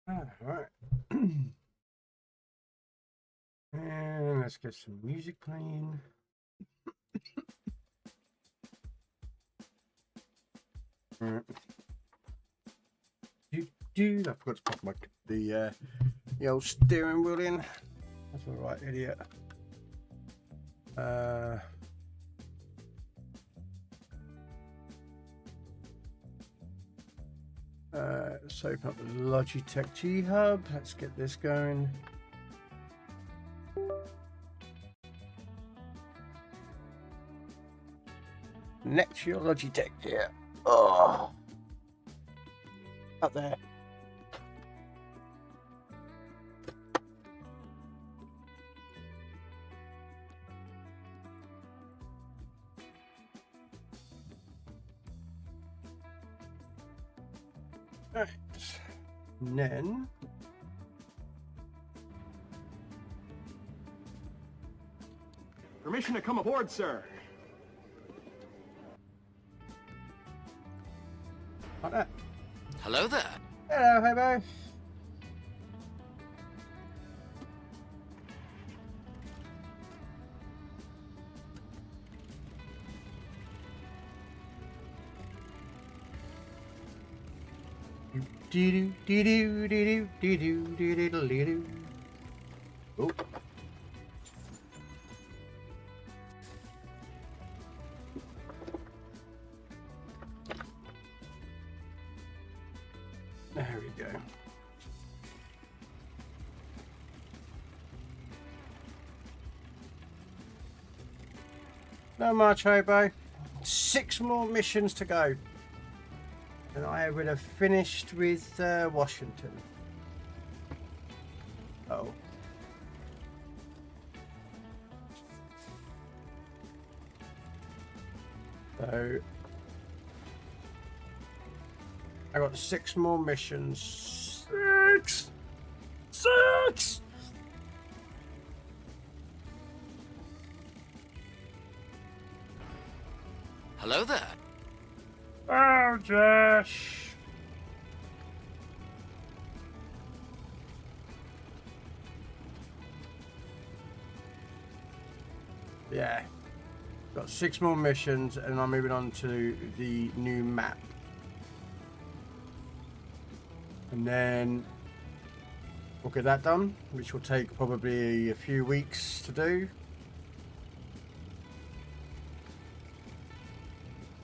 Alright. And let's get some music playing. Alright. I forgot to pop the old steering wheel in. That's alright, idiot. Let's open up the Logitech G-Hub. Let's get this going. Next to your Logitech here. Oh, up there. Right. And then permission to come aboard, sir. like that. Hello there. Hello, Hobo. Oh. There we go. No much, Hobo. 6 more missions to go. And I would have finished with Washington. Oh. So I got 6 more missions. 6! Hello there. Oh, Josh. Yeah. Got 6 more missions and I'm moving on to the new map. And then we'll get that done, which will take probably a few weeks to do.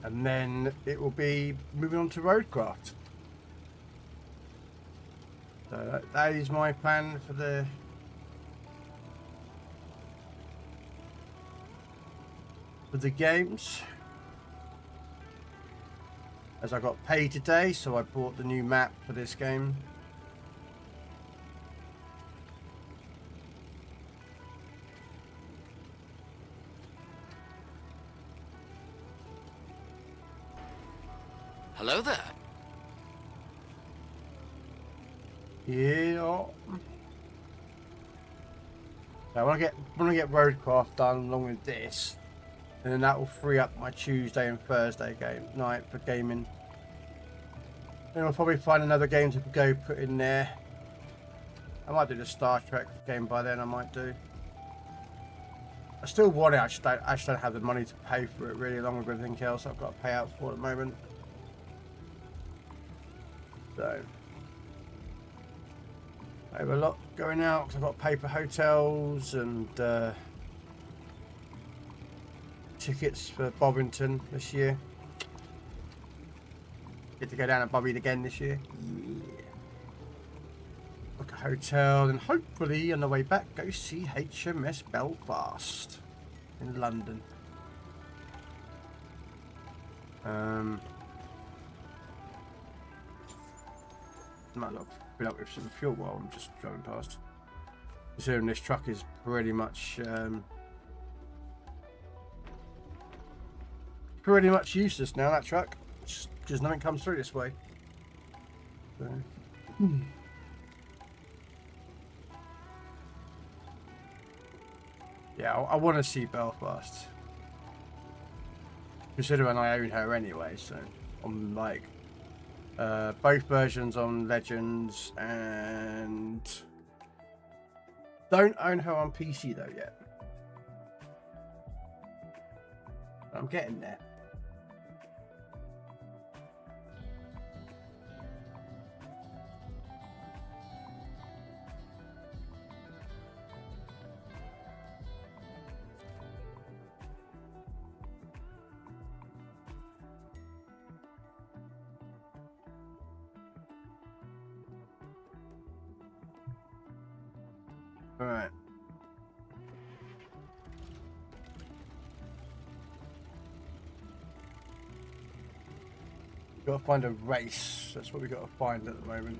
And then it will be moving on to roadcraft. So that is my plan for the games. As I got paid today, so I bought the new map for this game. Hello there. Yeah. I want to get roadcraft done along with this, and then that will free up my Tuesday and Thursday night for gaming. Then I'll probably find another game to go put in there. I might do the Star Trek game by then. I might do. I still want it. I just don't have the money to pay for it really, along with everything else I've got to pay out for at the moment. So I have a lot going out because I've got to pay for hotels and tickets for Bovington this year. Get to go down to Bobby again this year. Yeah. Book a hotel and hopefully on the way back go see HMS Belfast in London. Might not fill up with some fuel while I'm just driving past. Considering this truck is pretty much useless now, that truck. Just nothing comes through this way. So. Yeah, I want to see Belfast. Considering I own her anyway, so I'm like Both versions on Legends, and don't own her on PC though yet. I'm getting there. All right. Got to find a race. That's what we got to find at the moment.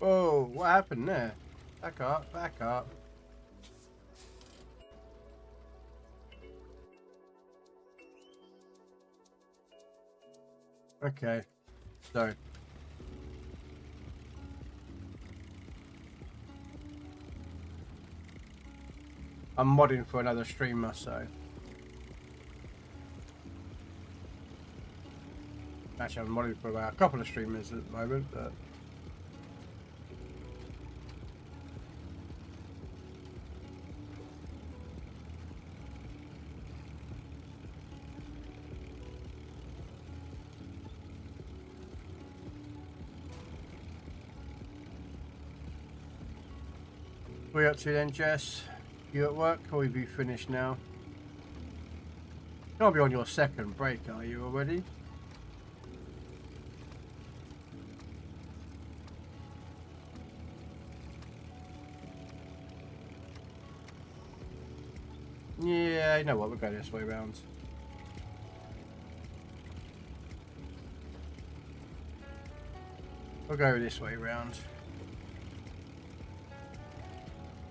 Oh, what happened there? Back up, back up. Okay, so I'm modding for another streamer, so actually I'm modding for about a couple of streamers at the moment, but what are you up to then, Jess? You at work or have you finished now? You'll be on your second break, are you already? Yeah, you know what, we'll go this way round. We'll go this way round.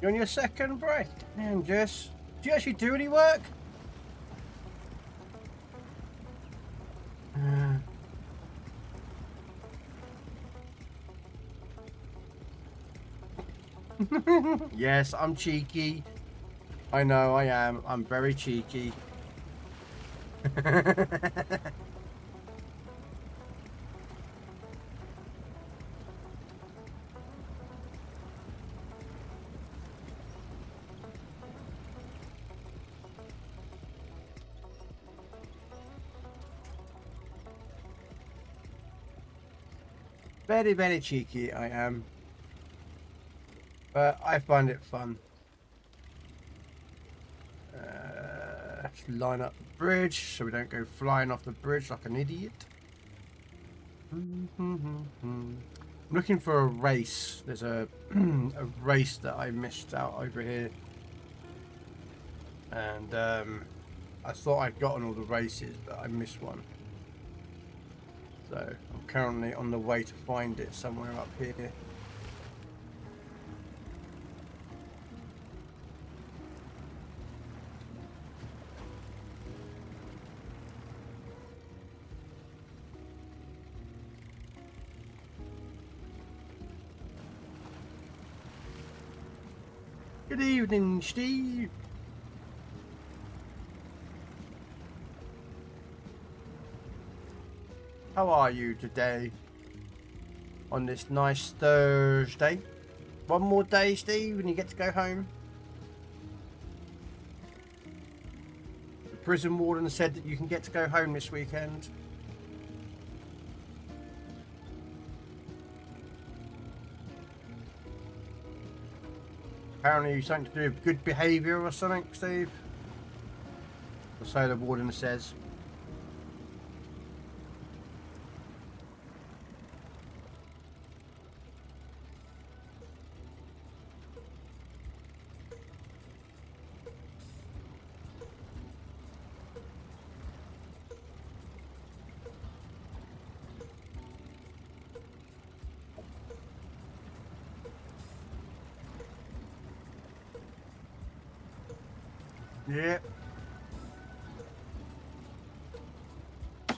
You're on your second break. Man, Jess, do you actually do any work? Yes, I'm cheeky. I know I am. I'm very cheeky. Very, very cheeky I am. But I find it fun. Let's line up the bridge so we don't go flying off the bridge like an idiot. I'm looking for a race. There's a a race that I missed out over here. And I thought I'd gotten all the races, but I missed one. So I'm currently on the way to find it somewhere up here. Good evening, Steve. How are you today? On this nice Thursday? One more day, Steve, and you get to go home. The prison warden said that you can get to go home this weekend. Apparently something to do with good behaviour or something, Steve. Or so the warden says. Yeah.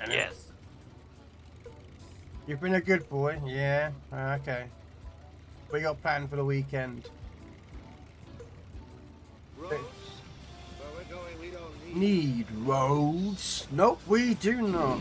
Yes. You've been a good boy, yeah. Okay. What you got planned for the weekend? Roads? Where we're going, we don't need need roads. Nope, we do not.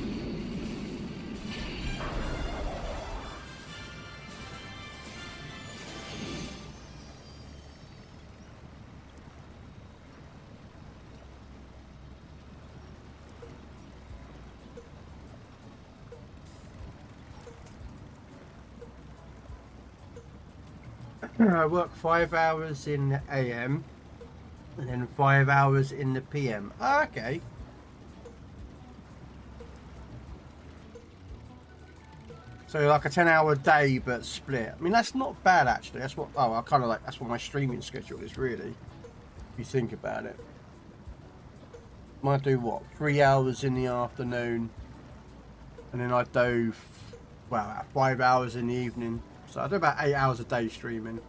I work 5 hours in the AM and then 5 hours in the PM. Okay. So like a 10-hour day but split. I mean, that's not bad actually. That's what, I kind of like, that's what my streaming schedule is really, if you think about it. Might do what, 3 hours in the afternoon and then I do, well, 5 hours in the evening. So I do about 8 hours a day streaming.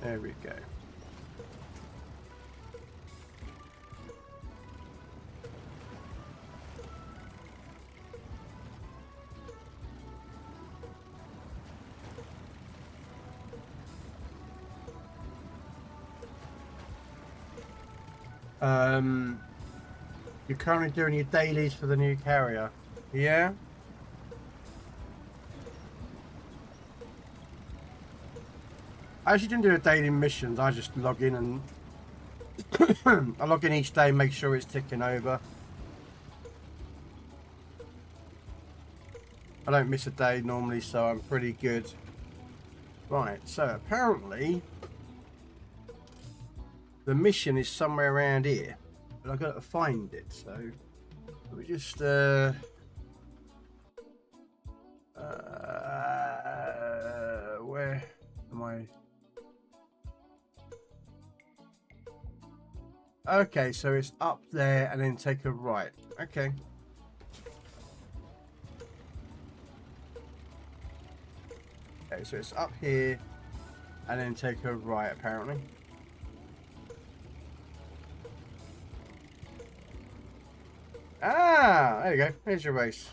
There we go. You're currently doing your dailies for the new carrier. Yeah? I actually didn't do the daily missions. I just log in and I log in each day, make sure it's ticking over. I don't miss a day normally, so I'm pretty good. Right, so apparently the mission is somewhere around here, but I've got to find it. So let me just where am I? Okay, so it's up there and then take a right. Okay. Okay, so it's up here and then take a right apparently. Ah, there you go. Here's your race.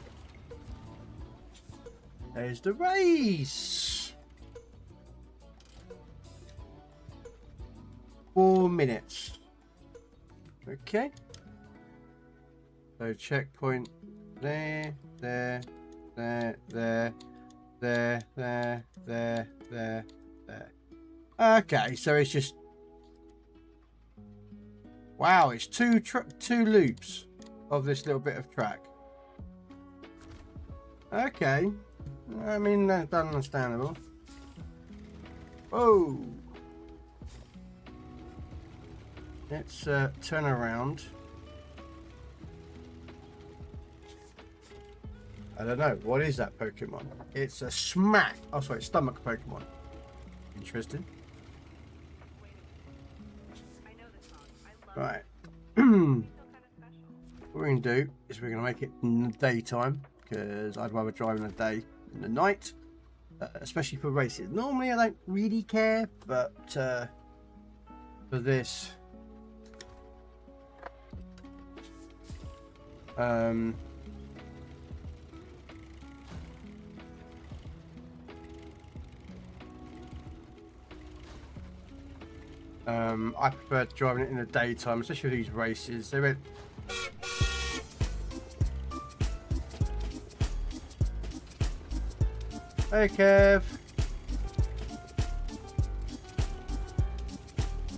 There's the race. 4 minutes. Okay. So checkpoint there, there, there, there, there, there, there, there, there. Okay, so it's just, wow, it's two loops of this little bit of track. Okay, I mean that's understandable. Oh, let's turn around. I don't know, what is that Pokemon? It's a smack. Oh, sorry, stomach Pokemon. Interesting. Right. What we're going to do is we're going to make it in the daytime, because I'd rather drive in the day than the night, especially for races. Normally I don't really care, but for this, I prefer driving it in the daytime, especially for these races. They went. Hey, Kev.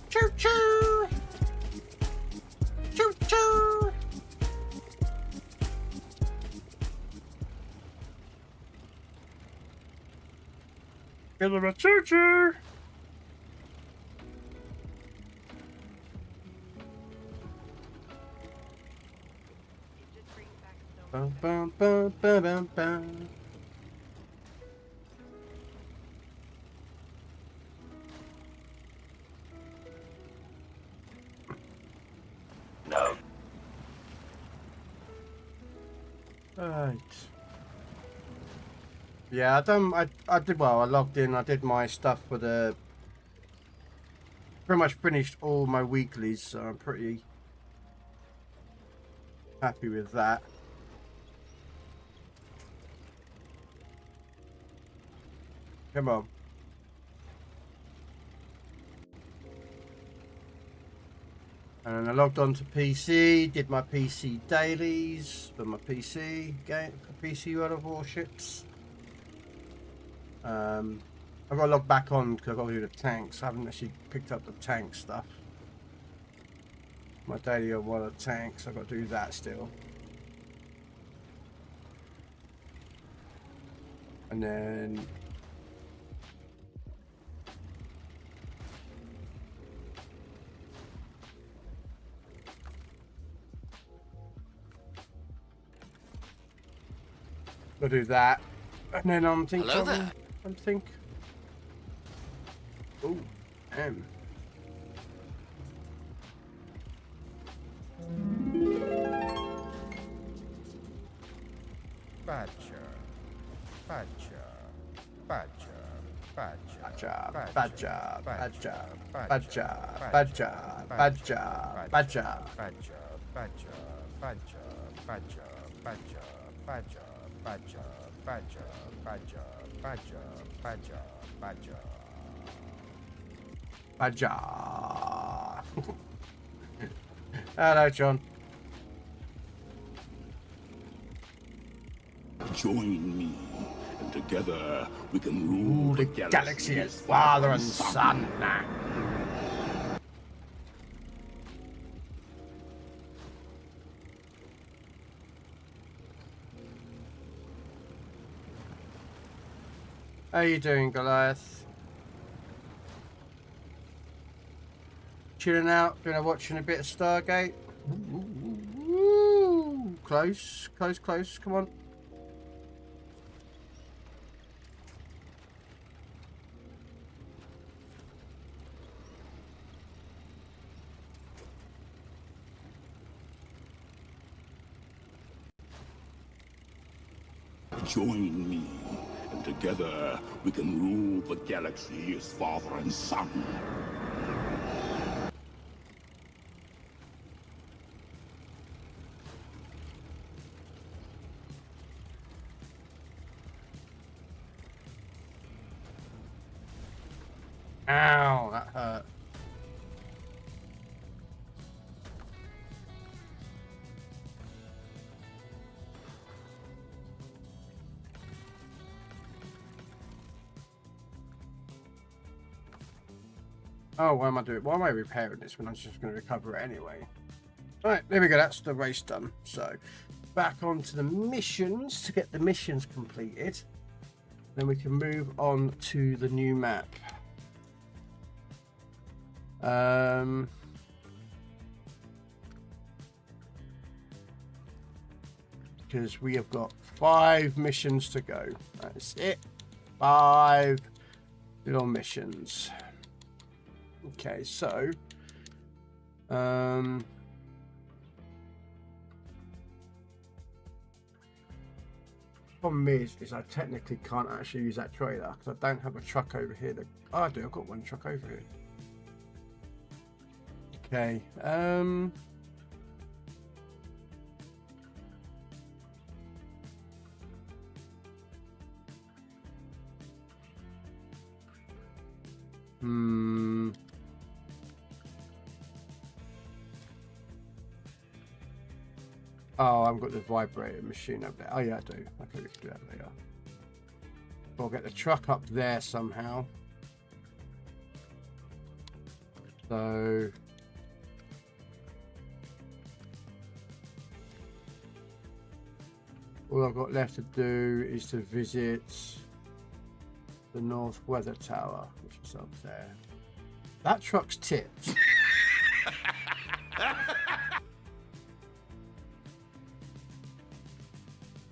Choo choo. Choo choo. Give them a choo choo. Bum, bum, bum, bum, bum, bum. No. Right. Yeah, I did well. I logged in. I did my stuff for the. Pretty much finished all my weeklies, so I'm pretty Happy with that. Come on. And I logged on to PC, did my PC dailies for my PC game, for PC World of Warships. I've got to log back on because I've got to do the tanks. I haven't actually picked up the tank stuff. My daily on one of the tanks, I've got to do that still. And then I'll do that, and then I'm thinking. Hello there. I'm think. Oh, M. Badger, badger, badger, badger, Badger, badger, badger, badger, badger, badger, badger. Badger. Hello, John. Join me, and together we can rule Ooh, the galaxy as father and son. How you doing, Goliath? Chilling out, watching a bit of Stargate. Ooh, close, close, close. Come on. Join me, and together we can rule the galaxy as father and son. Ow, that hurt. Oh, why am I doing? Why am I repairing this when I'm just going to recover it anyway? Right, there we go. That's the race done. So, back onto the missions to get the missions completed. Then we can move on to the new map. Because we have got 5 missions to go. That's it. 5 little missions. Okay, so problem is I technically can't actually use that trailer because I don't have a truck over here. Oh, I do. I've got one truck over here. Okay. Oh, I've got the vibrator machine up there. Oh yeah, I do. Okay, we can do that later. I'll get the truck up there somehow. So all I've got left to do is to visit the North Weather Tower, which is up there. That truck's tipped.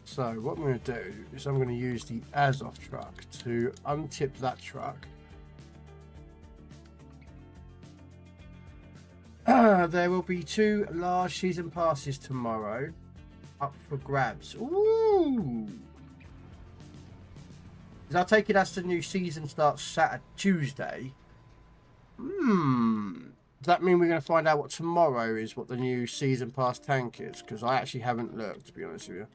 So what I'm going to do is I'm going to use the Azov truck to untip that truck. There will be 2 large season passes tomorrow up for grabs. Ooh! I'll take it as the new season starts Tuesday. Does that mean we're going to find out what tomorrow is, what the new season pass tank is? Because I actually haven't looked, to be honest with you.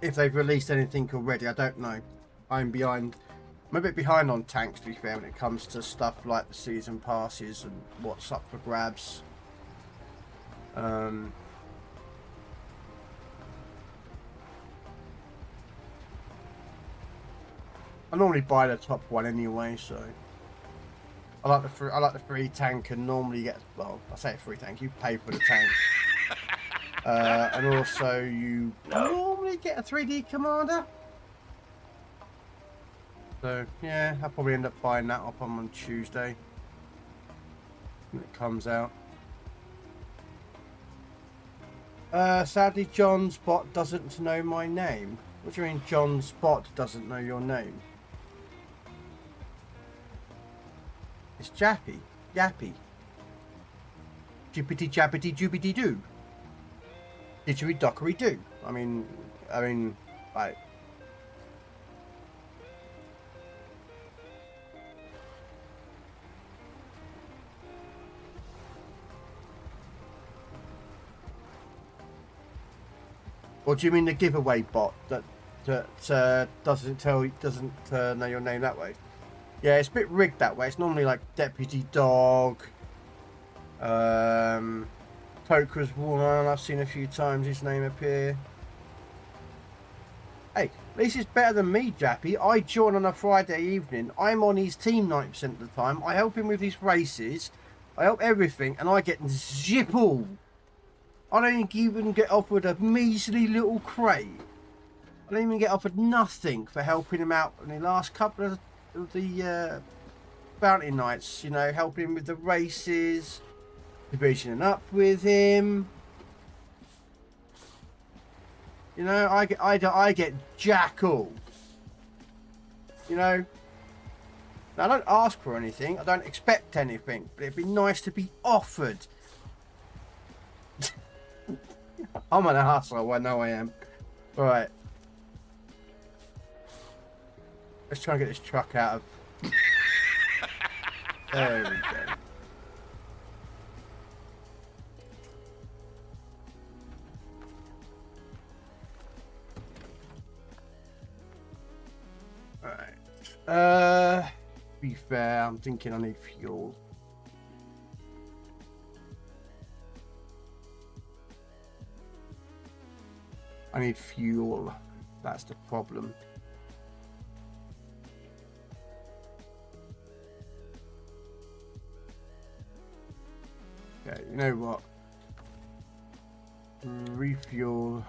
If they've released anything already, I don't know. I'm behind. I'm a bit behind on tanks, to be fair, when it comes to stuff like the season passes and what's up for grabs. I normally buy the top one anyway, so I like the free tank, and normally get, well, I say free tank, you pay for the tank. And also you normally get a 3D commander. So yeah, I'll probably end up buying that up on Tuesday when it comes out. Sadly, John's bot doesn't know my name. What do you mean John's bot doesn't know your name? It's Jappy. Yappy. Jippity jappity jubbity doo. Didgery dockery do. I mean, like. Or do you mean the giveaway bot that doesn't know your name that way? Yeah, it's a bit rigged that way. It's normally like Deputy Dog. Poker's one. I've seen a few times his name appear. Hey, at least it's better than me, Jappy. I join on a Friday evening. I'm on his team 90% of the time. I help him with his races. I help everything, and I get zip all. I don't even get offered a measly little crate. I don't even get offered nothing for helping him out in the last couple of the bounty nights. You know, helping him with the races, divisioning up with him. You know, I get jack all. You know. Now, I don't ask for anything. I don't expect anything, but it'd be nice to be offered. I'm an arsehole, I know I am. Right. Let's try and get this truck out of... There we go. Alright. To be fair, I'm thinking I need fuel. I need fuel. That's the problem. Okay, you know what? Refuel.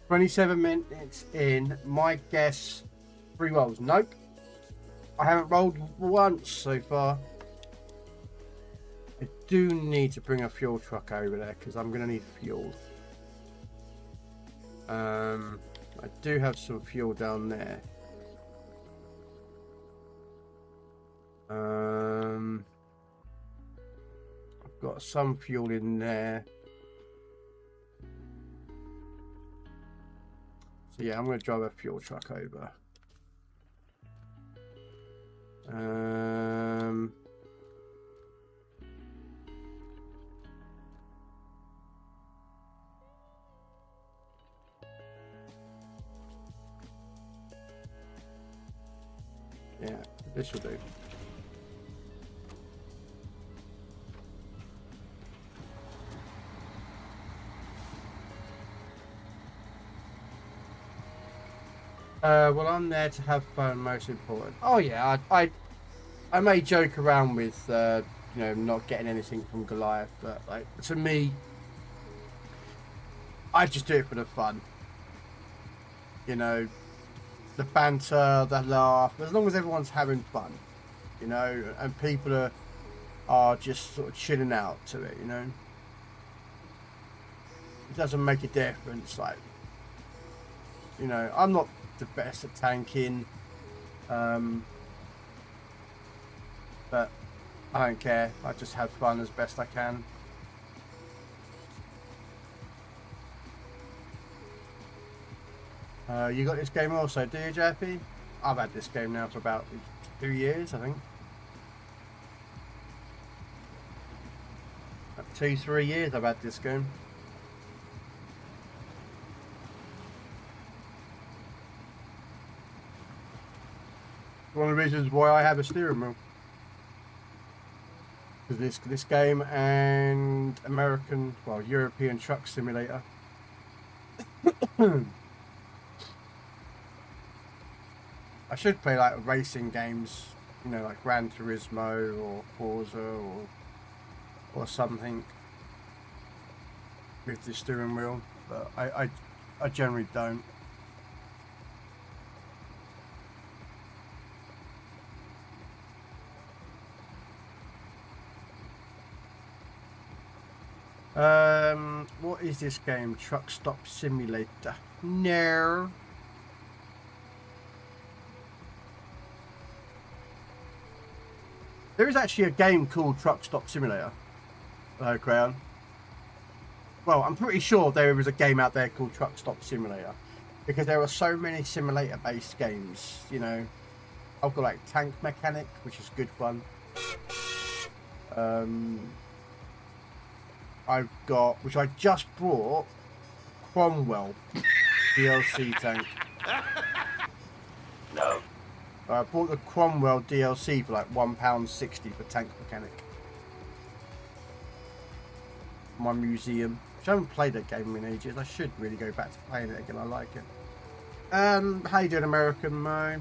"27 minutes in, my guess, 3 rolls." Nope. I haven't rolled once so far. I do need to bring a fuel truck over there because I'm going to need fuel. I do have some fuel down there. I've got some fuel in there. So yeah, I'm going to drive a fuel truck over. Yeah, this will do. Well, I'm there to have fun, most important. Oh yeah, I may joke around with you know, not getting anything from Goliath, but like, to me, I just do it for the fun. You know, the banter, the laugh, as long as everyone's having fun, you know, and people are are just sort of chilling out to it, you know. It doesn't make a difference, like, you know, I'm not the best at tanking, but I don't care. I just have fun as best I can. You got this game also, do you, JP? I've had this game now for about 2 years, I think. 2-3 years I've had this game. One of the reasons why I have a steering wheel. Because this game and American, well, European Truck Simulator. I should play like racing games, you know, like Gran Turismo or Forza or something with the steering wheel, but I generally don't. What is this game? Truck Stop Simulator? No. There is actually a game called Truck Stop Simulator. Hello, Crown. Well, I'm pretty sure there is a game out there called Truck Stop Simulator, because there are so many simulator-based games. You know, I've got like Tank Mechanic, which is good fun. I've got, which I just brought, Cromwell DLC tank. No. I bought the Cromwell DLC for like £1.60 for Tank Mechanic. My museum. Which I haven't played that game in ages. I should really go back to playing it again. I like it. How you doing, American Mo?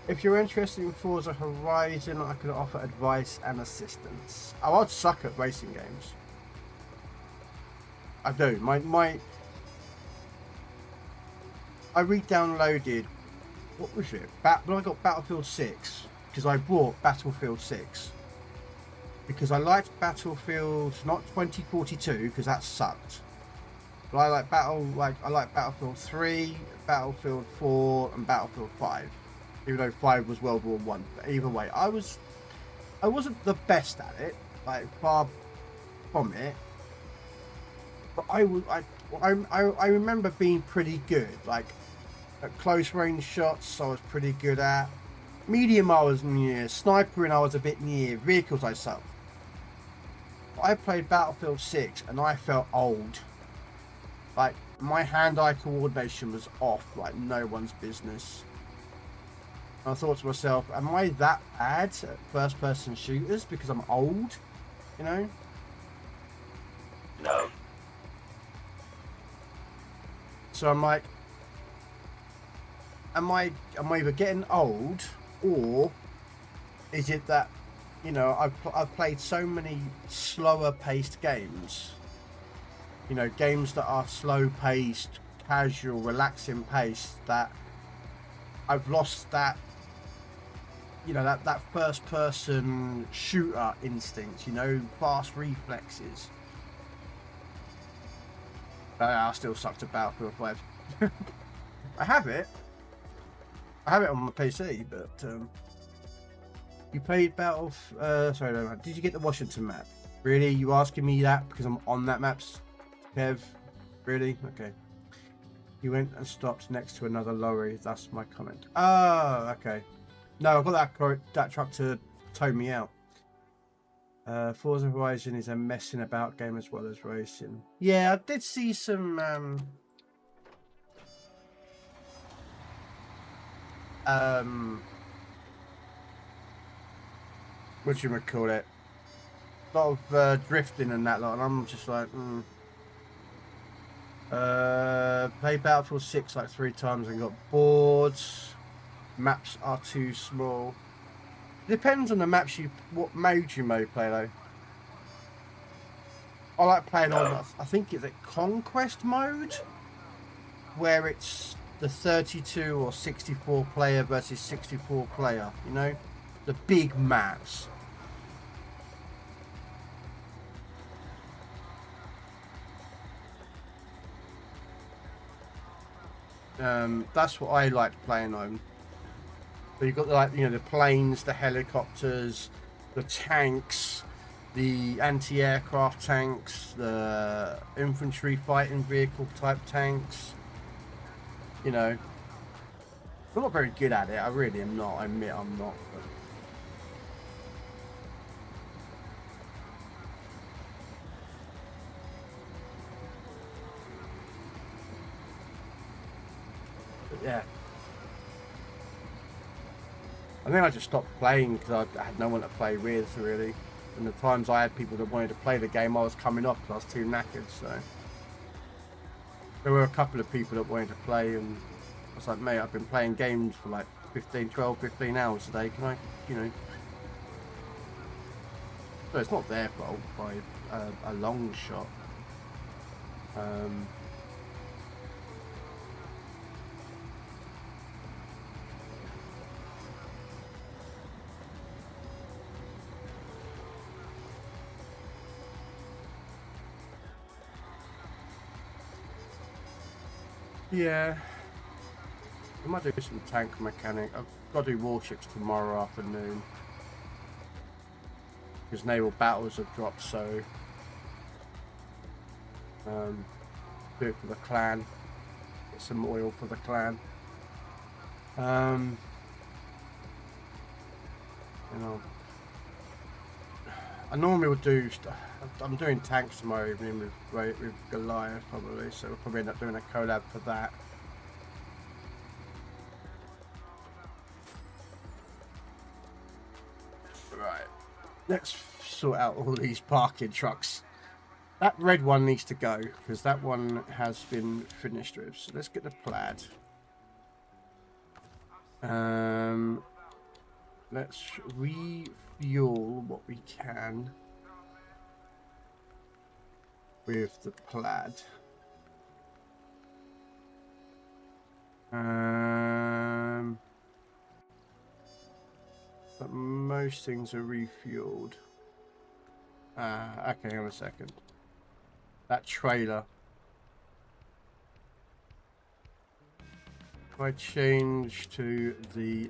If you're interested in Forza Horizon, I can offer advice and assistance. Oh, I'd suck at racing games. I do. I re-downloaded, what was it? When I got Battlefield 6, because I bought Battlefield 6. Because I liked Battlefield, not 2042, because that sucked. But I like Battlefield 3, Battlefield 4, and Battlefield 5. Even though 5 was World War 1. But either way, I wasn't the best at it, like far from it. But I remember being pretty good. Like at close range shots, I was pretty good at. Medium, I was near. Snipering, I was a bit near. Vehicles, I sucked. I played Battlefield 6 and I felt old. Like my hand-eye coordination was off, like no one's business. I thought to myself, am I that bad at first-person shooters because I'm old? You know? No. So I'm like, am I either getting old, or is it that, you know, I've played so many slower-paced games. You know, games that are slow-paced, casual, relaxing paced, that I've lost that. You know, that first person shooter instinct, you know, fast reflexes. I still sucked at Battlefield 5. I have it on my PC, but you played sorry, no, did you get the Washington map? Really? You asking me that because I'm on that map, Kev? Really? Okay. He went and stopped next to another lorry. That's my comment. Oh, okay. No, I've got that truck to tow me out. Forza Horizon is a messing about game as well as racing. Yeah, I did see some what you would call it, a lot of drifting and that lot, and I'm just like played Battlefield 6 like 3 times and got bored. Maps are too small. Depends on the maps what mode you may play though. I like playing on, I think it's a Conquest mode, where it's the 32 or 64 player versus 64 player, you know? the big maps. That's what I like playing on. So you've got like, you know, the planes, the helicopters, the tanks, the anti-aircraft tanks, the infantry fighting vehicle type tanks. You know, I'm not very good at it. I really am not. I admit I'm not. But yeah. I think I just stopped playing because I had no one to play with, really. And the times I had people that wanted to play the game, I was coming off because I was too knackered, so. There were a couple of people that wanted to play, and I was like, mate, I've been playing games for like 12, 15 hours a day. Can I, you know. So it's not their fault by a long shot. Yeah, I might do some tank mechanic. I've got to do warships tomorrow afternoon because naval battles have dropped. So do it for the clan. Get some oil for the clan. You know, I normally would do. I'm doing tanks tomorrow evening with Goliath probably, so we'll probably end up doing a collab for that. Right, let's sort out all these parking trucks. That red one needs to go because that one has been finished with. So let's get the plaid. Let's refuel what we can with the plaid. But most things are refueled. Okay, hang on a second. That trailer. If I change to the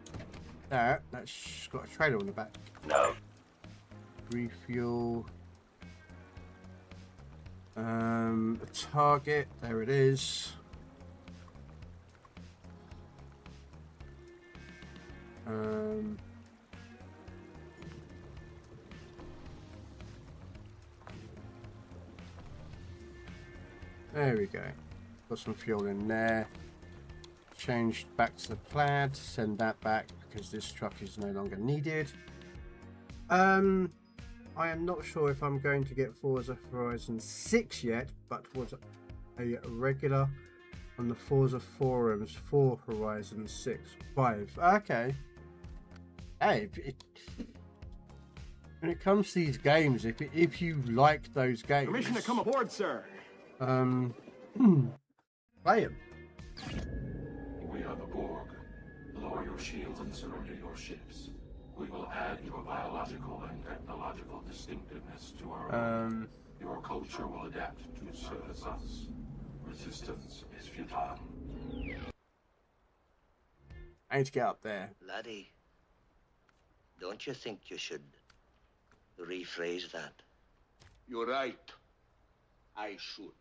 that's got a trailer on the back. No. Refuel. The target, there it is. There we go. Got some fuel in there. Changed back to the plaid. Send that back because this truck is no longer needed. I am not sure if I'm going to get Forza Horizon 6 yet, but was a regular on the Forza forums for Horizon 5. Okay. Hey, when it comes to these games, if you like those games, Permission to come aboard, sir. Play them. We are the Borg. Lower your shields and surrender your ships. We will add your biological and technological distinctiveness to our own. Your culture will adapt to service us. Resistance is futile. I need to get up there. Laddie, don't you think you should rephrase that? You're right. I should.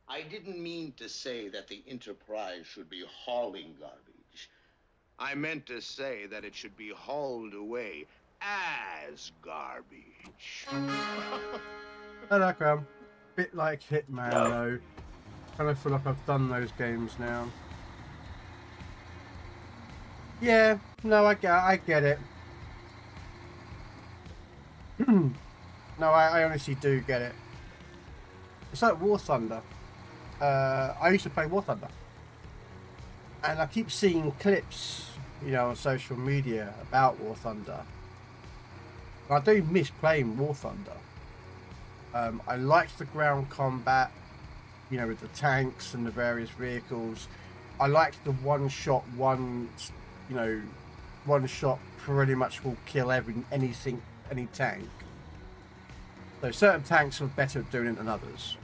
I didn't mean to say that the Enterprise should be hauling garbage. I meant to say that it should be hauled away as garbage. Hello, Krell. Bit like Hitman, though. Kind of feel like I've done those games now. Yeah, no, I get it. No, I honestly do get it. It's like War Thunder. I used to play War Thunder. And I keep seeing clips, you know, on social media about War Thunder. And I do miss playing War Thunder. I liked the ground combat, you know, with the tanks and the various vehicles. I liked the one-shot, you know, one shot pretty much will kill any tank. So certain tanks are better at doing it than others.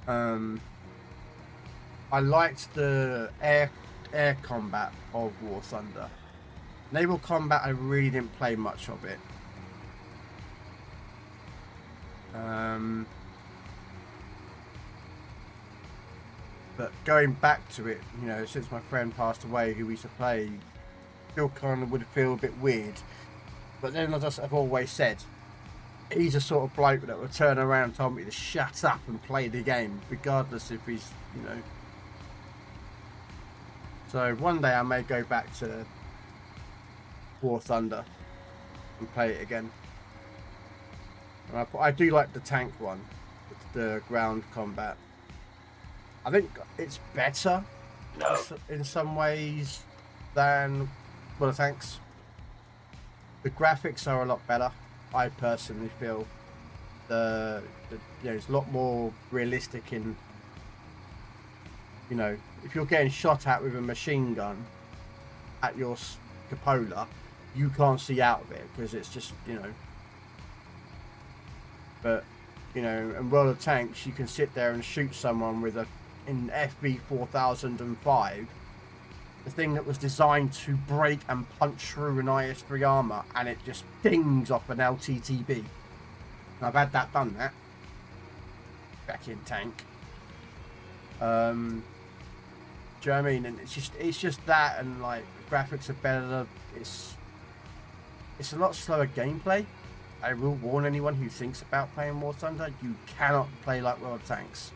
I liked the air combat of War Thunder. Naval combat, I really didn't play much of it. But going back to it, you know, since my friend passed away, who we used to play, still kind of would feel a bit weird. But then, as I've always said, he's a sort of bloke that would turn around and tell me to shut up and play the game, regardless if he's, you know. So one day I may go back to War Thunder and play it again. And I do like the tank one, the ground combat. I think it's better in some ways than the tanks. The graphics are a lot better. I personally feel you know, it's a lot more realistic in, you know, if you're getting shot at with a machine gun at your cupola, you can't see out of it because it's just, you know. But, you know, in World of Tanks, you can sit there and shoot someone with in FB 4005, the thing that was designed to break and punch through an IS-3 armor, and it just dings off an LTTB. And I've had that done back in tank. Do you know what I mean? And it's just that, and like the graphics are better. It's a lot slower gameplay. I will warn anyone who thinks about playing War Thunder, you cannot play like World of Tanks.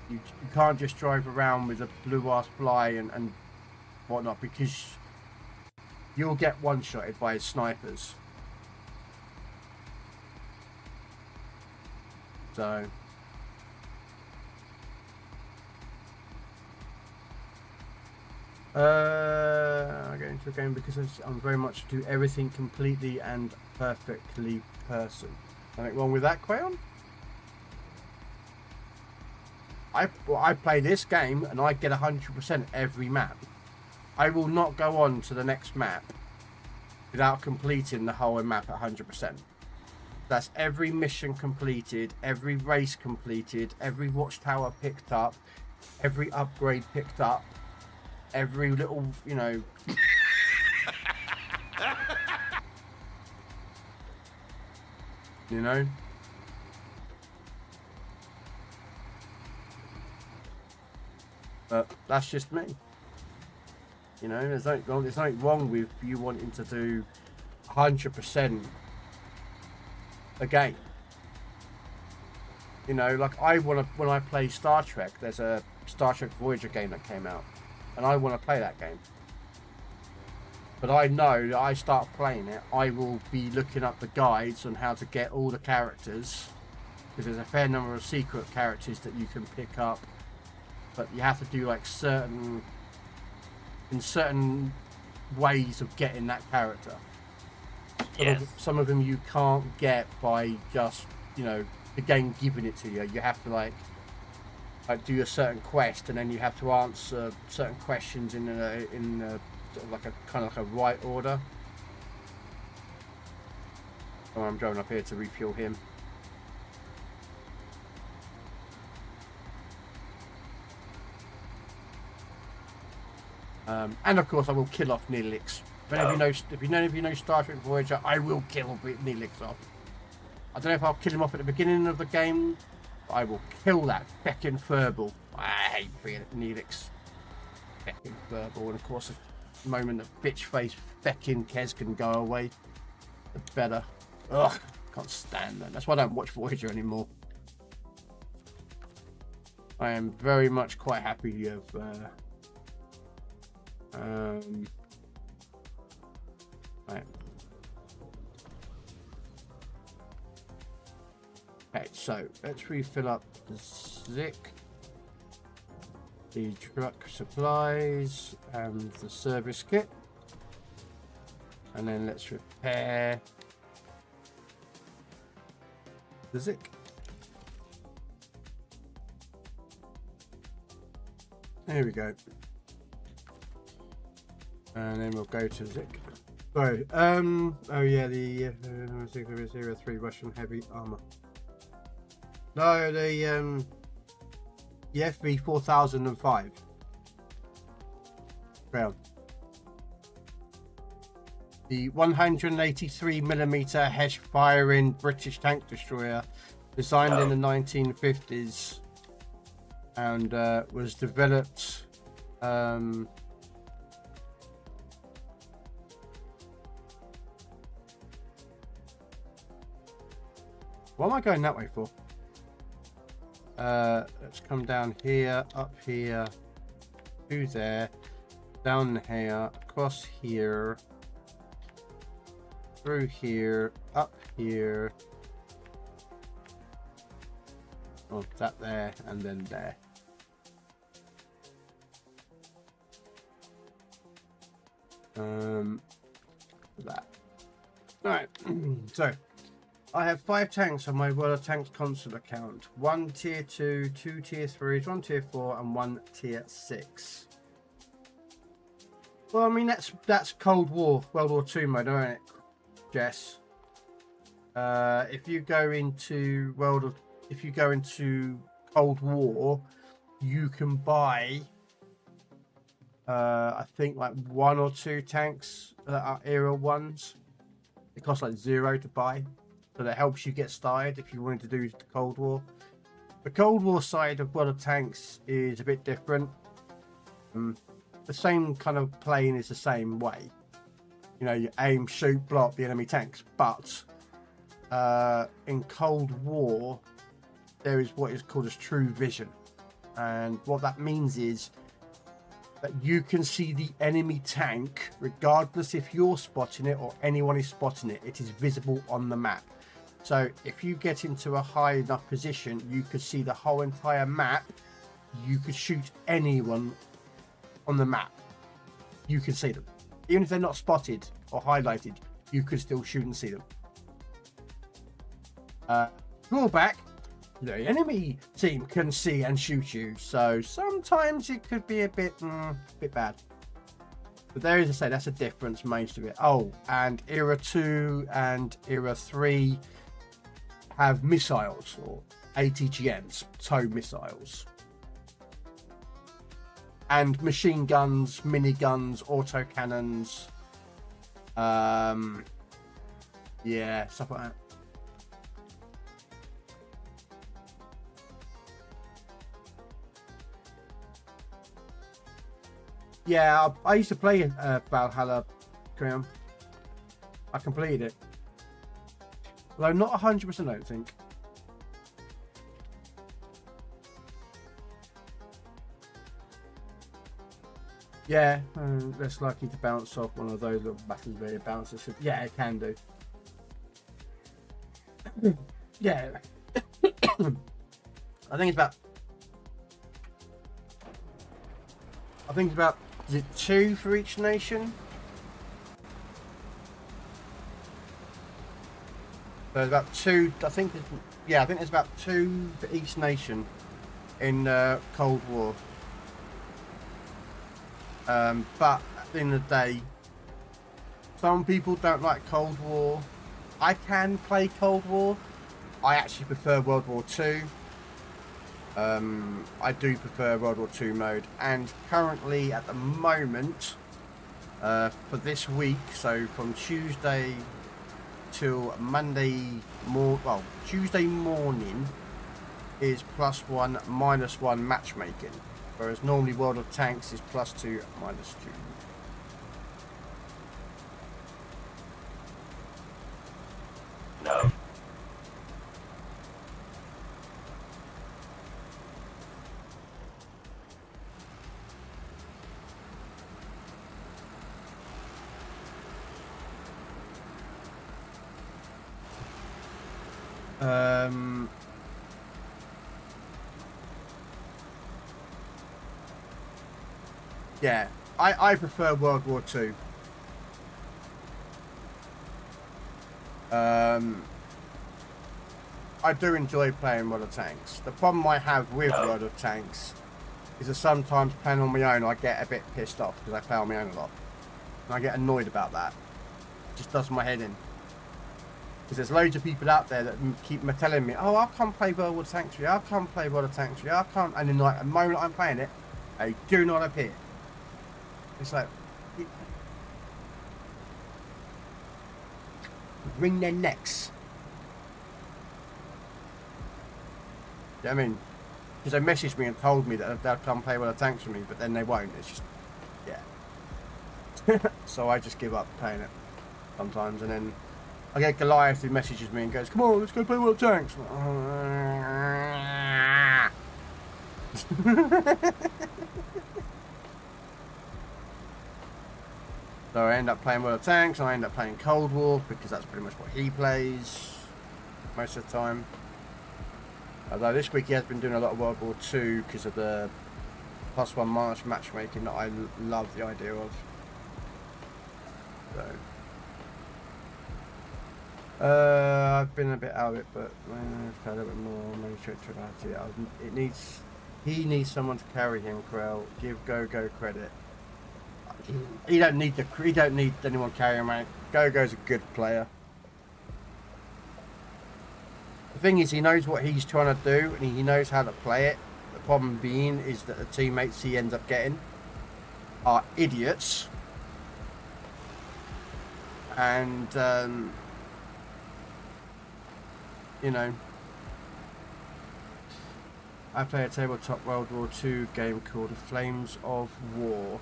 You can't just drive around with a blue ass fly and whatnot, because you'll get one-shotted by snipers. So I get into the game because I'm very much do everything completely and perfectly person. Nothing wrong with that, Crayon? I play this game and I get 100% every map. I will not go on to the next map without completing the whole map at 100%. That's every mission completed, every race completed, every watchtower picked up, every upgrade picked up, every little, you know. You know? But that's just me. You know, there's nothing wrong with you wanting to do 100% a game. You know, like when I play Star Trek, there's a Star Trek Voyager game that came out, and I want to play that game. But I know that I start playing it, I will be looking up the guides on how to get all the characters, because there's a fair number of secret characters that you can pick up, but you have to do like certain ways of getting that character. Yes. Some of them you can't get by just, you know, the game giving it to you. You have to like do a certain quest, and then you have to answer certain questions in a sort of like a kind of like a right order. Oh, I'm driving up here to refuel him. And of course, I will kill off Neelix. If you know Star Trek Voyager, I will kill Neelix off. I don't know if I'll kill him off at the beginning of the game, but I will kill that feckin' furball. I hate Neelix. Feckin' furball, and of course, the moment that bitch face feckin' Kez can go away, the better. Ugh, can't stand that. That's why I don't watch Voyager anymore. I am very much quite happy you have. Right. Okay, so let's refill up the Zik, the truck supplies, and the service kit, and then let's repair the Zik. There we go. And then we'll go to Zik. So, oh yeah, the 603 Russian heavy armor. No, the FV 4005. Well, the 183mm Haste firing British tank destroyer, designed in the 1950s, and was developed. What am I going that way for? Let's come down here, up here, to there, down here, across here, through here, up here. Oh, that there, and then there. That. Alright, so I have 5 tanks on my World of Tanks console account. 1 tier 2, 2 tier 3s, 1 tier 4, and 1 tier 6. Well, I mean that's Cold War, World War II mode, isn't it, Jess? If you go into Cold War, you can buy I think like 1 or 2 tanks that are era ones. It costs like 0 to buy. So that helps you get started if you wanted to do the Cold War. The Cold War side of World of Tanks is a bit different. The same kind of playing is the same way. You know, you aim, shoot, block the enemy tanks. But in Cold War, there is what is called as true vision. And what that means is that you can see the enemy tank regardless if you're spotting it or anyone is spotting it. It is visible on the map. So if you get into a high enough position, you could see the whole entire map. You could shoot anyone on the map. You can see them. Even if they're not spotted or highlighted, you could still shoot and see them. Drawback, the enemy team can see and shoot you. So sometimes it could be a bit bad. But there is, I say, that's a difference most of it. Oh, and Era 2 and Era 3 have missiles, or ATGMs, tow missiles. And machine guns, miniguns, autocannons. Yeah, stuff like that. Yeah, I used to play Valhalla Crown. I completed it. Although not 100%, I don't think. Yeah, less likely to bounce off one of those little buttons where it bounces. Yeah, it can do. Yeah. I think it's about, is it 2 for each nation? So there's about 2, I think there's about 2 for each nation in Cold War. But at the end of the day, some people don't like Cold War. I can play Cold War. I actually prefer World War II. I do prefer World War II mode, and currently at the moment, for this week, so from Tuesday till Tuesday morning is +1, -1 matchmaking, whereas normally World of Tanks is +2, -2. No. Yeah, I prefer World War II. I do enjoy playing World of Tanks. The problem I have with World of Tanks is that sometimes playing on my own I get a bit pissed off because I play on my own a lot. And I get annoyed about that. It just does my head in. Because there's loads of people out there that keep telling me, oh, I'll come play World War Sanctuary, I'll come play World of Sanctuary, I'll come. And then, like, the moment I'm playing it, they do not appear. It's like, wring their necks. You know what I mean? Because they messaged me and told me that they'll come play World of Tanks with me, but then they won't. It's just, yeah. So I just give up playing it sometimes, and then I get Goliath who messages me and goes, come on, let's go play World of Tanks. So I end up playing World of Tanks, and I end up playing Cold War, because that's pretty much what he plays most of the time. Although this week he has been doing a lot of World War II because of the +1 March matchmaking that I love the idea of. So I've been a bit out of it, but a little bit more. Maybe it needs. He needs someone to carry him. Krell, give gooooo credit. He don't need anyone carrying him. Mate. Googoo's a good player. The thing is, he knows what he's trying to do, and he knows how to play it. The problem being is that the teammates he ends up getting are idiots, and you know, I play a tabletop World War II game called The Flames of War.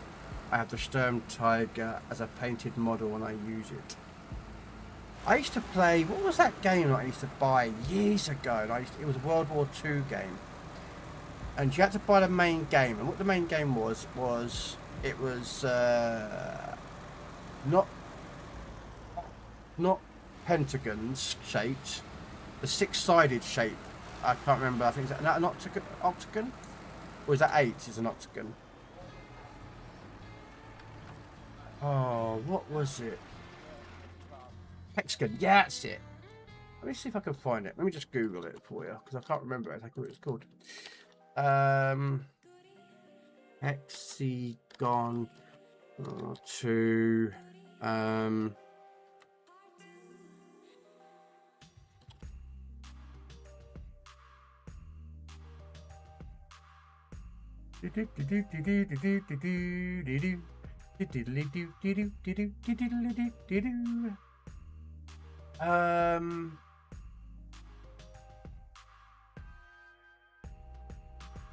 I have the Sturm Tiger as a painted model and I use it. I used to play, what was that game that I used to buy years ago? And it was a World War II game. And you had to buy the main game. And what the main game was it was not pentagons shaped, the 6-sided shape. I can't remember. I think is that an octagon? Or is that 8 is an octagon? Oh, what was it? Hexagon, yeah, that's it. Let me see if I can find it. Let me just Google it for you, because I can't remember exactly what it's called. Hexagon 2.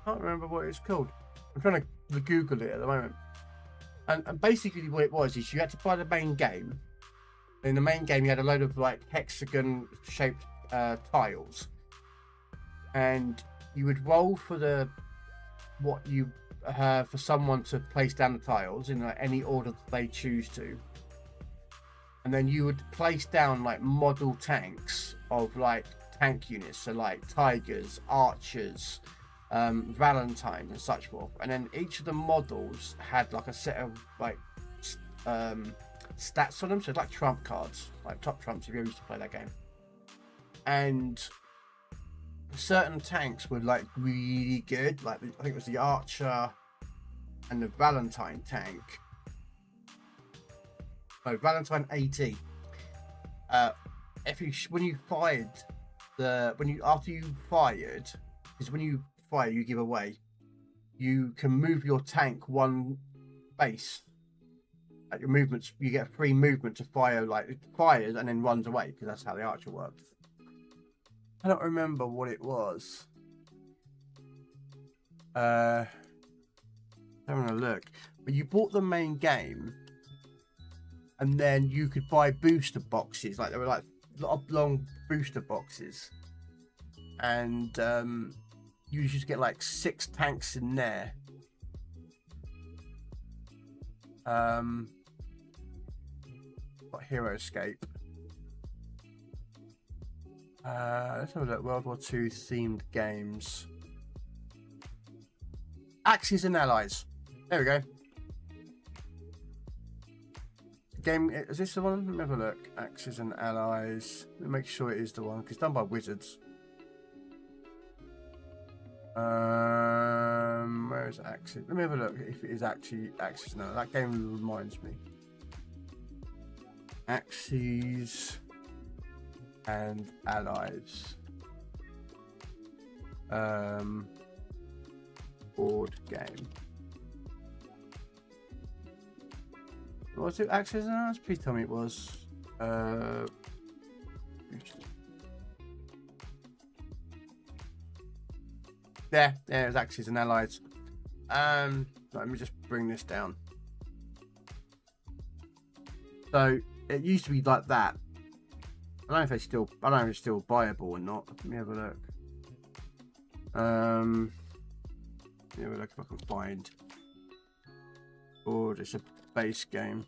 Can't remember what it's called. I'm trying to Google it at the moment. And basically what it was is you had to buy the main game. In the main game you had a load of like hexagon shaped tiles. And you would roll for for someone to place down the tiles in like any order that they choose to. And then you would place down like model tanks of like tank units, so like tigers, archers, Valentines and such forth. And then each of the models had like a set of like stats on them, so it's like trump cards, like top trumps if you ever used to play that game. And certain tanks were like really good, like I think it was the Archer and the Valentine tank. No, Valentine AT. After you fired, because when you fire, you give away. You can move your tank one base. At your movements, you get free movement to fire. Like it fires and then runs away, because that's how the Archer works. I don't remember what it was. Having a look. But you bought the main game, and then you could buy booster boxes. Like there were like long booster boxes, and you just get like 6 tanks in there. Got Hero Escape. Let's have a look. World War II themed games. Axis and Allies. There we go. Game, is this the one? Let me have a look. Axis and Allies. Let me make sure it is the one, because it's done by Wizards. Where is Axis? Let me have a look if it is actually Axis and Allies. That game reminds me. Axes and allies. Board game. What was it? Axes and allies? Please tell me it was. Yeah, it was Axes and Allies. Let me just bring this down. So it used to be like that. I don't know if it's still buyable or not. Let me have a look. Let me have a look if I can find. Or it's a base game.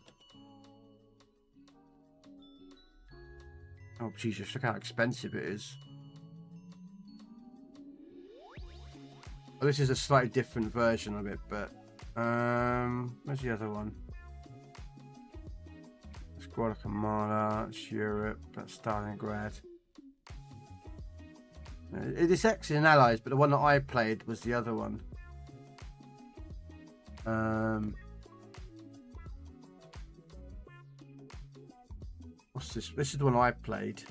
Oh Jesus, look how expensive it is. Oh, this is a slightly different version of it, but where's the other one? That's Guatemala, that's Europe, that's Stalingrad. It's Axis and Allies, but the one that I played was the other one. What's this? This is the one I played.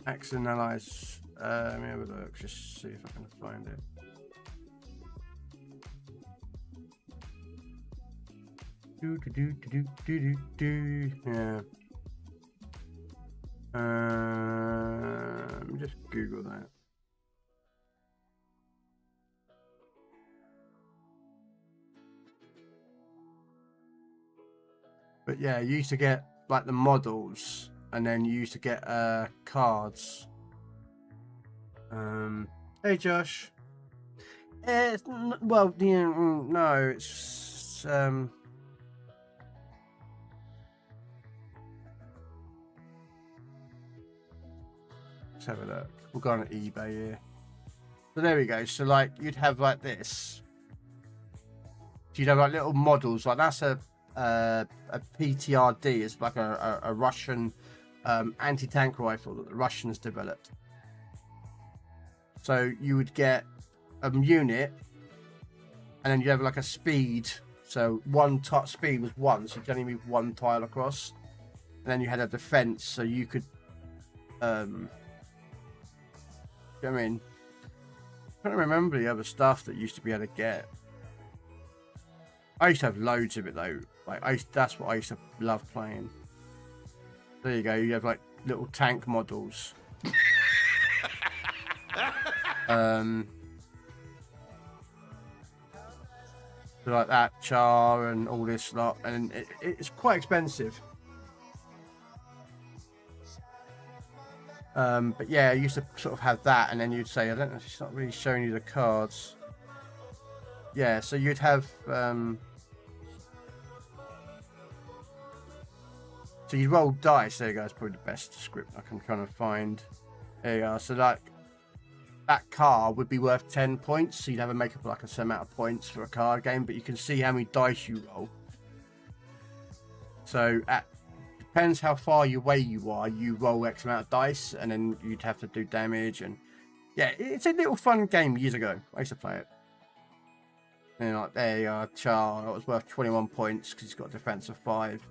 Axis and Allies. Let me have a look, just see if I can find it. Yeah. Just Google that. But yeah, you used to get like the models, and then you used to get cards. Hey Josh. Well, yeah, no, it's let's have a look. We'll go on eBay here. So there we go. So like you'd have like this. So you'd have like little models. Like that's a PTRD. It's like a Russian anti-tank rifle that the Russians developed. So you would get a unit, and then you have like a speed. So one speed was 1, so you can only move 1 tile across. And then you had a defense, so you could. I mean, I don't remember the other stuff that used to be able to get. I used to have loads of it though. Like that's what I used to love playing. There you go. You have like little tank models. So like that char and all this lot, and it's quite expensive. But yeah, I used to sort of have that, and then you'd say, I don't know, it's not really showing you the cards. Yeah, so you'd have so you roll dice. There you go. It's probably the best script I can kind of find. There you are. So like that card would be worth 10 points, so you'd have to make up like a certain amount of points for a card game, but you can see how many dice you roll. So depends how far away you are, you roll X amount of dice, and then you'd have to do damage. And yeah, it's a little fun game years ago. I used to play it. And like there you are, Char. That was worth 21 points because he's got a defense of 5.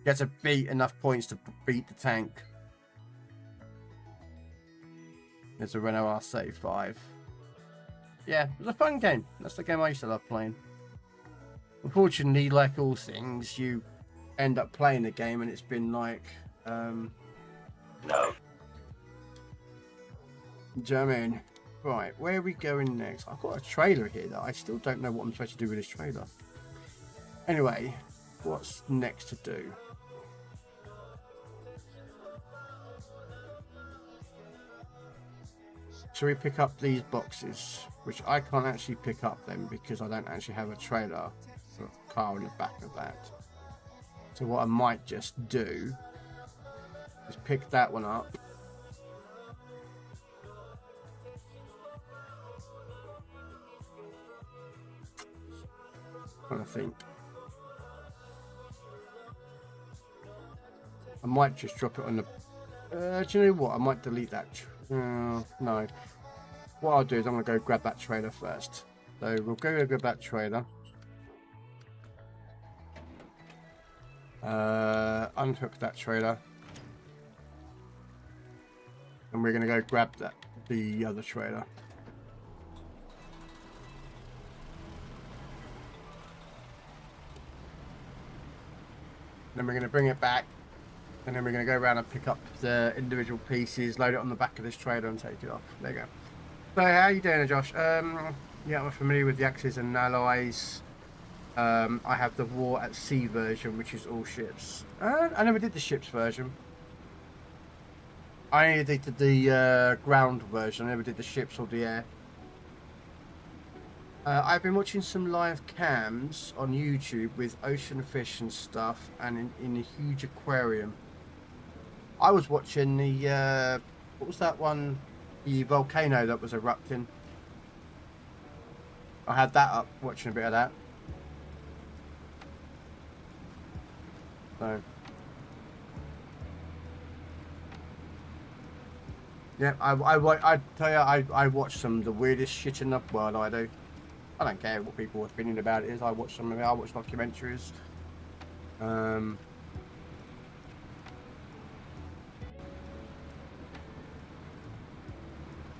You had to beat enough points to beat the tank. There's a Renault R35. Yeah, it was a fun game. That's the game I used to love playing. Unfortunately, like all things, you end up playing the game and it's been like no. Do you know what I mean? Right, where are we going next? I've got a trailer here that I still don't know what I'm supposed to do with this trailer. Anyway, what's next to do? Shall we pick up these boxes? Which I can't actually pick up them because I don't actually have a trailer for a car in the back of that. So what I might just do is pick that one up. I'm trying to think. I might just drop it on the... do you know what? I might delete that. No. What I'll do is I'm going to go grab that trailer first. So we'll go grab that trailer. Unhook that trailer. And we're going to go grab the other trailer. Then we're going to bring it back. And then we're going to go around and pick up the individual pieces, load it on the back of this trailer and take it off. There you go. So how you doing, Josh? Yeah, I'm familiar with the Axis and Allies. I have the War at Sea version, which is all ships. I never did the ships version. I only did the ground version. I never did the ships or the air. I've been watching some live cams on YouTube with ocean fish and stuff, and in a huge aquarium. I was watching the what was that one? The volcano that was erupting. I had that up, watching a bit of that. So yeah, I tell you, I watch some of the weirdest shit in the world. I do. I don't care what people's opinion about it is. I watch some of it. I watch documentaries.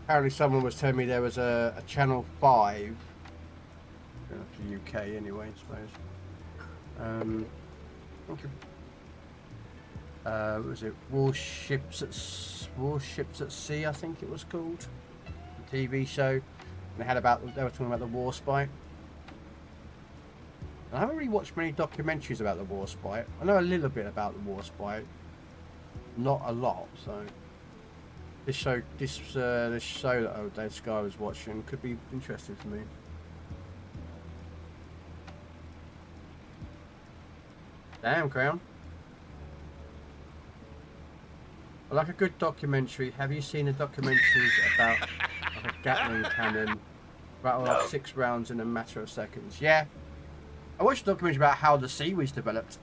Apparently someone was telling me there was a Channel 5, the UK anyway, I suppose. What was it? Warships at Sea, I think it was called. The TV show. And they were talking about the War Spy. I haven't really watched many documentaries about the War Spy. I know a little bit about the War Spy, not a lot. So this show that this guy was watching could be interesting for me. Damn, Crown. I like a good documentary. Have you seen the documentaries about like a Gatling cannon rattle off 6 rounds in a matter of seconds? Yeah. I watched a documentary about how the Sea was developed.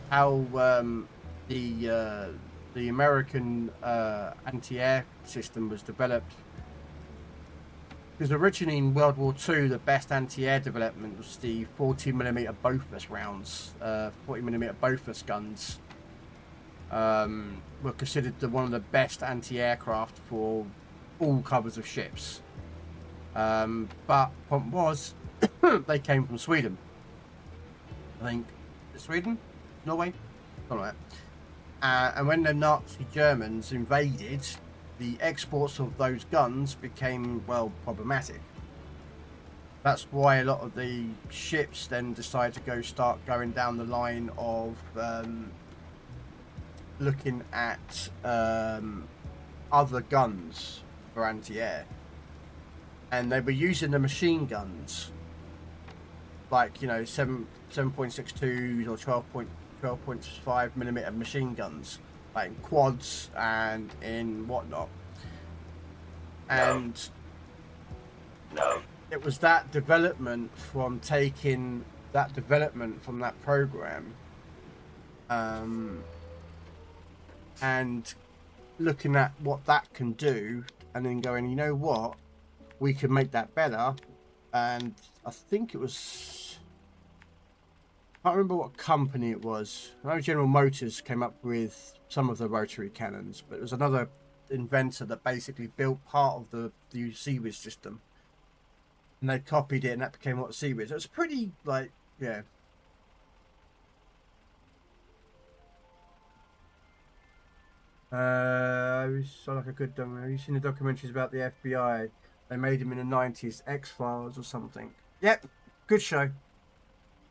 How the American anti-air system was developed. Because originally in World War II, the best anti-air development was the 40mm Bofors rounds. 40mm Bofors guns were considered one of the best anti-aircraft for all covers of ships. But the problem was, they came from Sweden. I think Sweden, Norway, something like that. And when the Nazi Germans invaded, the exports of those guns became, well, problematic. That's why a lot of the ships then decided to start going down the line of looking at other guns for anti-air. And they were using the machine guns, like, you know, 7.62s or 12.5mm machine guns, like in quads and in whatnot. And it was that development from taking that development from that program and looking at what that can do, and then going, you know what, we can make that better. And I think it was, I can't remember what company it was. I know General Motors came up with some of the rotary cannons, but it was another inventor that basically built part of the Seawiz system, and they copied it, and that became what Seawiz. It was pretty, like, yeah. So like a good documentary. Have you seen the documentaries about the FBI? They made them in the 90s, X-Files or something. Yep, good show.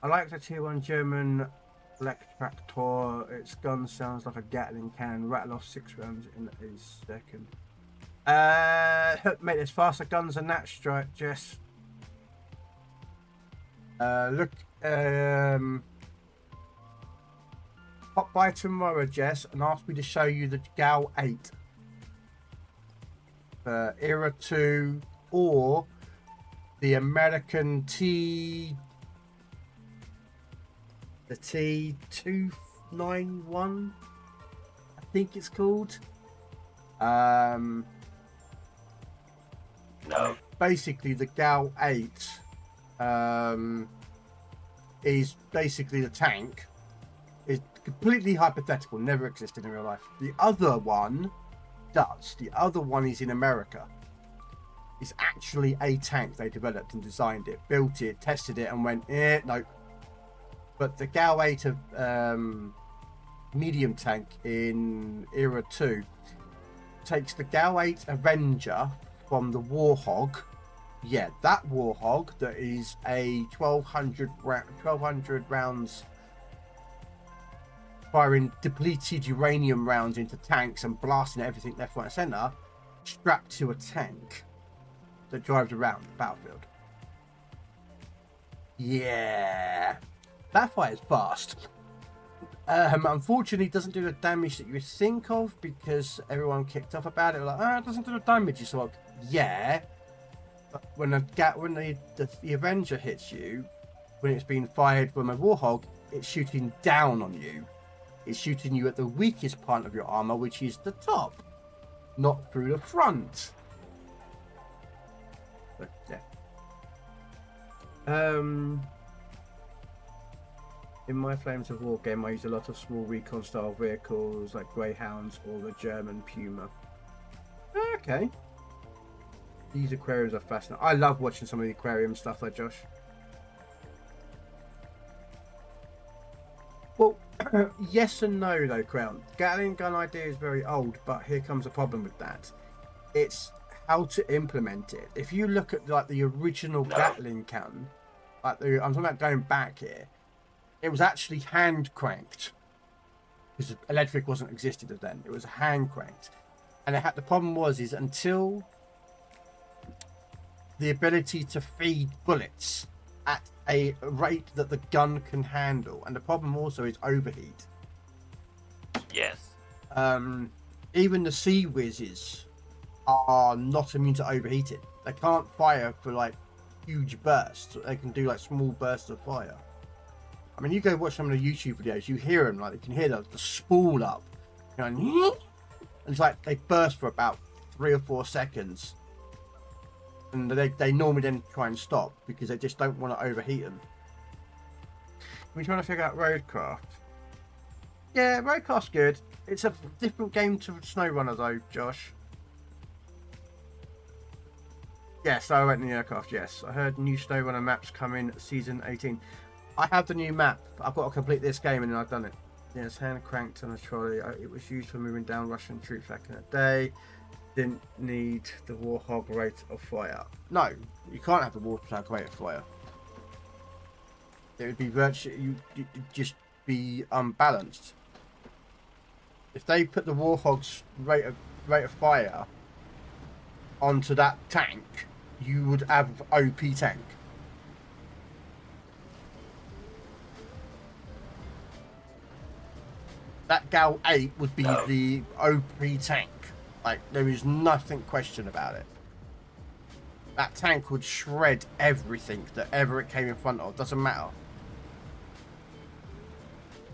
I like the Tier 1 German Lectractor. Its gun sounds like a Gatling cannon, rattle off 6 rounds in a second. Mate, there's faster guns than that, Jess. Look, pop by tomorrow, Jess, and ask me to show you the GAL 8. Era 2 or the American the T291, I think it's called. Basically the GAL 8 is basically the tank, completely hypothetical, never existed in real life. The other one does. The other one is in America. It's actually a tank. They developed and designed it, built it, tested it, and went, nope. But the GAU 8 medium tank in Era 2 takes the GAU 8 Avenger from the Warhog. Yeah, that Warhog that is a 1200 rounds firing depleted uranium rounds into tanks and blasting everything left, right, and centre, strapped to a tank that drives around the battlefield. Yeah, that fires fast. Unfortunately, it doesn't do the damage that you would think of because everyone kicked off about it. Like, it doesn't do the damage. So, like, yeah, but when the Avenger hits you, when it's being fired from a Warhog, it's shooting down on you. It's shooting you at the weakest part of your armor, which is the top, not through the front. But yeah. In my Flames of War game, I use a lot of small recon style vehicles like Greyhounds or the German Puma. Okay. These aquariums are fascinating. I love watching some of the aquarium stuff though, Josh. Well, yes and no though, Krell. Gatling gun idea is very old, but here comes a problem with that. It's how to implement it. If you look at like the original Gatling gun, I'm talking about going back here, it was actually hand cranked because electric wasn't existed then. It was hand cranked, and the problem was until the ability to feed bullets at a rate that the gun can handle, and the problem also is overheat. Yes. Even the Sea Whizzes are not immune to overheating. They can't fire for like huge bursts. They can do like small bursts of fire. I mean, you go watch some of the YouTube videos, you hear them, like you can hear the spool up, you know, and it's like they burst for about 3 or 4 seconds, and they normally then try and stop because they just don't want to overheat them. We're trying to figure out Roadcraft. Yeah, Roadcraft's good. It's a different game to SnowRunner though, Josh. Yes, I went in the aircraft. Yes, I heard new SnowRunner maps coming season 18. I have the new map. I've got to complete this game and then I've done it. Yes, hand cranked on a trolley. It was used for moving down Russian troops back in the day. Didn't need the Warhog rate of fire. No, you can't have the Warhog rate of fire. It would be virtually, you'd just be unbalanced. If they put the Warhog's rate of fire onto that tank, you would have OP tank. That GAU 8 would be the OP tank. Like, there is nothing question about it. That tank would shred everything that ever it came in front of. Doesn't matter.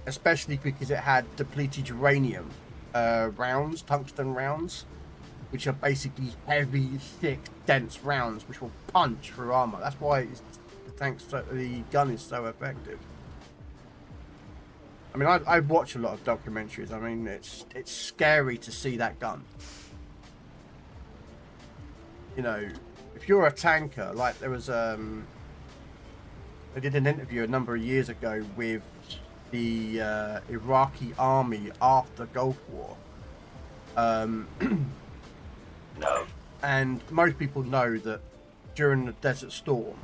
Especially because it had depleted uranium rounds, tungsten rounds, which are basically heavy, thick, dense rounds which will punch through armor. That's why the gun is so effective. I mean, I watch a lot of documentaries. I mean, it's scary to see that gun. You know, if you're a tanker, like there was I did an interview a number of years ago with the Iraqi army after Gulf War. No. And most people know that during the Desert Storm,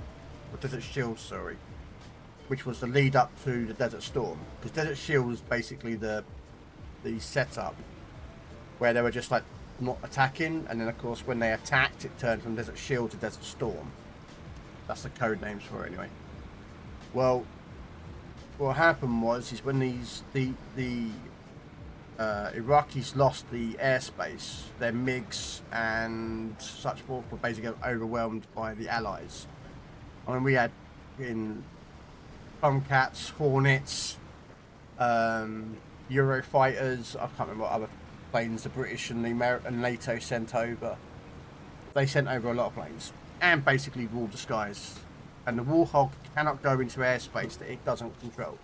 or Desert Shield, sorry, which was the lead up to the Desert Storm, because Desert Shield was basically the setup where they were just like not attacking, and then of course when they attacked, it turned from Desert Shield to Desert Storm. That's the code names for it anyway. Well, what happened was when the Iraqis lost the airspace, their MiGs and such forth were basically overwhelmed by the Allies. I mean, we had in Tomcats, Hornets, Eurofighters, I can't remember what other planes the British and the American NATO sent over. They sent over a lot of planes and basically ruled the skies. And the Warhog cannot go into airspace that it doesn't control.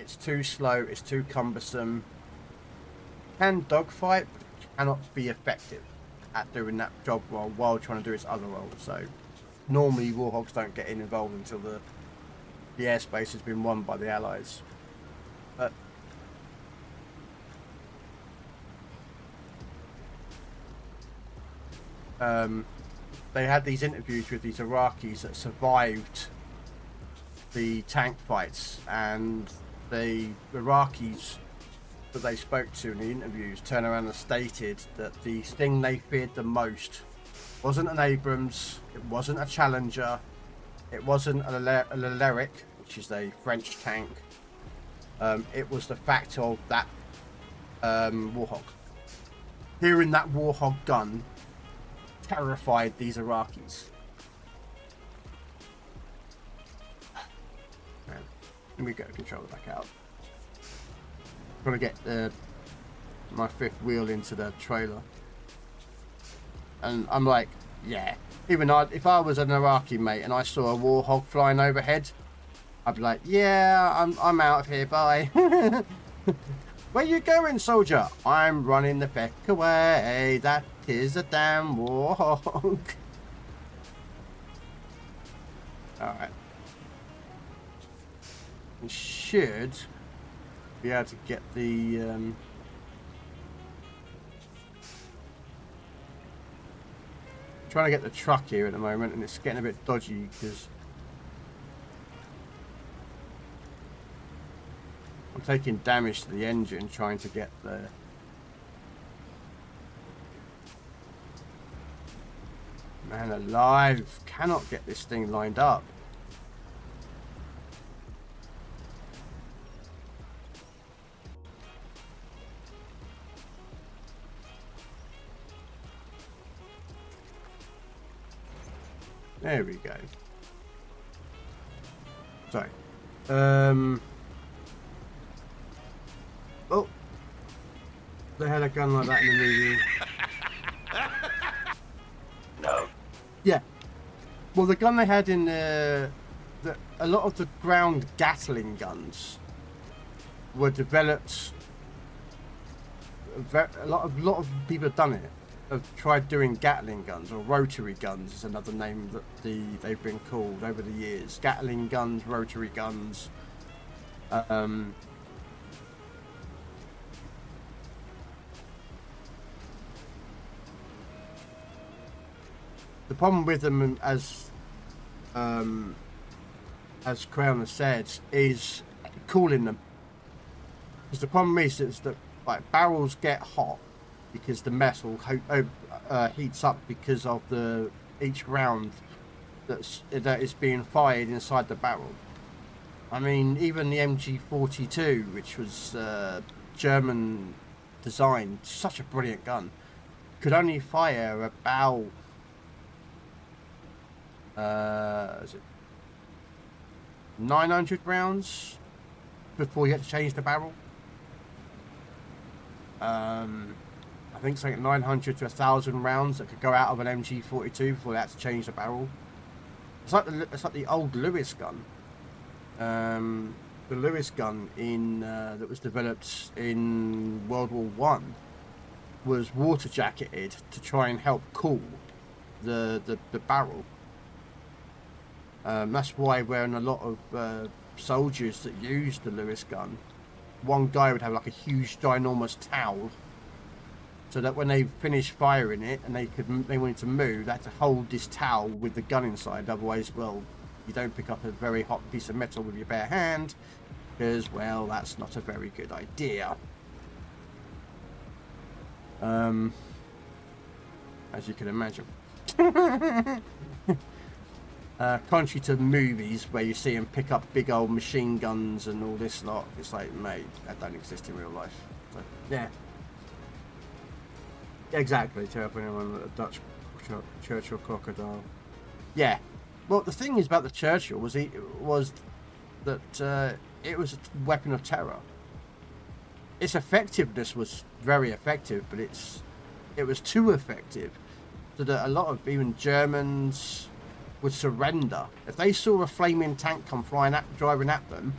It's too slow. It's too cumbersome. Can dogfight, but it cannot be effective at doing that job while trying to do its other role. So normally warhogs don't get involved until the airspace has been won by the allies. But they had these interviews with these Iraqis that survived the tank fights, and the Iraqis that they spoke to in the interviews turned around and stated that the thing they feared the most wasn't an Abrams, it wasn't a Challenger, it wasn't a Leleric, which is a French tank. It was the fact of that Warhog. Hearing that Warhog gun terrified these Iraqis. Man, let me get the controller back out. I'm gonna get my fifth wheel into the trailer, and I'm like, yeah. Even if I was an Iraqi mate and I saw a Warhog flying overhead, I'd be like, yeah, I'm out of here, bye. Where you going, soldier? I'm running the feck away. That is a damn Warhog. Alright. We should be able to get the trying to get the truck here at the moment, and it's getting a bit dodgy because I'm taking damage to the engine trying to get the man alive. Cannot get this thing lined up. There we go. Sorry. Oh. They had a gun like that in the movie. No. Yeah. Well, the gun they had in a lot of the ground Gatling guns were developed. A lot of people have done it. Have tried doing Gatling guns, or rotary guns is another name that they've been called over the years. Gatling guns, rotary guns. The problem with them, as Krell has said, is cooling them. Because the problem is that like barrels get hot because the metal heats up because of each round that is being fired inside the barrel. I mean, even the MG42, which was German designed, such a brilliant gun, could only fire about 900 rounds before you had to change the barrel. I think something 900 to 1,000 rounds that could go out of an MG42 before they had to change the barrel. It's like the old Lewis gun. The Lewis gun that was developed in World War One was water jacketed to try and help cool the barrel. That's why when a lot of soldiers that used the Lewis gun, one guy would have like a huge ginormous towel, so that when they finished firing it and they wanted to move, they had to hold this towel with the gun inside. Otherwise, well, you don't pick up a very hot piece of metal with your bare hand, because, well, that's not a very good idea. As you can imagine. Contrary to movies where you see them pick up big old machine guns and all this lot, it's like, mate, that don't exist in real life. So, yeah. Exactly, terrifying on a Dutch Churchill crocodile. Yeah. Well, the thing is about the Churchill was that it was a weapon of terror. Its effectiveness was very effective, but it was too effective so that a lot of even Germans would surrender if they saw a flaming tank come driving at them,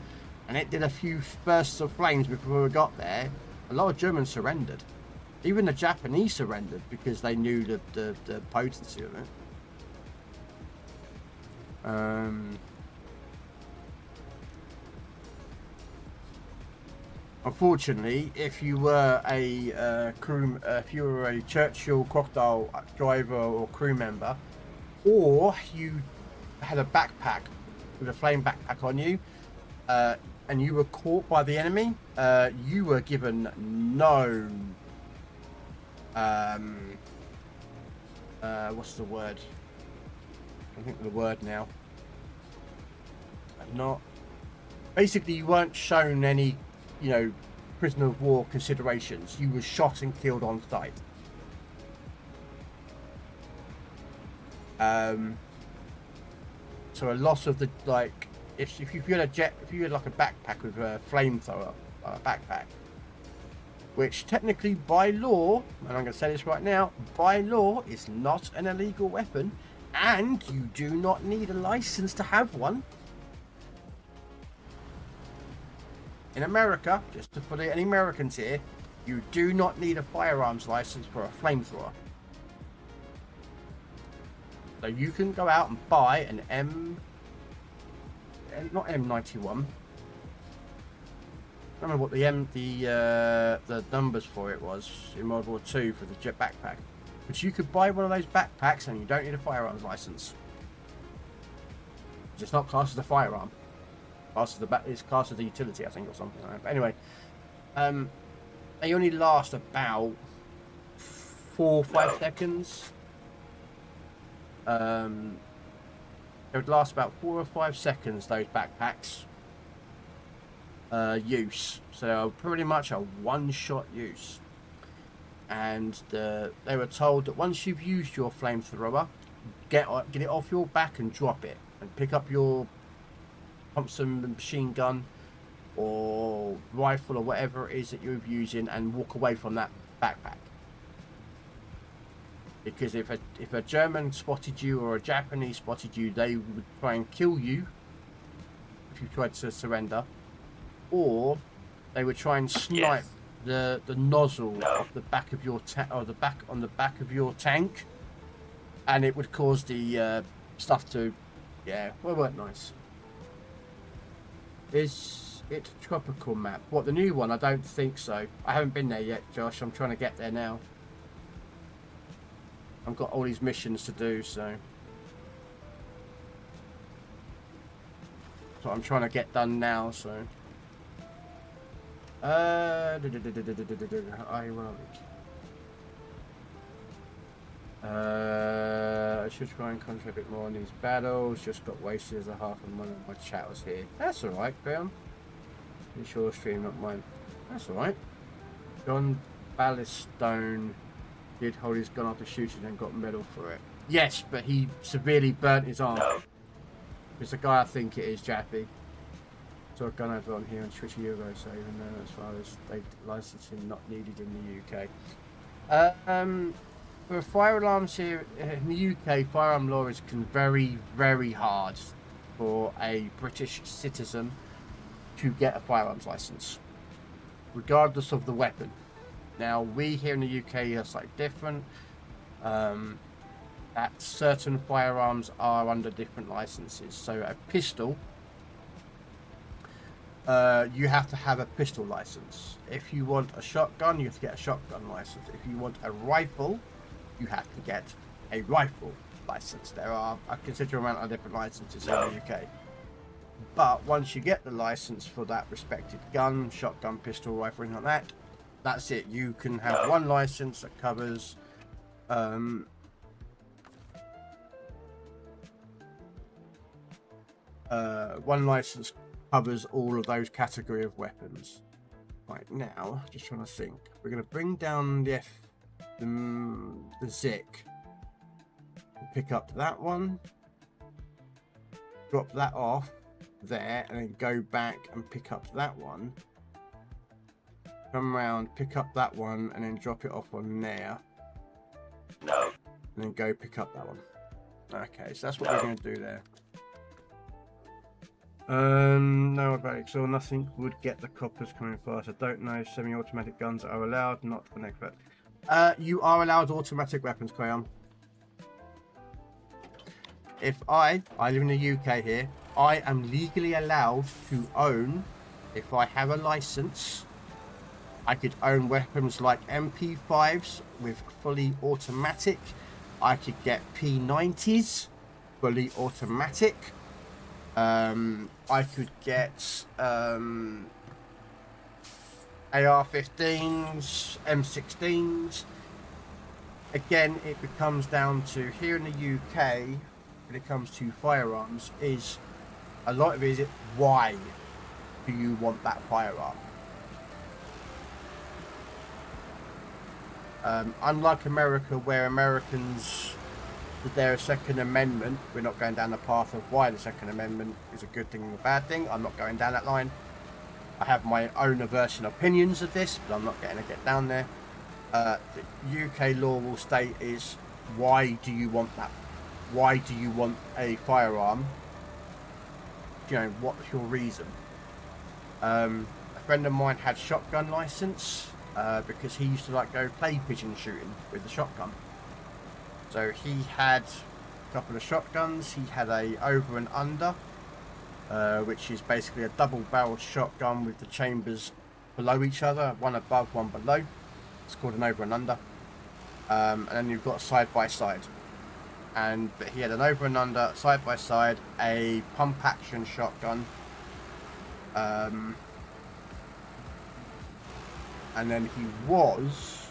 and it did a few bursts of flames before we got there, a lot of Germans surrendered. Even the Japanese surrendered because they knew the potency of it. Unfortunately, if you were a Churchill Crocodile driver or crew member, or you had a backpack with a flame backpack on you, and you were caught by the enemy, you were given no what's the word? I think of the word now. Not basically, you weren't shown any, prisoner of war considerations. You were shot and killed on sight. So a loss of the if you had like a backpack with a flamethrower, backpack, which technically by law, and I'm going to say this right now, by law is not an illegal weapon, and you do not need a license to have one. In America, just to put it, any Americans here, you do not need a firearms license for a flamethrower. So you can go out and buy an not M91. I don't remember what the numbers for it was in World War II for the jet backpack. But you could buy one of those backpacks and you don't need a firearms license. It's not classed as a firearm. It's classed as a utility, I think, or something like that. But anyway, they only last about 4 or 5 seconds. It would last about 4 or 5 seconds, those backpacks. Use. So pretty much a one-shot use. And they were told that once you've used your flamethrower, get it off your back and drop it. And pick up your Thompson machine gun or rifle or whatever it is that you're using and walk away from that backpack. Because if a German spotted you or a Japanese spotted you, they would try and kill you if you tried to surrender, or they would try and snipe the nozzle off the back of your on the back of your tank, and it would cause the stuff to, it weren't nice. Is it a tropical map? What, the new one? I don't think so. I haven't been there yet, Josh. I'm trying to get there now. I've got all these missions to do, so I'm trying to get done now, so I should try and concentrate a bit more on these battles. Just got wasted as a half of one of my chat was here. That's alright, Graham. It's your stream, not mine. That's alright. John Ballistone did hold his gun after shooting and got a medal for it. Yes, but he severely burnt his arm. It's the guy I think it is, Jappy. So a gun over on here and Twitch a year ago, so even though as far as licensing not needed in the UK. For fire alarms here in the UK, firearm law is very, very hard for a British citizen to get a firearms license, regardless of the weapon. Now, we here in the UK are slightly different. That certain firearms are under different licenses. So a pistol, you have to have a pistol license. If you want a shotgun, you have to get a shotgun license. If you want a rifle, you have to get a rifle license. There are a considerable amount of different licenses in the UK. But once you get the license for that respective gun, shotgun, pistol, rifle, anything like that, that's it. You can have one license that covers one license covers all of those category of weapons. Right now, just trying to think. We're going to bring down the Zik. Pick up that one. Drop that off there, and then go back and pick up that one. Come around, pick up that one, and then drop it off on there. No. And then go pick up that one. Okay, so that's what we're going to do there. No, about exhaust, nothing would get the coppers coming fast. I don't know. Semi-automatic guns are allowed, not an expert. You are allowed automatic weapons, Crayon. If I live in the UK here, I am legally allowed to own, if I have a license, I could own weapons like MP5s with fully automatic. I could get P90s, fully automatic. I could get AR-15s, M16s. Again, it becomes down to here in the UK, when it comes to firearms, is a lot of it is why do you want that firearm? Unlike America, where Americans, with their Second Amendment, we're not going down the path of why the Second Amendment is a good thing or a bad thing. I'm not going down that line. I have my own version opinions of this, but I'm not going to get down there. The UK law will state is, why do you want that? Why do you want a firearm? You know, what's your reason? A friend of mine had shotgun license because he used to like go clay pigeon shooting with the shotgun. So he had a couple of shotguns. He had a over and under, which is basically a double-barreled shotgun with the chambers below each other, one above, one below. It's called an over and under. And then you've got side by side. But he had an over and under, side by side, a pump action shotgun. And then he was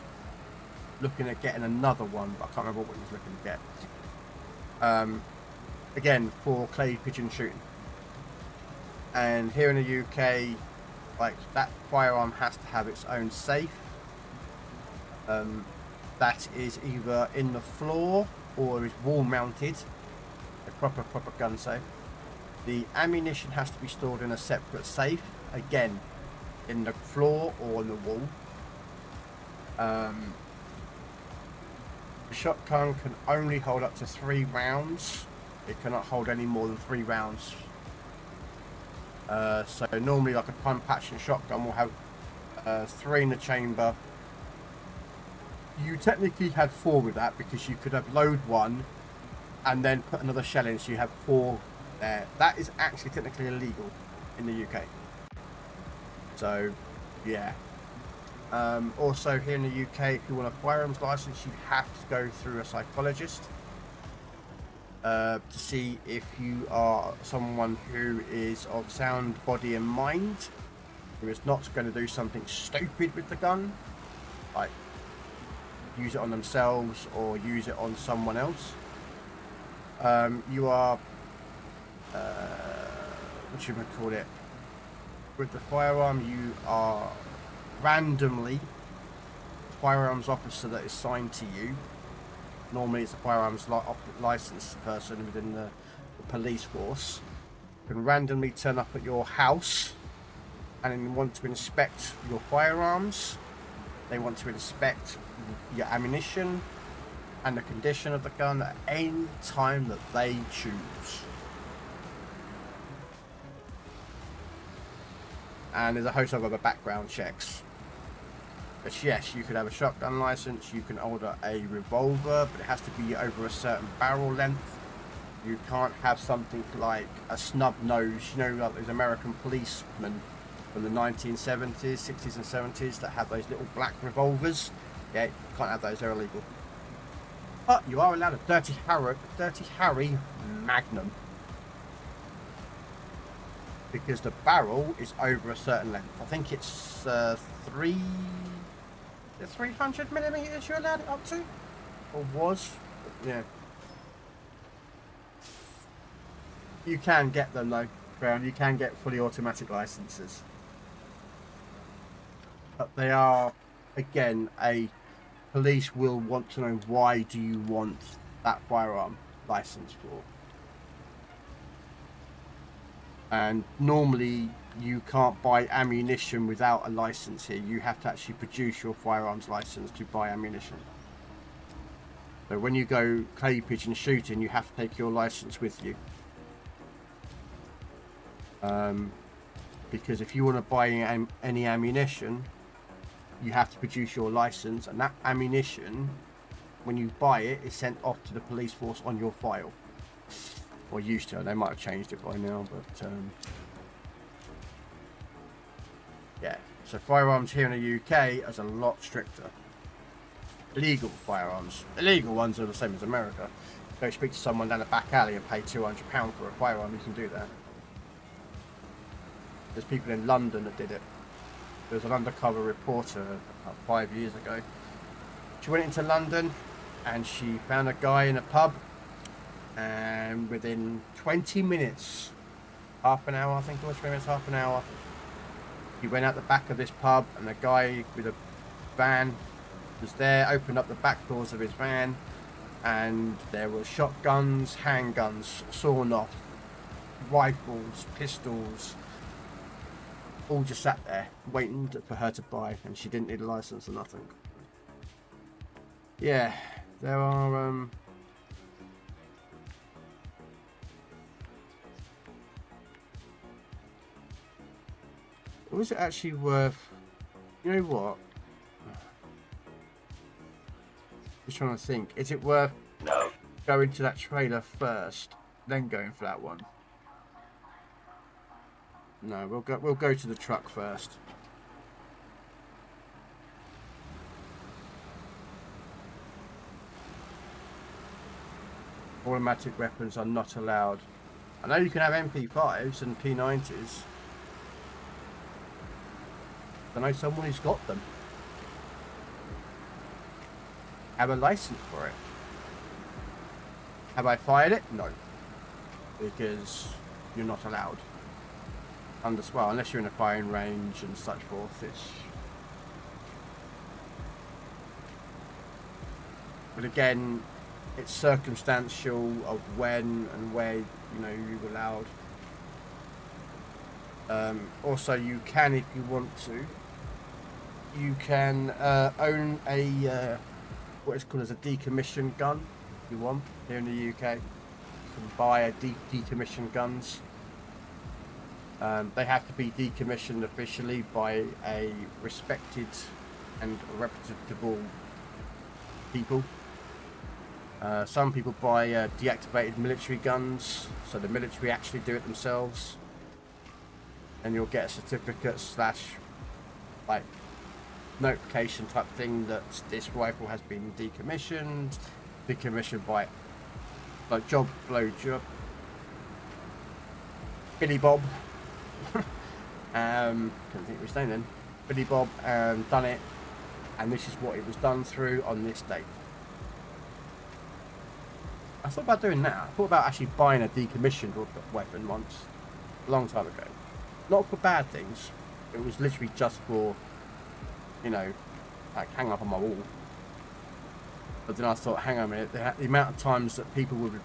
looking at getting another one, but I can't remember what he was looking to get. Again, for clay pigeon shooting. And here in the UK, like, that firearm has to have its own safe. That is either in the floor or is wall mounted, a proper gun safe. The ammunition has to be stored in a separate safe, again, in the floor or on the wall. The shotgun can only hold up to 3 rounds. It cannot hold any more than 3 rounds. So normally, like a pump action shotgun will have 3 in the chamber. You technically had 4 with that because you could have load 1 and then put another shell in, so you have 4 there. That is actually technically illegal in the UK. So, yeah. Also, here in the UK, if you want a firearms license, you have to go through a psychologist to see if you are someone who is of sound body and mind, who is not going to do something stupid with the gun, like use it on themselves or use it on someone else. You are, what you would call it, with the firearm, you are randomly firearms officer that is signed to you. Normally it's a firearms licensed person within the police force, can randomly turn up at your house and want to inspect your firearms. They want to inspect your ammunition and the condition of the gun at any time that they choose. And there's a host of other background checks. But yes, you could have a shotgun license, you can order a revolver, but it has to be over a certain barrel length. You can't have something like a snub nose, you know, like those American policemen from the 1970s, 60s and 70s that have those little black revolvers. Yeah, you can't have those, they're illegal. But you are allowed a Dirty Harry Magnum, because the barrel is over a certain length. I think it's 300 millimeters you're allowed it up to, or was. Yeah, you can get them though, Brown. You can get fully automatic licenses, but they are, again, police will want to know why do you want that firearm license for. And normally you can't buy ammunition without a license here. You have to actually produce your firearms license to buy ammunition. So when you go clay pigeon shooting, you have to take your license with you. Because if you want to buy any ammunition, you have to produce your license, and that ammunition, when you buy it, is sent off to the police force on your file. Or used to. They might have changed it by now, but yeah. So firearms here in the UK is a lot stricter. Legal firearms. Illegal ones are the same as America. Go speak to someone down the back alley and pay £200 for a firearm, you can do that. There's people in London that did it. There was an undercover reporter about 5 years ago. She went into London and she found a guy in a pub, and within 20 minutes, half an hour, I think it was 20 minutes, half an hour, he went out the back of this pub, and a guy with a van was there, opened up the back doors of his van, and there were shotguns, handguns, sawn off, rifles, pistols, all just sat there waiting for her to buy, and she didn't need a license or nothing. Yeah, there are was it actually worth, you know what, just trying to think, is it worth No. going to that trailer first, then going for that one? No, we'll go to the truck first. Automatic weapons are not allowed. I know you can have MP5s and P90s. I know someone who's got them. Have a license for it. Have I fired it? No. Because you're not allowed. Well, unless you're in a firing range and such forth. But again, it's circumstantial of when and where, you know, you're allowed. Also, you can, if you want to, you can own a what is called as a decommissioned gun if you want here in the UK. You can buy a decommissioned guns. They have to be decommissioned officially by a respected and reputable people. Some people buy deactivated military guns, so the military actually do it themselves, and you'll get a certificate / like notification type thing that this rifle has been decommissioned by like Billy Bob. Couldn't think of his name then. Billy Bob done it, and this is what it was done through on this date. I thought about doing that. I thought about actually buying a decommissioned weapon once, a long time ago. Not for bad things. It was literally just for, you know, like hang up on my wall. But then I thought, hang on a minute, the amount of times that people would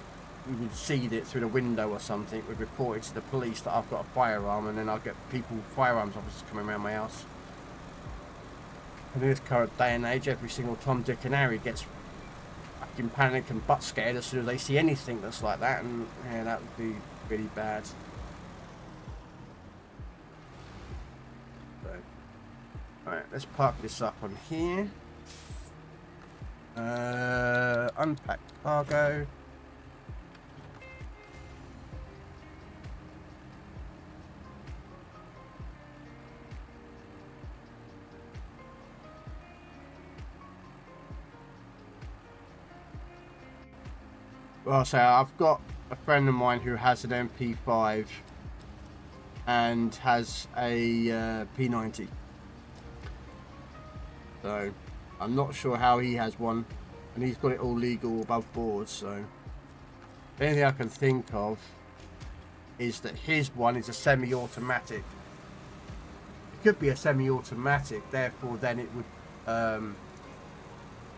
see it through the window or something, would report it to the police that I've got a firearm, and then I'll get firearms officers coming around my house. And in this current day and age, every single Tom, Dick and Harry gets fucking panic and butt scared as soon as they see anything that's like that, and yeah, that would be really bad. So, alright, let's park this up on here. Unpack cargo. Well, so I've got a friend of mine who has an MP5 and has a P90. So I'm not sure how he has one, and he's got it all legal above board. So the only thing I can think of is that his one is a semi-automatic. It could be a semi-automatic, therefore then it would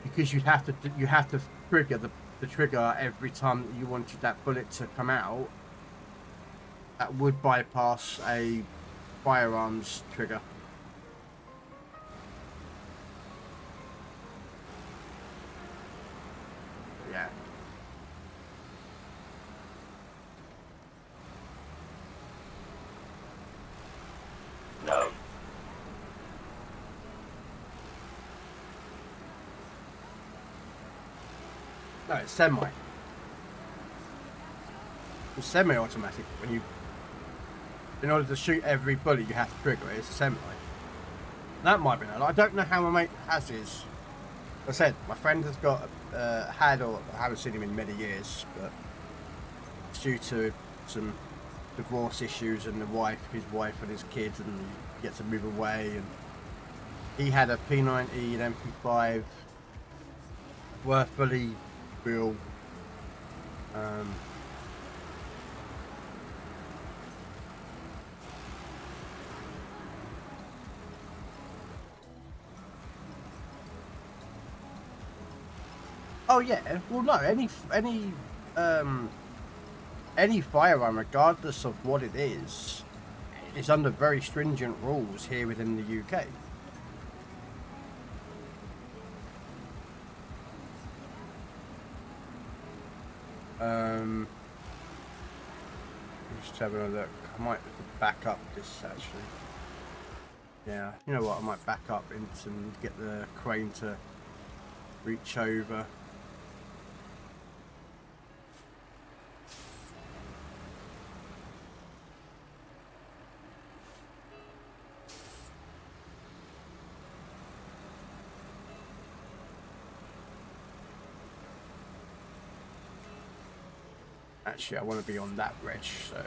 because you have to trigger the trigger every time that you wanted that bullet to come out. That would bypass a firearms trigger. Yeah. No, it's semi. It's semi-automatic. When you, in order to shoot every bullet, you have to trigger it. It's a semi. That might be no. I don't know how my mate has his. I said my friend has got had, or I haven't seen him in many years, but it's due to some divorce issues and his wife and his kids, and he gets to move away. And he had a P90 and MP5 worth fully real. Oh yeah, well no, any firearm, regardless of what it is under very stringent rules here within the UK. Just having a look. I might back up this actually. Yeah, you know what? I might back up into and get the crane to reach over. Actually, I want to be on that reg, so.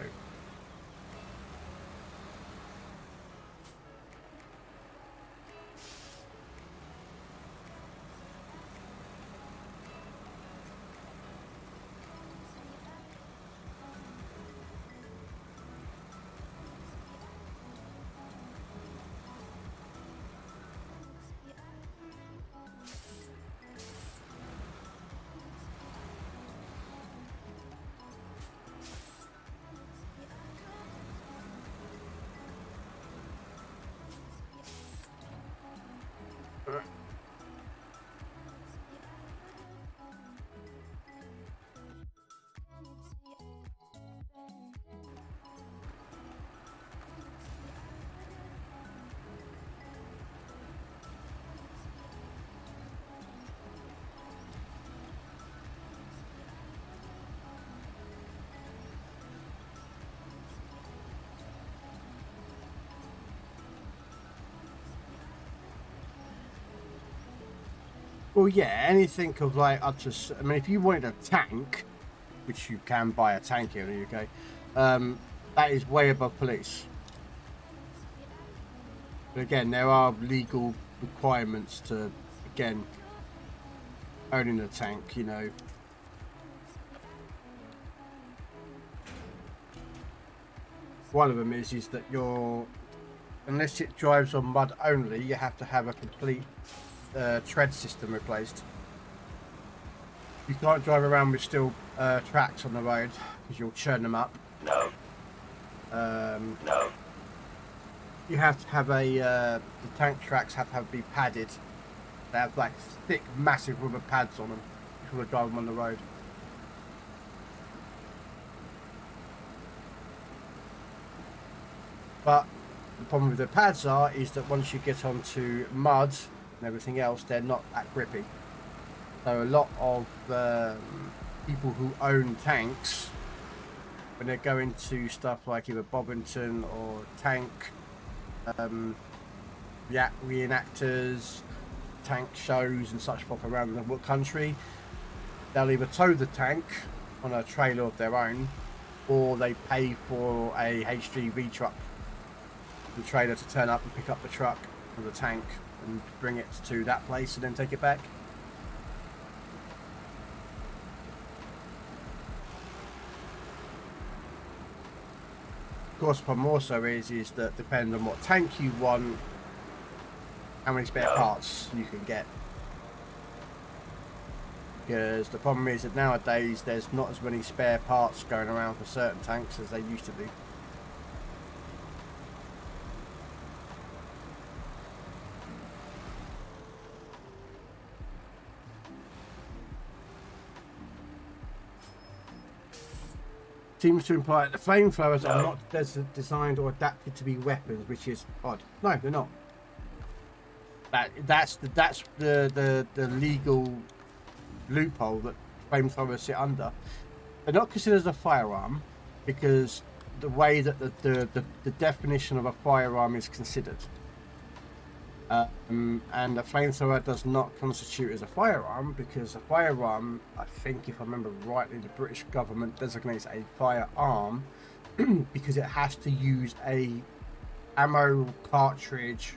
Well, yeah, anything of like up to. I mean, if you wanted a tank, which you can buy a tank here in the UK, that is way above police. But again, there are legal requirements to, again, owning a tank. You know. One of them is that unless it drives on mud only, you have to have a complete tread system replaced. You can't drive around with steel tracks on the road because you'll churn them up. No. No. You have to have the tank tracks have to be padded. They have like thick, massive rubber pads on them if you want to drive them on the road. But the problem with the pads is that once you get onto mud and everything else, they're not that grippy. So a lot of people who own tanks, when they're going to stuff like either Bobbington or tank reenactors, tank shows and such pop around the country, they'll either tow the tank on a trailer of their own, or they pay for a HGV truck, the trailer, to turn up and pick up the truck or the tank and bring it to that place and then take it back. Of course, the problem also is that depending on what tank you want, how many spare parts you can get. Because the problem is that nowadays there's not as many spare parts going around for certain tanks as they used to be. Seems to imply that the flamethrowers are not designed or adapted to be weapons, which is odd. No, they're not. That's the legal loophole that flamethrowers sit under. They're not considered as a firearm because the way that the definition of a firearm is considered. And a flamethrower does not constitute as a firearm because a firearm, I think if I remember rightly, the British government designates a firearm because it has to use a ammo, cartridge,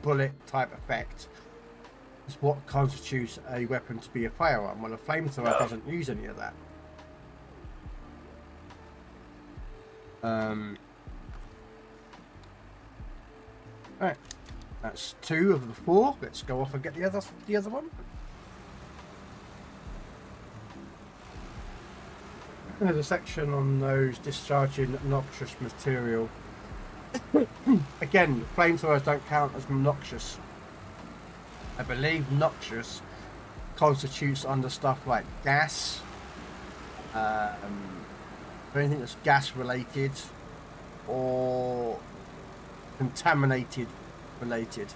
bullet type effect. It's what constitutes a weapon to be a firearm. Well, a flamethrower doesn't use any of that. Right, that's 2 of the 4. Let's go off and get the other one. And there's a section on those discharging noxious material. Again, flamethrowers don't count as noxious. I believe noxious constitutes under stuff like gas, anything that's gas related or contaminated related.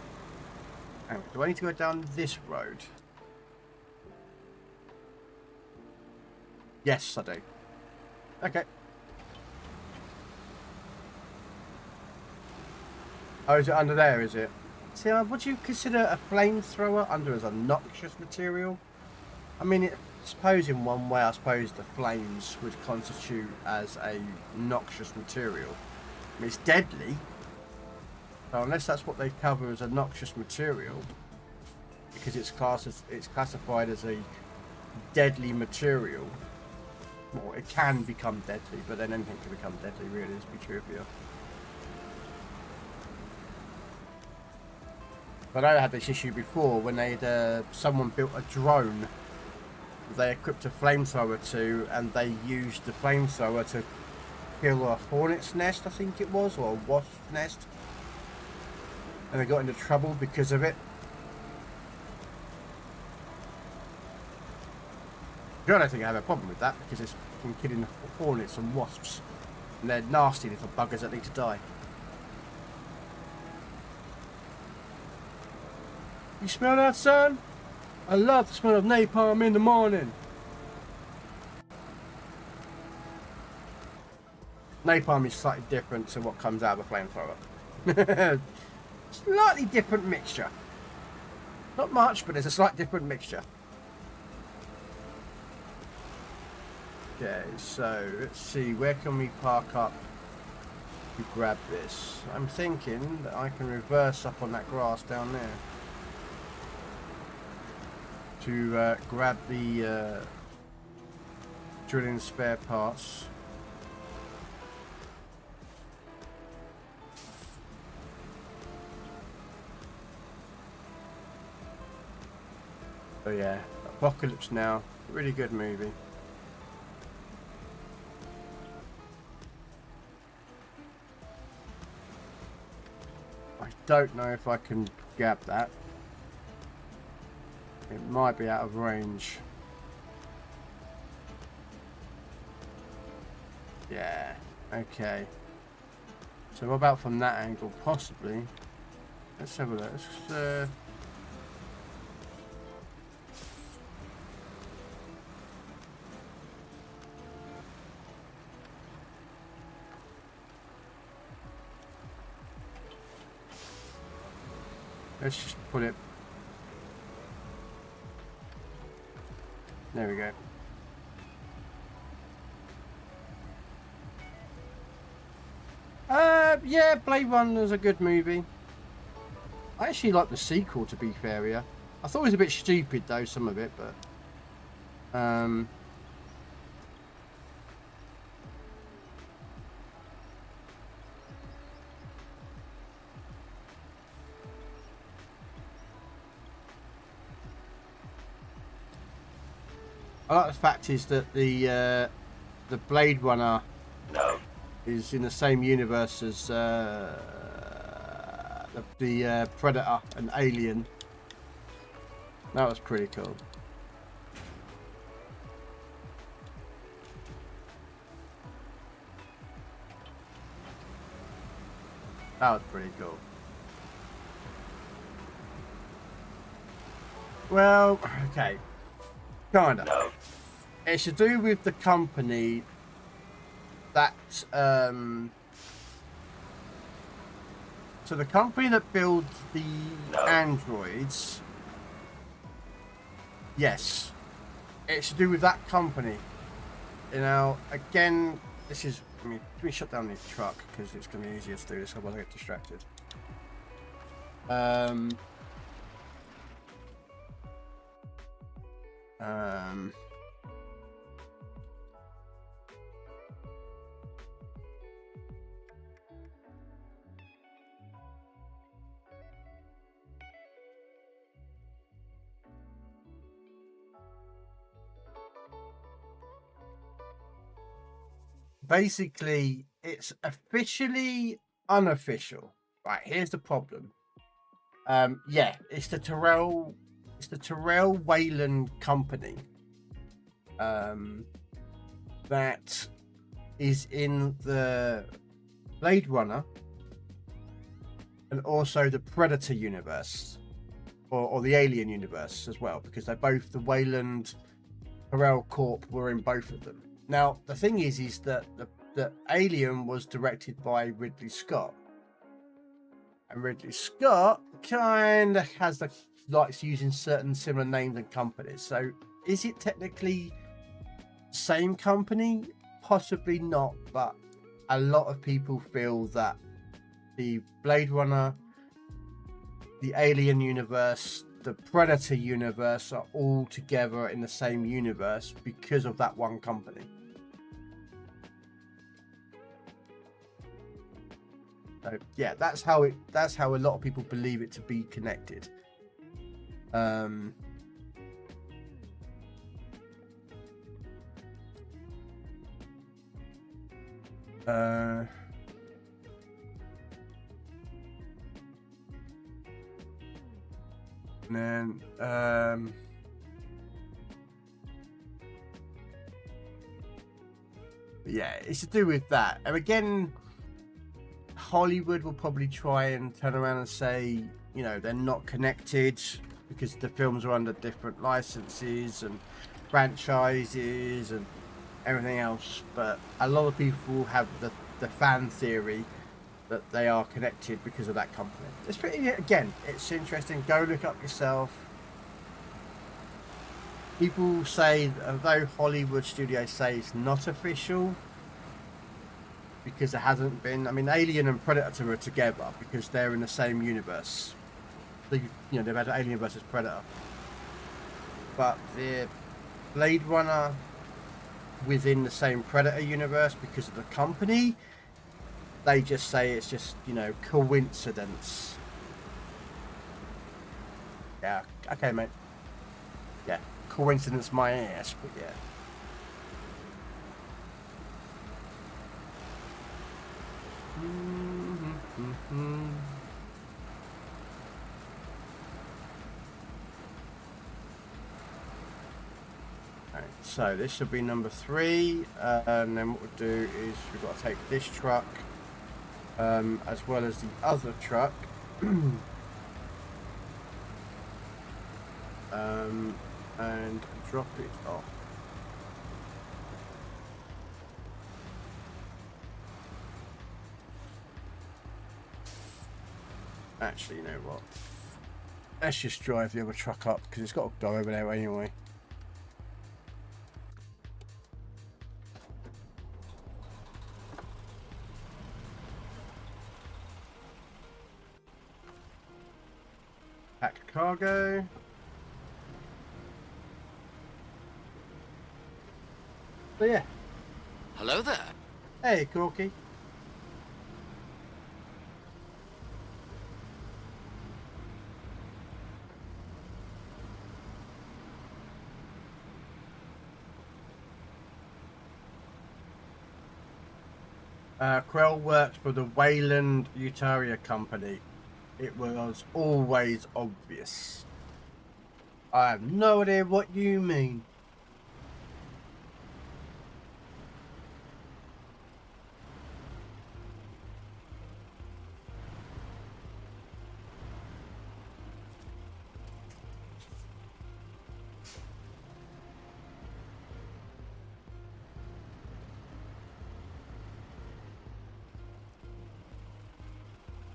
Anyway, do I need to go down this road? Yes, I do. Okay. Oh, is it under there, is it? See, would you consider a flamethrower under as a noxious material? I mean, suppose in one way, I suppose the flames would constitute as a noxious material. I mean, it's deadly. So unless that's what they cover as a noxious material, because it's classified as a deadly material, well, it can become deadly, but then anything can become deadly, really, to be true of you. But I had this issue before when someone built a drone. They equipped a flamethrower to, and they used the flamethrower to kill a hornet's nest, I think it was, or a wasp's nest. And they got into trouble because of it. I don't think I have a problem with that because it's been killing hornets and wasps. And they're nasty little buggers that need to die. You smell that, son? I love the smell of napalm in the morning. Napalm is slightly different to what comes out of a flamethrower. Slightly different mixture. Not much, but there's a slight different mixture. Okay, so let's see, where can we park up to grab this? I'm thinking that I can reverse up on that grass down there to grab the drilling spare parts. So yeah, Apocalypse Now, really good movie. I don't know if I can grab that. It might be out of range. Yeah, okay. So what about from that angle? Possibly. Let's have a look. Let's just put it. There we go. Yeah, Blade Runner's a good movie. I actually like the sequel, to be fair here. I thought it was a bit stupid though, some of it, but I like the fact is that the Blade Runner is in the same universe as the Predator and Alien. That was pretty cool. That was pretty cool. Well, okay. Kinda. It's to do with the company that so the company that builds the androids. Yes, it's to do with that company. You know, again, this is. Let me shut down the truck because it's going to be easier to do this. Otherwise, I get distracted. Basically, it's officially unofficial. Right, here's the problem. Yeah, it's the Tyrell Wayland company. That is in the Blade Runner and also the Predator universe, or the Alien universe as well, because they're both the Wayland Tyrell Corp were in both of them. Now, the thing is that the Alien was directed by Ridley Scott. And Ridley Scott kind of likes using certain similar names and companies. So, is it technically same company? Possibly not, but a lot of people feel that the Blade Runner, the Alien universe, the Predator universe are all together in the same universe because of that one company. So yeah, that's how a lot of people believe it to be connected. And then yeah, it's to do with that. And again, Hollywood will probably try and turn around and say, you know, they're not connected because the films are under different licenses and franchises and everything else. But a lot of people have the fan theory that they are connected because of that company. It's pretty, again, it's interesting. Go look up yourself. People say, although Hollywood studios say it's not official, because it hasn't been. I mean, Alien and Predator are together because they're in the same universe. You know, they've had Alien versus Predator. But the Blade Runner within the same Predator universe, because of the company, they just say it's just, you know, coincidence. Yeah, okay, mate. Yeah, coincidence my ass, but yeah. Alright, so this should be number 3, and then what we'll do is we've got to take this truck as well as the other truck and drop it off. Actually, you know what? Let's just drive the other truck up because it's got to go over there anyway. Pack cargo. So yeah. Hello there. Hey, Corky. Krell works for the Wayland Utaria company. It was always obvious. I have no idea what you mean.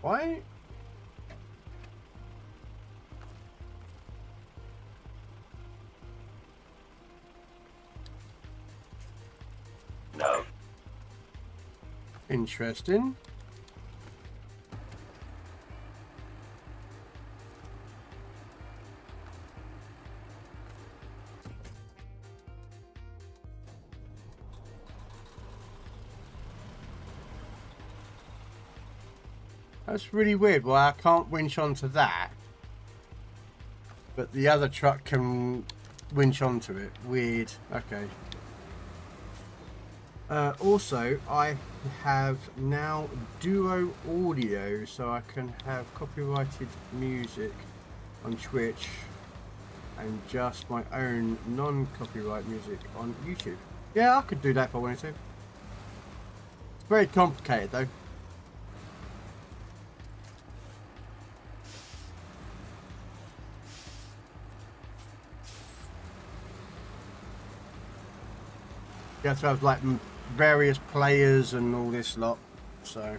Why? No. Interesting. That's really weird. Well, I can't winch onto that, but the other truck can winch onto it. Weird. Okay. Also, I have now duo audio, so I can have copyrighted music on Twitch and just my own non-copyright music on YouTube. Yeah, I could do that if I wanted to. It's very complicated though. You have to have like various players and all this lot, so.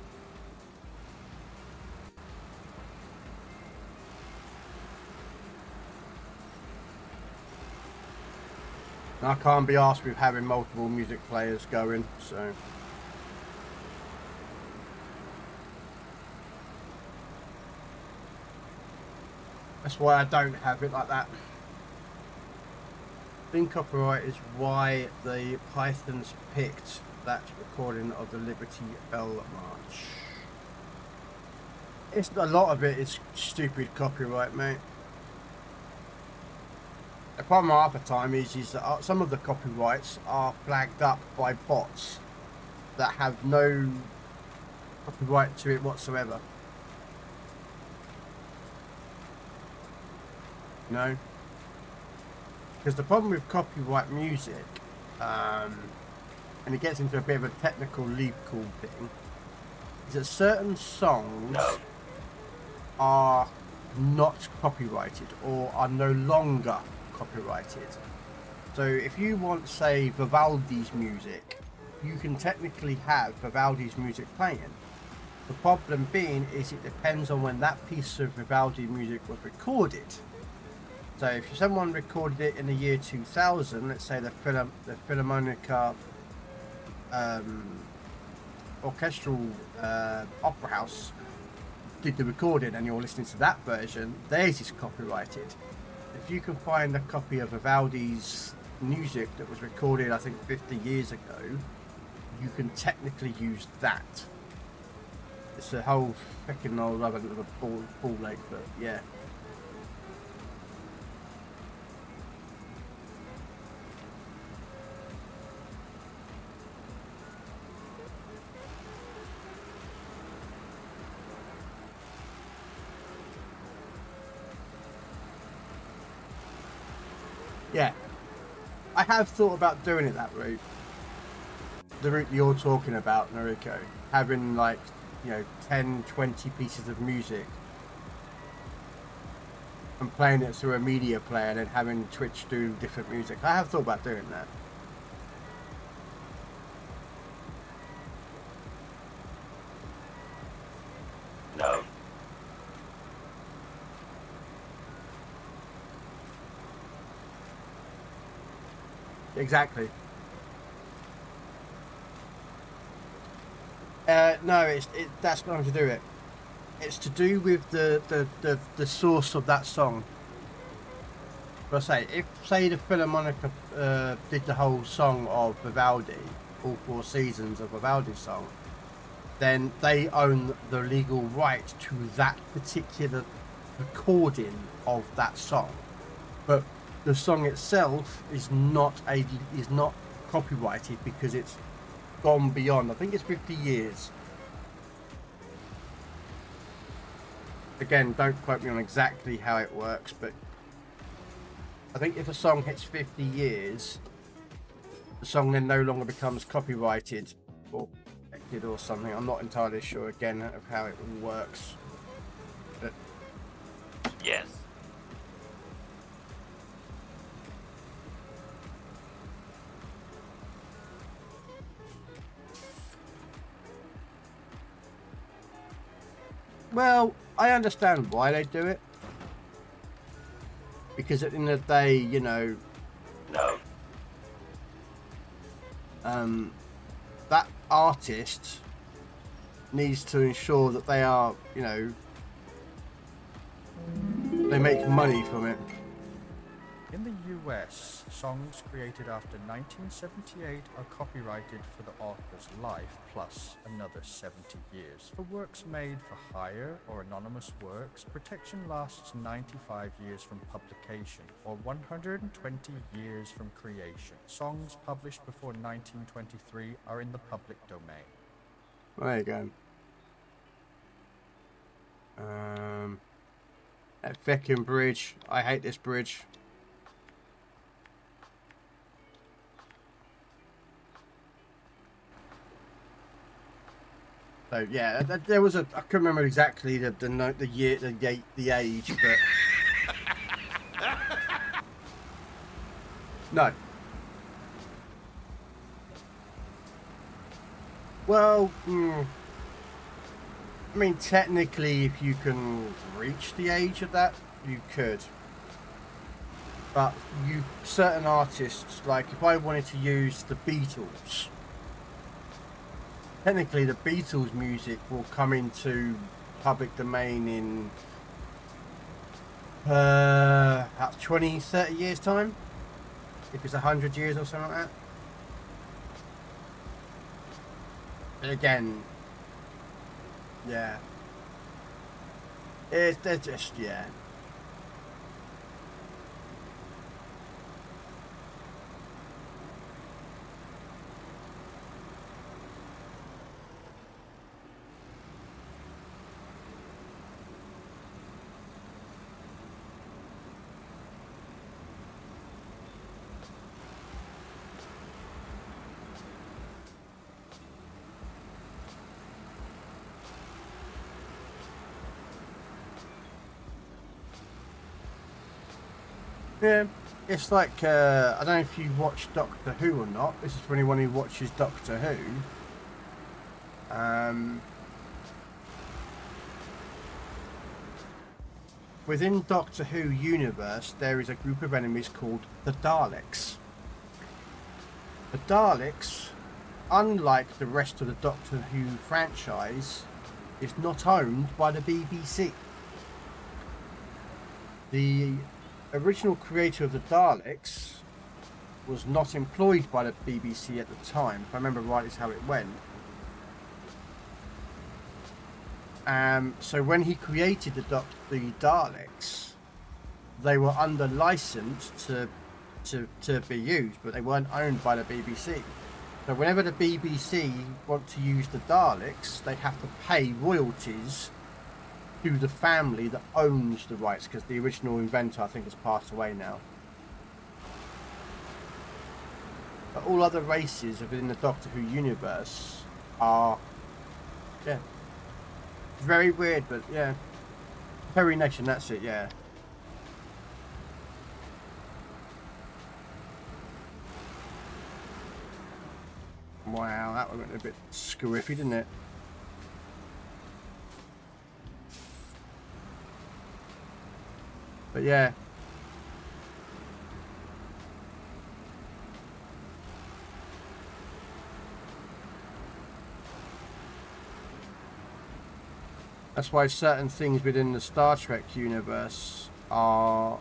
And I can't be asked with having multiple music players going, so. That's why I don't have it like that. Being copyright is why the Pythons picked that recording of the Liberty Bell March. It's a lot of it is stupid copyright, mate. The problem half the time is that some of the copyrights are flagged up by bots that have no copyright to it whatsoever. No. Because the problem with copyright music, and it gets into a bit of a technical legal thing, is that certain songs are not copyrighted or are no longer copyrighted. So if you want, say, Vivaldi's music, you can technically have Vivaldi's music playing. The problem being is it depends on when that piece of Vivaldi music was recorded. So if someone recorded it in the year 2000, let's say the Philharmonica Orchestral Opera House did the recording and you're listening to that version, theirs is copyrighted. If you can find a copy of Vivaldi's music that was recorded, I think 50 years ago, you can technically use that. It's a whole freaking old other of a ball lake, but yeah. Yeah, I have thought about doing it that route. The route you're talking about, Noriko. Having like, 10, 20 pieces of music and playing it through a media player and then having Twitch do different music. I have thought about doing that. No. Exactly. No, that's not how to do it. It's to do with the source of that song. But if the Philharmonica did the whole song of Vivaldi, all 4 seasons of Vivaldi's song, then they own the legal right to that particular recording of that song. But the song itself is not copyrighted because it's gone beyond, I think it's 50 years. Again, don't quote me on exactly how it works, but I think if a song hits 50 years, the song then no longer becomes copyrighted or protected or something. I'm not entirely sure again of how it all works. But Yes. Well, I understand why they do it. Because at the end of the day, you know, No. that artist needs to ensure that they are, you know, they make money from it. In the US, songs created after 1978 are copyrighted for the author's life plus another 70 years. For works made for hire or anonymous works, protection lasts 95 years from publication or 120 years from creation. Songs published before 1923 are in the public domain. There you go. That fucking bridge. I hate this bridge. So yeah, there was a. I couldn't remember exactly the year, the age, but no. Well, I mean, technically, if you can reach the age of that, you could. But certain artists, like if I wanted to use the Beatles. Technically, the Beatles' music will come into public domain in about 20, 30 years' time. If it's 100 years or something like that. But again, yeah. They're just, yeah. Yeah, it's like, I don't know if you watch Doctor Who or not. This is for anyone who watches Doctor Who. Within Doctor Who universe, there is a group of enemies called the Daleks. The Daleks, unlike the rest of the Doctor Who franchise, is not owned by the BBC. The original creator of the Daleks was not employed by the BBC at the time. If I remember right, is how it went. So when he created the Daleks, they were under license to be used, but they weren't owned by the BBC. So whenever the BBC want to use the Daleks, they have to pay royalties to the family that owns the rights, because the original inventor, I think, has passed away now. But all other races within the Doctor Who universe are, yeah, very weird, but yeah, Perry Nation, that's it, yeah. Wow, that went a bit squiffy, didn't it? But yeah. That's why certain things within the Star Trek universe are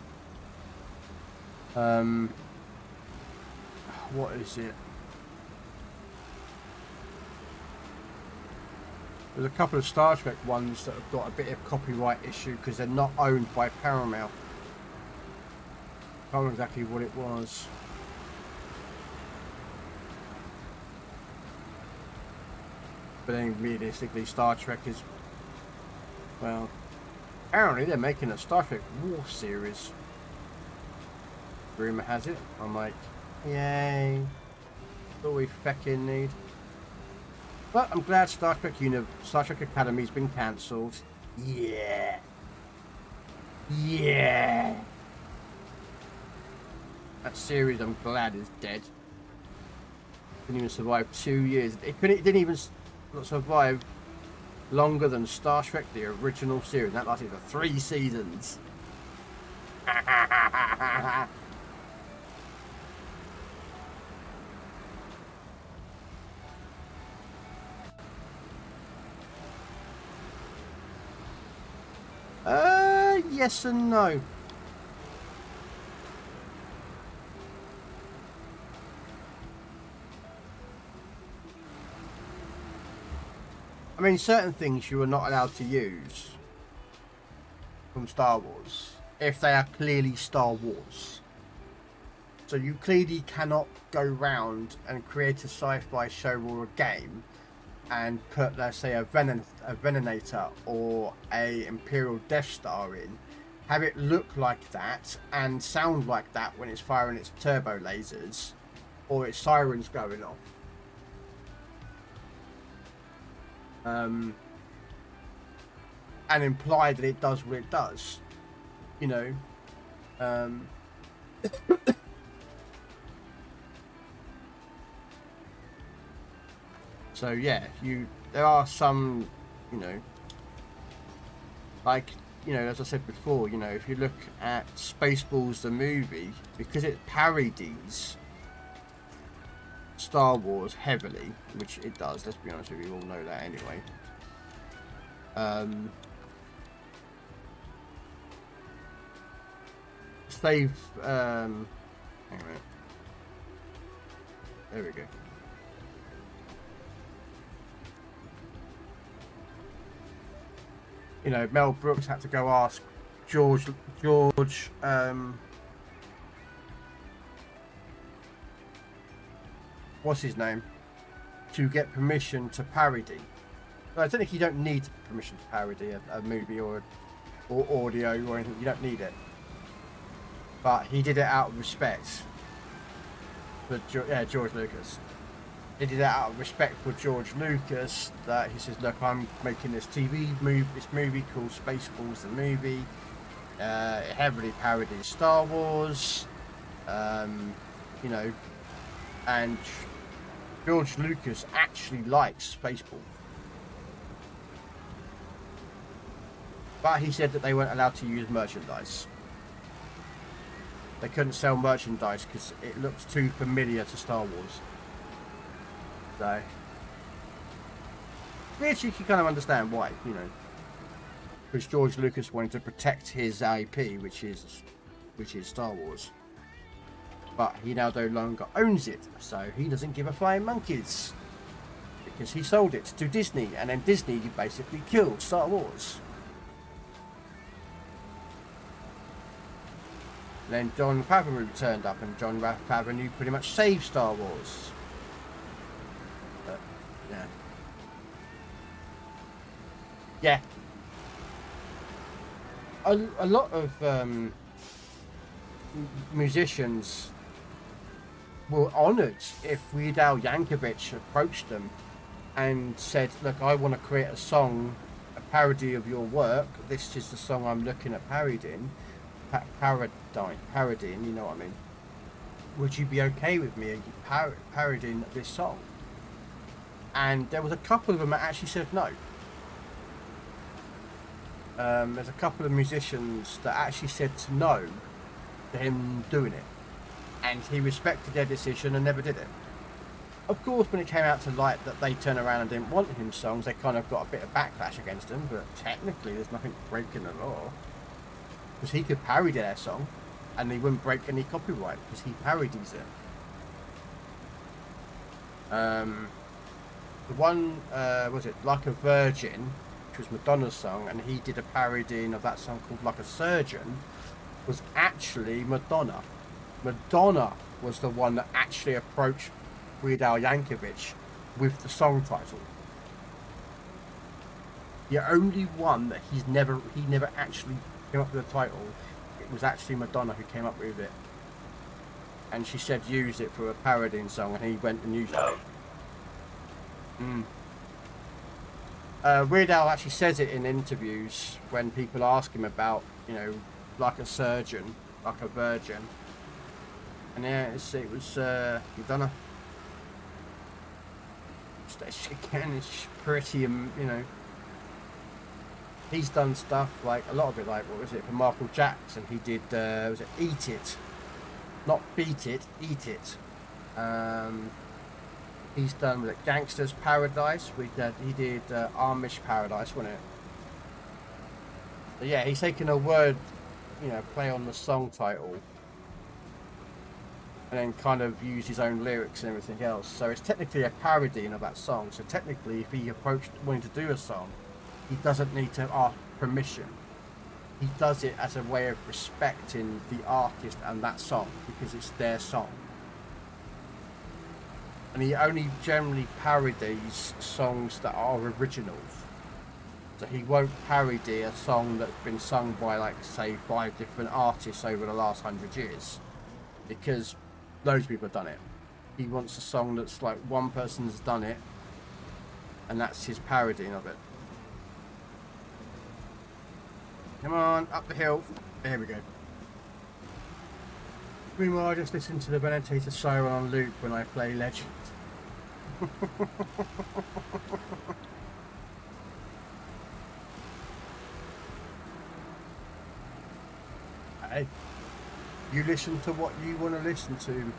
what is it? There's a couple of Star Trek ones that have got a bit of copyright issue because they're not owned by Paramount. I can't remember exactly what it was. But then realistically, Star Trek is, well, apparently they're making a Star Trek War series. Rumour has it. I'm like, yay. That's all we fucking need. But I'm glad Star Trek Academy's been cancelled. Yeah. Yeah. That series, I'm glad, is dead. Didn't even survive 2 years. It didn't even survive longer than Star Trek, the original series. That lasted for 3 seasons. Yes and no. I mean, certain things you are not allowed to use from Star Wars if they are clearly Star Wars. So you clearly cannot go round and create a sci-fi show or a game and put, let's say, a Venator or a Imperial Death Star in, have it look like that and sound like that when it's firing its turbo lasers or its sirens going off. And imply that it does what it does, you know. So yeah, there are some, you know, like, you know, as I said before, you know, if you look at Spaceballs the movie, because it parodies Star Wars heavily, which it does, let's be honest with you, we all know that anyway. Hang on a minute. There we go. You know, Mel Brooks had to go ask George, what's his name, to get permission to parody. I don't think you don't need permission to parody a movie or audio or anything. You don't need it. But he did it out of respect for George Lucas. He did it out of respect for George Lucas, that he says, look, I'm making this movie called Spaceballs the movie. It heavily parodies Star Wars, you know, and George Lucas actually likes Spaceballs. But he said that they weren't allowed to use merchandise. They couldn't sell merchandise because it looks too familiar to Star Wars. So, which you can kind of understand why, you know, because George Lucas wanted to protect his IP, which is Star Wars. But he now no longer owns it, so he doesn't give a flying monkeys, because he sold it to Disney, and then Disney basically killed Star Wars. Then Jon Favreau turned up, and Jon Favreau pretty much saved Star Wars. But, yeah. A lot of musicians were honoured if Weird Al Yankovic approached them and said, look, I want to create a song, a parody of your work. This is the song I'm looking at parodying, you know what I mean? Would you be okay with me parodying this song? And there was a couple of them that actually said no. There's a couple of musicians that actually said no to him doing it, and he respected their decision and never did it. Of course, when it came out to light that they turned around and didn't want him songs, they kind of got a bit of backlash against him, but technically there's nothing breaking the law, because he could parody their song and he wouldn't break any copyright because he parodies it. The one, was it Like a Virgin, which was Madonna's song, and he did a parodying of that song called Like a Surgeon, was actually Madonna. Madonna was the one that actually approached Weird Al Yankovic with the song title. The only one that he never actually came up with a title, it was actually Madonna who came up with it. And she said use it for a parodying song, and he went and used it. Weird Al actually says it in interviews when people ask him about, you know, Like a Surgeon, Like a Virgin. And yeah, it was Madonna. Again, it's pretty, you know, he's done stuff like a lot of it, like what was it for Michael Jackson? He did was it Eat It, not Beat It, Eat It. He's done with it, Gangster's Paradise. He did Amish Paradise, wasn't it? So yeah, he's taken a word, you know, play on the song title, and then kind of used his own lyrics and everything else. So it's technically a parody of that song. So technically, if he approached wanting to do a song, he doesn't need to ask permission. He does it as a way of respecting the artist and that song because it's their song. And he only generally parodies songs that are originals. So he won't parody a song that's been sung by, like, say, 5 different artists over the last 100 years. Because loads of people have done it. He wants a song that's like one person's done it, and that's his parodying of it. Come on, up the hill. There we go. Meanwhile, I just listen to the Benedetta siren on loop when I play Legend. Hey, you listen to what you want to listen to.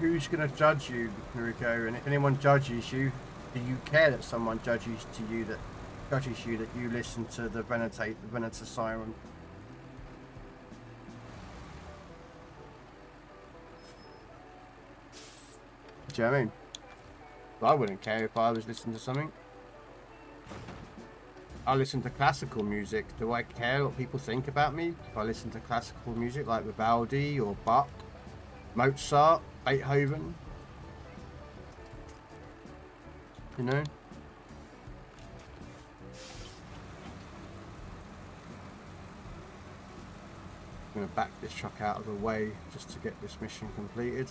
Who's going to judge you, Noriko? And if anyone judges you, do you care that someone judges you that you listen to the Benedetta siren? Do you know what I mean? I wouldn't care if I was listening to something. I listen to classical music. Do I care what people think about me if I listen to classical music like Vivaldi or Bach, Mozart, Beethoven? You know? I'm going to back this truck out of the way just to get this mission completed.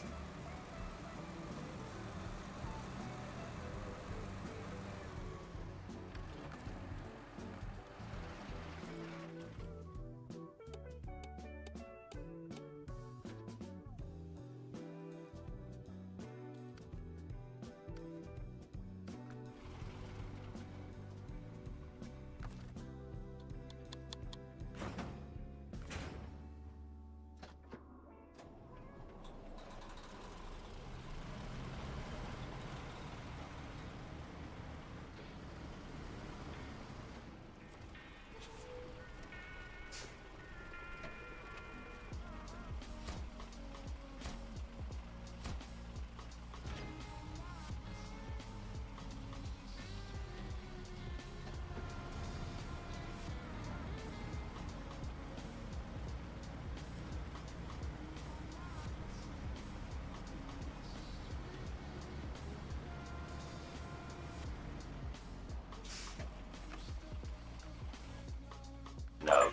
No.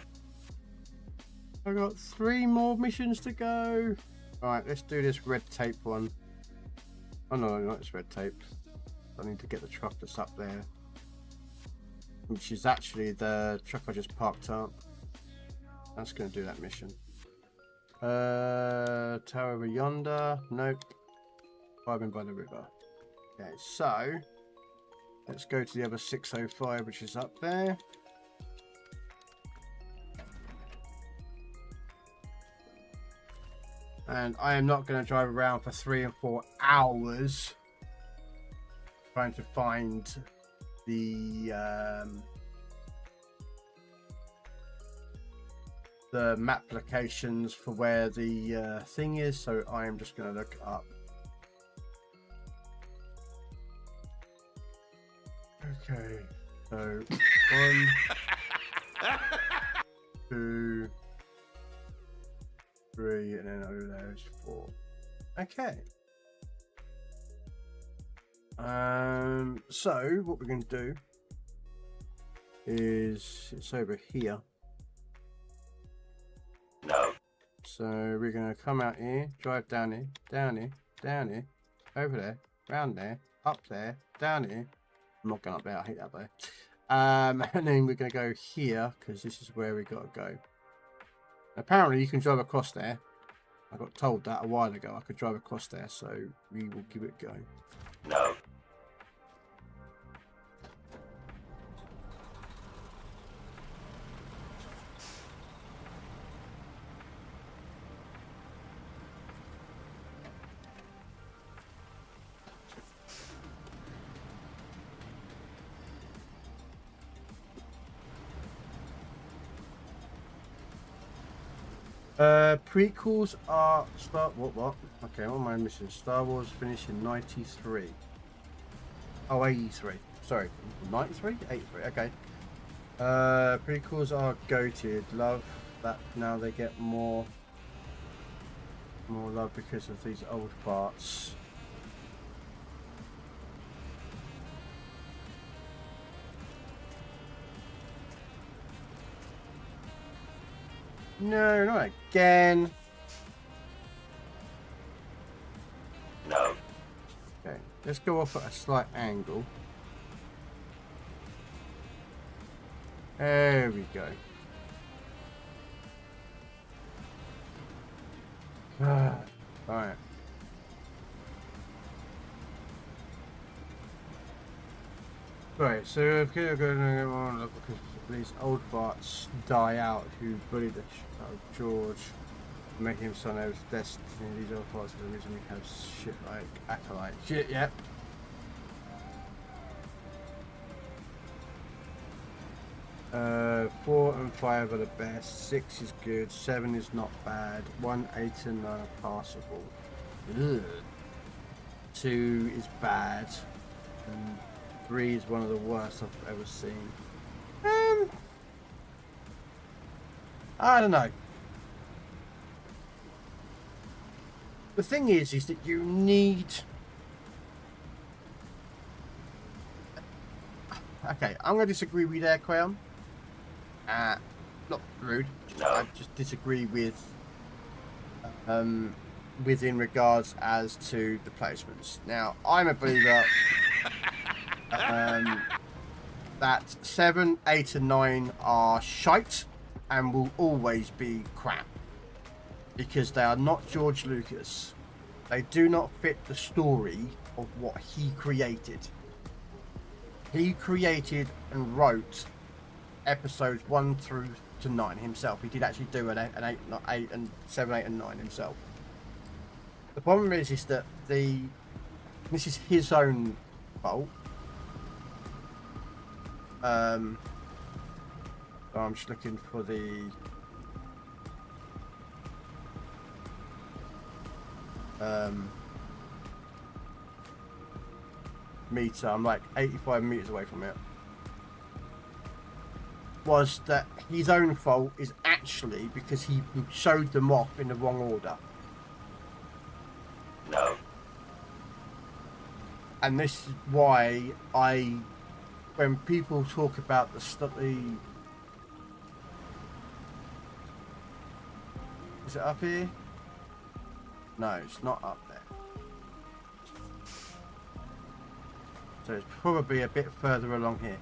I got 3 more missions to go. Alright, let's do this red tape one. Oh no, not this red tape. I need to get the truck that's up there, which is actually the truck I just parked up. That's going to do that mission. Tower over yonder. Nope. Driving by the river. Okay, so let's go to the other 605, which is up there. And I am not going to drive around for 3 and 4 hours trying to find the map locations for where the thing is. So I am just going to look it up. Okay, so 1, 2, 3, and then over there is 4. Okay. So what we're going to do is it's over here. No. So we're going to come out here, drive down here, down here, down here, over there, round there, up there, down here. I'm not going up there. I hate that there. And then we're going to go here because this is where we got to go. Apparently you can drive across there. I got told that a while ago. I could drive across there, so we will give it a go. No. Prequels are what? Okay, what am I missing? Star Wars finished in 93. Oh, 83. Sorry, 93? 83, okay. Prequels are goated. Love that now they get more love because of these old parts. No, not again. No. Okay, let's go off at a slight angle. There we go. Right. Right, so if you're going to look because these old farts die out who bully the shit out of George, make him son out of destiny. These old farts are the reason we have shit like Acolyte. Shit, yep. Four and 5 are the best. 6 is good. 7 is not bad. 1, 8, and 9 are passable. Ugh. 2 is bad. And 3 is one of the worst I've ever seen. I don't know. The thing is that you need. Okay, I'm going to disagree with you there, Krell. Not rude. No. I just disagree with. Within regards as to the placements. Now, I'm a believer. That 7, 8, and 9 are shite and will always be crap because they are not George Lucas. They do not fit the story of what he created. He created and wrote episodes 1 through to 9 himself. He did actually do an 8 and 7, 8, and 9 himself. The problem is that this is his own fault. So I'm just looking for the meter. I'm like 85 meters away from it. Was that his own fault is actually because he showed them off in the wrong order. No. And this is why when people talk about the study, is it up here? No, it's not up there. So it's probably a bit further along here.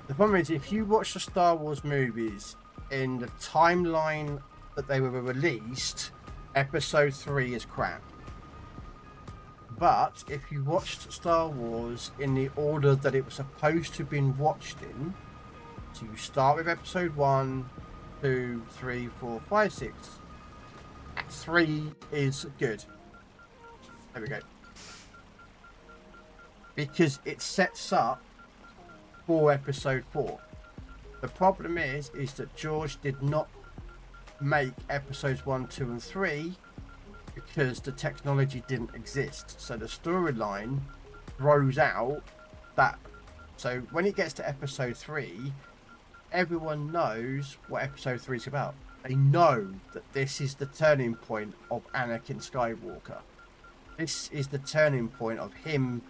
The problem is, if you watch the Star Wars movies in the timeline that they were released, Episode 3 is crap. But if you watched Star Wars in the order that it was supposed to have been watched in, so you start with Episode 1, 2, 3, 4, 5, 6. 3 is good. There we go. Because it sets up for Episode 4. The problem is that George did not make Episodes 1, 2, and 3 because the technology didn't exist. So the storyline throws out that. So when it gets to Episode 3, everyone knows what Episode 3 is about. They know that this is the turning point of Anakin Skywalker. This is the turning point of him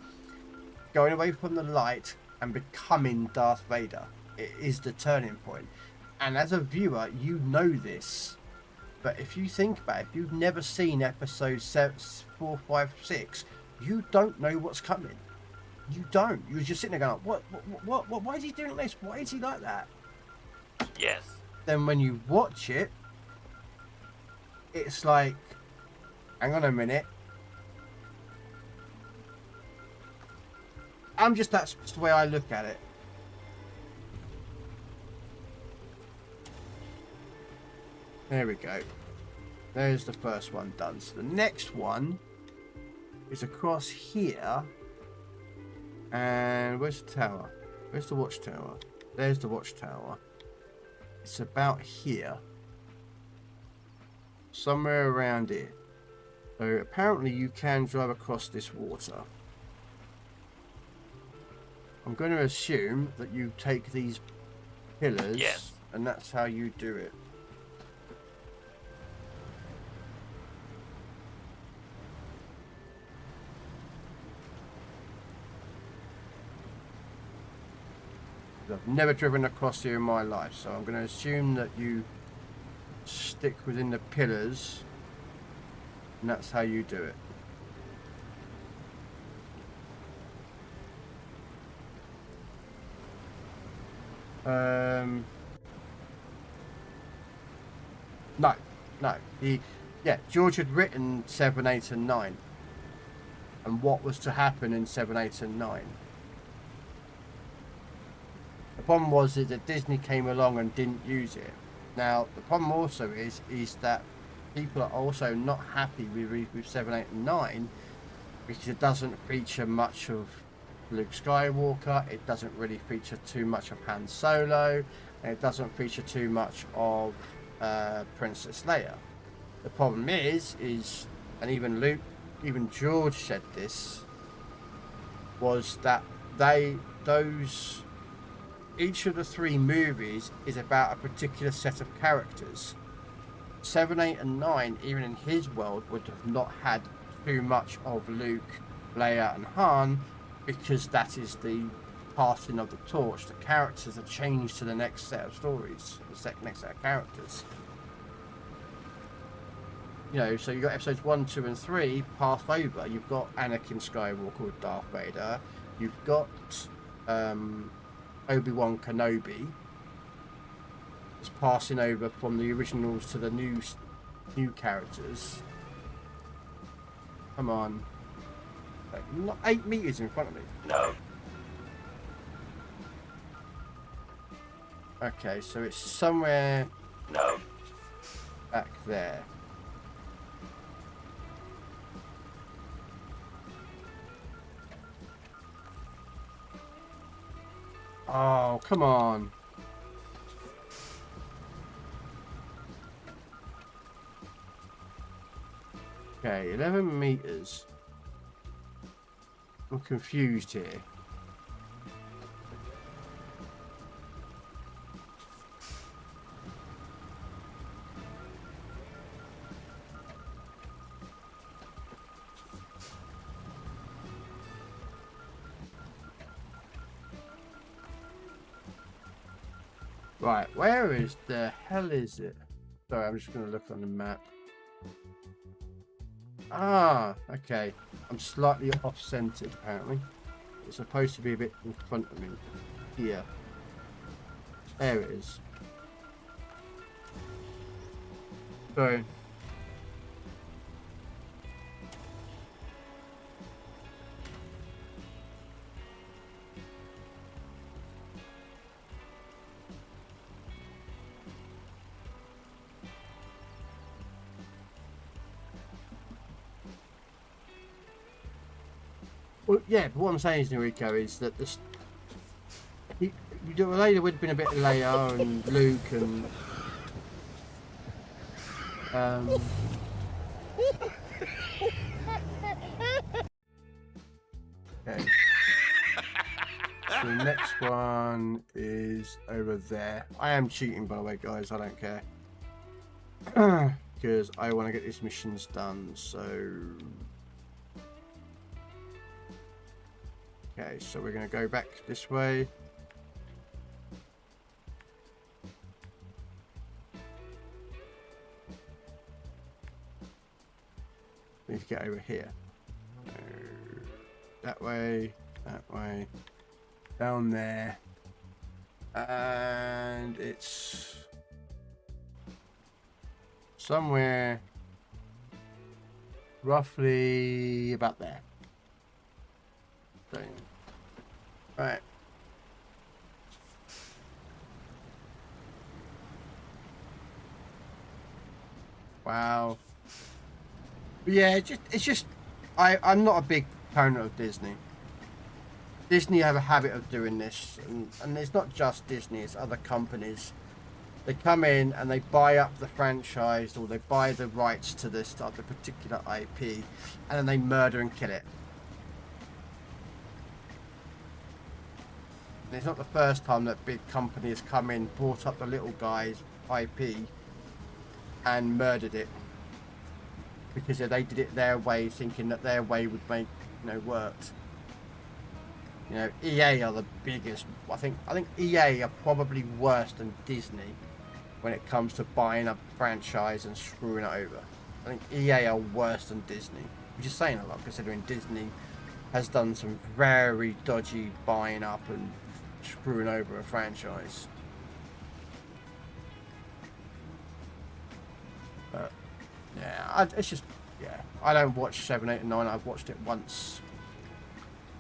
going away from the light and becoming Darth Vader. It is the turning point. And as a viewer, you know this. But if you think about it, if you've never seen Episode 4, 5, 6, you don't know what's coming. You don't. You're just sitting there going, what, why is he doing this? Why is he like that? Yes. Then when you watch it, it's like, hang on a minute. That's the way I look at it. There we go. There's the first one done. So the next one is across here. And where's the tower? Where's the watchtower? There's the watchtower. It's about here. Somewhere around here. So apparently you can drive across this water. I'm going to assume that you take these pillars, Yes. and that's how you do it. I've never driven across here in my life, so I'm going to assume that you stick within the pillars, and that's how you do it. No. George had written 7, 8, and 9, and what was to happen in 7, 8, and 9. The problem was that Disney came along and didn't use it. Now the problem also is that people are also not happy with 7, 8, and 9 because it doesn't feature much of Luke Skywalker. It doesn't really feature too much of Han Solo, and it doesn't feature too much of Princess Leia. The problem is, and even Luke, even George said this, was that each of the 3 movies is about a particular set of characters. 7, 8, and 9, even in his world, would have not had too much of Luke, Leia, and Han, because that is the passing of the torch. The characters are changed to the next set of stories, the next set of characters. You know, so you've got episodes 1, 2, and 3 passed over. You've got Anakin Skywalker with Darth Vader. You've got Obi-Wan Kenobi. It's passing over from the originals to the new characters. Come on. Like, not 8 meters in front of me. No. Okay, so it's somewhere No. back there. Oh, come on. Okay, 11 meters. I'm confused here. Right, where is the hell is it? Sorry, I'm just going to look on the map. Ah, okay. I'm slightly off-centered, apparently. It's supposed to be a bit in front of me. Here. There it is. Sorry. Well, yeah, but what I'm saying is, Noriko, is that this... Leia would have been a bit Leia and Luke and... Okay. So the next one is over there. I am cheating, by the way, guys. I don't care. Because I want to get these missions done, so... Okay, so we're going to go back this way. We need to get over here. That way, down there. And it's somewhere roughly about there. So, right. Wow. But yeah, it's just I'm not a big proponent of Disney. Disney have a habit of doing this, and it's not just Disney, it's other companies. They come in and they buy up the franchise, or they buy the rights to this the particular IP, and then they murder and kill it. And it's not the first time that big companies come in, brought up the little guy's IP, and murdered it. Because they did it their way, thinking that their way would make, worked. EA are the biggest. I think EA are probably worse than Disney when it comes to buying up a franchise and screwing it over. I think EA are worse than Disney, which is saying a lot considering Disney has done some very dodgy buying up and screwing over a franchise. But yeah, it's just, yeah, I don't watch 7, 8 and 9. I've watched it once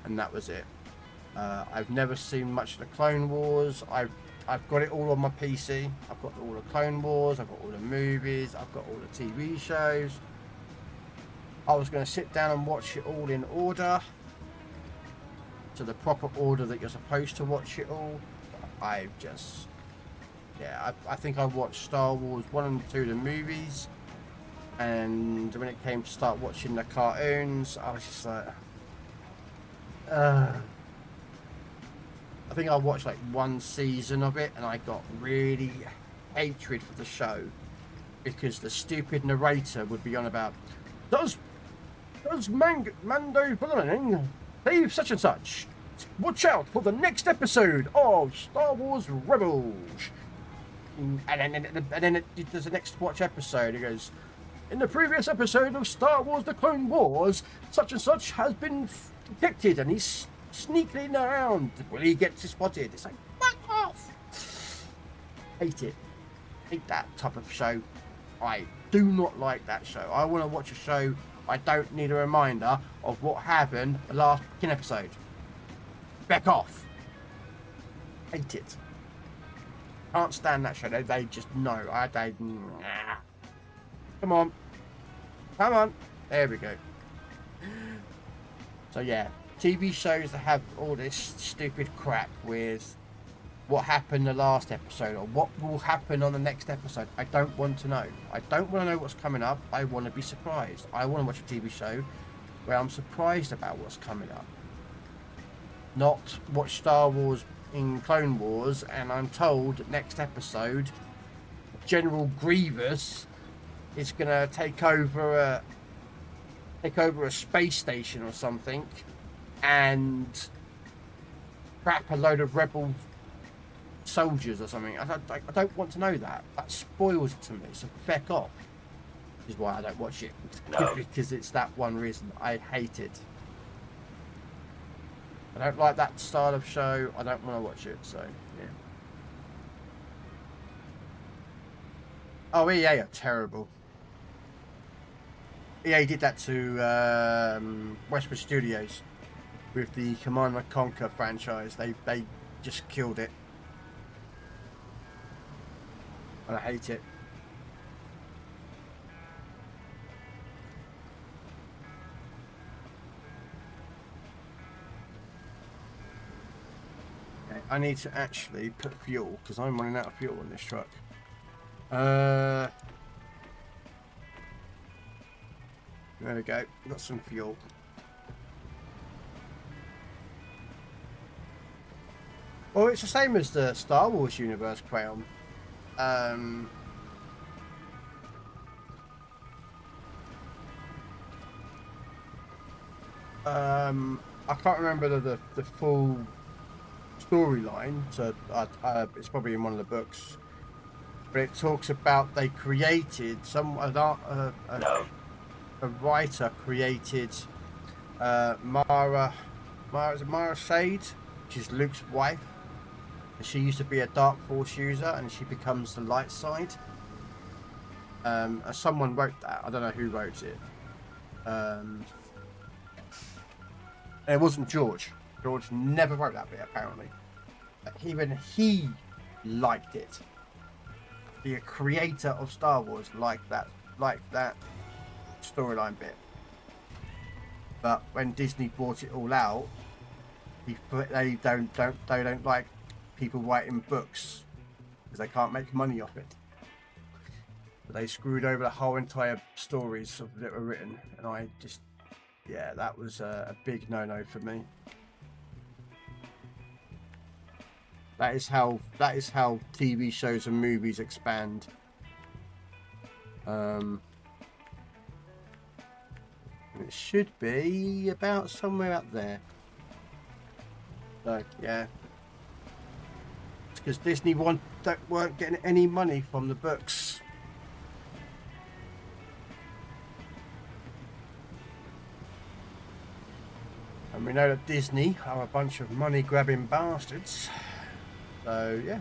and that was it. I've never seen much of the Clone Wars. I've got it all on my PC. I've got all the Clone Wars, I've got all the movies, I've got all the TV shows. I was going to sit down and watch it all in order, to the proper order that you're supposed to watch it all. I just, yeah, I think I watched Star Wars 1 and 2, the movies, and when it came to start watching the cartoons, I was just like, I think I watched like one season of it and I got really hatred for the show because the stupid narrator would be on about, does Mando Balanin save such and such? Watch out for the next episode of Star Wars Rebels. And then there's the next watch episode. It goes, in the previous episode of Star Wars The Clone Wars, such and such has been detected and he's sneaking around. Will he get spotted? It's like, fuck off. Hate it. Hate that type of show. I do not like that show. I want to watch a show. I don't need a reminder of what happened the last episode. Back off. Hate it. Can't stand that show. They just know. Nah. Come on. Come on. There we go. So yeah, TV shows that have all this stupid crap with what happened the last episode or what will happen on the next episode. I don't want to know. I don't want to know what's coming up. I want to be surprised. I want to watch a TV show where I'm surprised about what's coming up. Not watch Star Wars in Clone Wars and I'm told next episode General Grievous is going to take over a space station or something and crap a load of rebel soldiers or something. I don't want to know that. That spoils it to me, so feck off. Which is why I don't watch it. No. Because it's that one reason. I hate it. I don't like that style of show. I don't want to watch it, so yeah. Oh, EA are terrible. EA did that to Westwood Studios with the Command & Conquer franchise. They just killed it. And I hate it. Okay, I need to actually put fuel because I'm running out of fuel on this truck. There we go, got some fuel. Well, it's the same as the Star Wars universe, Krell. I can't remember the full storyline, so it's probably in one of the books. But it talks about they created a writer created Mara Sade, which is Luke's wife. And she used to be a Dark Force user, and she becomes the light side. Someone wrote that. I don't know who wrote it, it wasn't George. George never wrote that bit apparently. But even he liked it. The creator of Star Wars liked that storyline bit. But when Disney brought it all out, they don't like people writing books because they can't make money off it. They screwed over the whole entire stories that were written, and I just, yeah, that was a big no-no for me. That is how TV shows and movies expand. It should be about somewhere up there. So yeah, it's because Disney weren't getting any money from the books. And we know that Disney are a bunch of money-grabbing bastards. So yeah,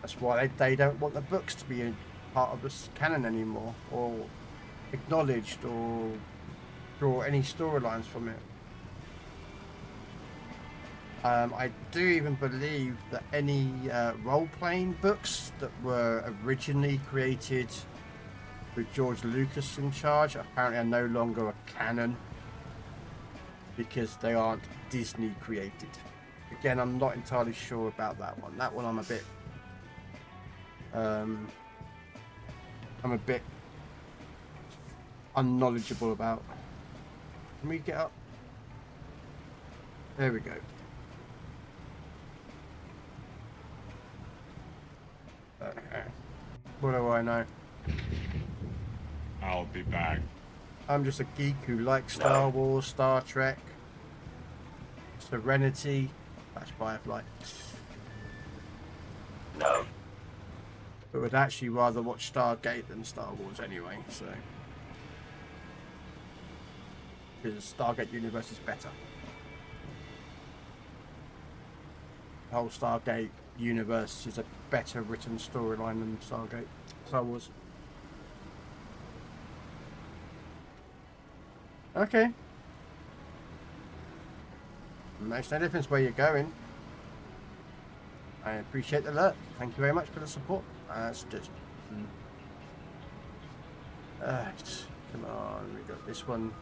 that's why they don't want the books to be a part of the canon anymore, or acknowledged, or draw any storylines from it. I do even believe that any role-playing books that were originally created with George Lucas in charge apparently are no longer a canon because they aren't Disney created. Again, I'm not entirely sure about that one. That one I'm a bit unknowledgeable about. Can we get up? There we go. What do I know? I'll be back. I'm just a geek who likes Star Wars, Star Trek, Serenity. That's Firefly. No. But would actually rather watch Stargate than Star Wars anyway, so. Because the Stargate universe is better. The whole Stargate universe is a better written storyline than Star Wars. Okay. Makes no difference where you're going. I appreciate the alert. Thank you very much for the support. That's just... come on, we got this one.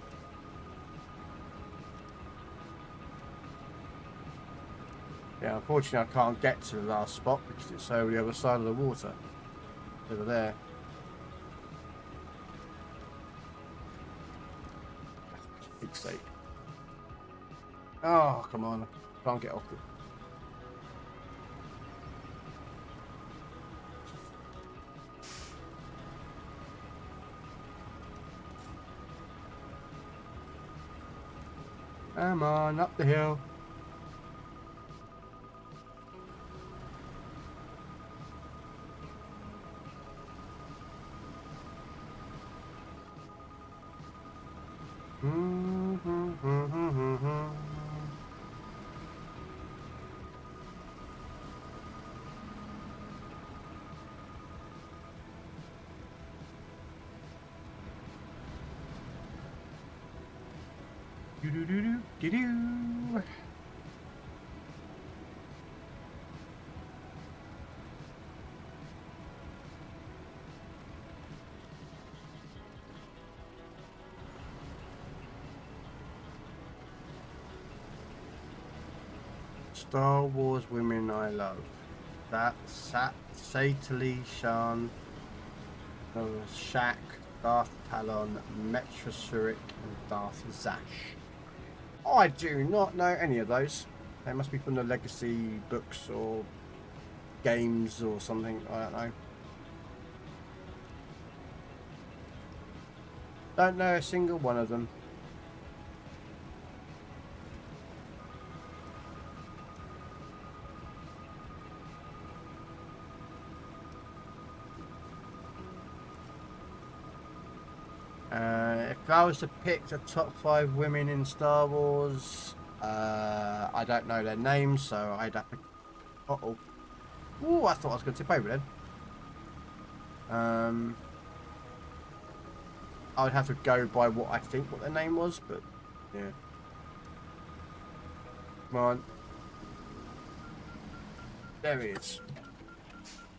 Yeah, unfortunately I can't get to the last spot because it's over the other side of the water. Over there. For Pete's sake. Oh, come on. I can't get off it. Come on, up the hill. Do-do-do-do-do-do. Star Wars women I love. That Satali Shan, Shaq, Darth Talon, Metra Surik, and Darth Zash. I do not know any of those. They must be from the Legacy books or games or something. I don't know. Don't know a single one of them. If I was to pick the top 5 women in Star Wars, I don't know their names, so I'd have to... Uh-oh. Ooh, I thought I was going to tip over then. I would have to go by what I think what their name was, but yeah. Come on. There he is.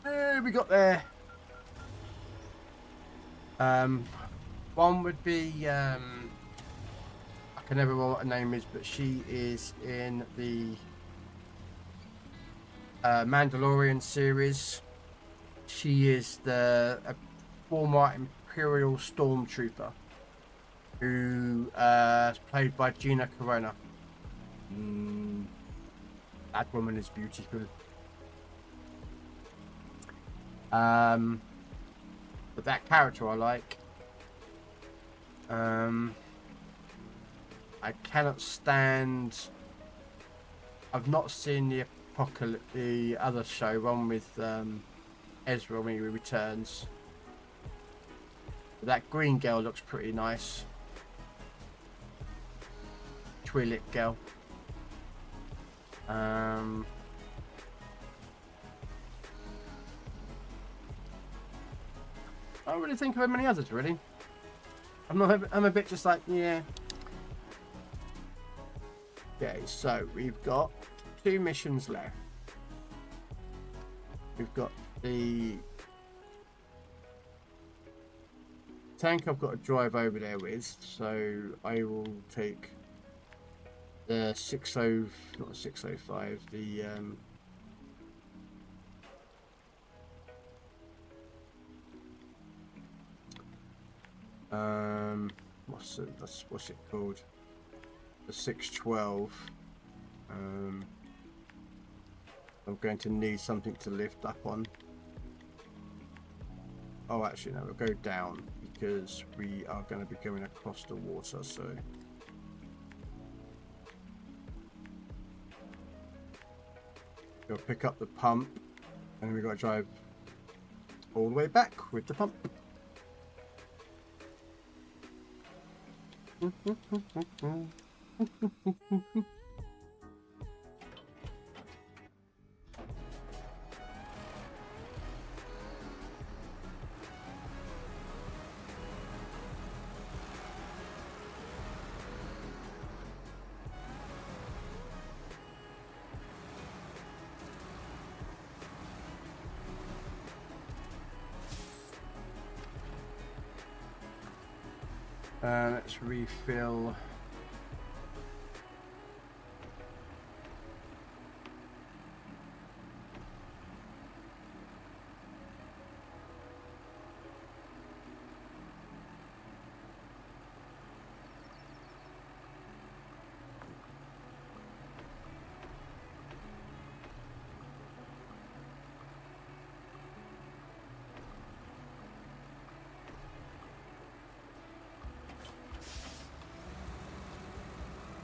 Hey, we got there. One would be I can never remember what her name is, but she is in the Mandalorian series. She is the former Imperial Stormtrooper who is played by Gina Carano. That woman is beautiful. But that character I like. I cannot stand. I've not seen the Apocalypse, the other show, one with Ezra when he returns. But that green girl looks pretty nice. Twi'lek girl. I don't really think of many others, really. I'm a bit just like, yeah. Okay, so we've got 2 missions left. We've got the tank I've got to drive over there with, so I will take the 605, the what's it called? The 612. I'm going to need something to lift up on. Oh, actually, no, we'll go down because we are going to be going across the water. So we'll pick up the pump, and we've got to drive all the way back with the pump. Let's refill.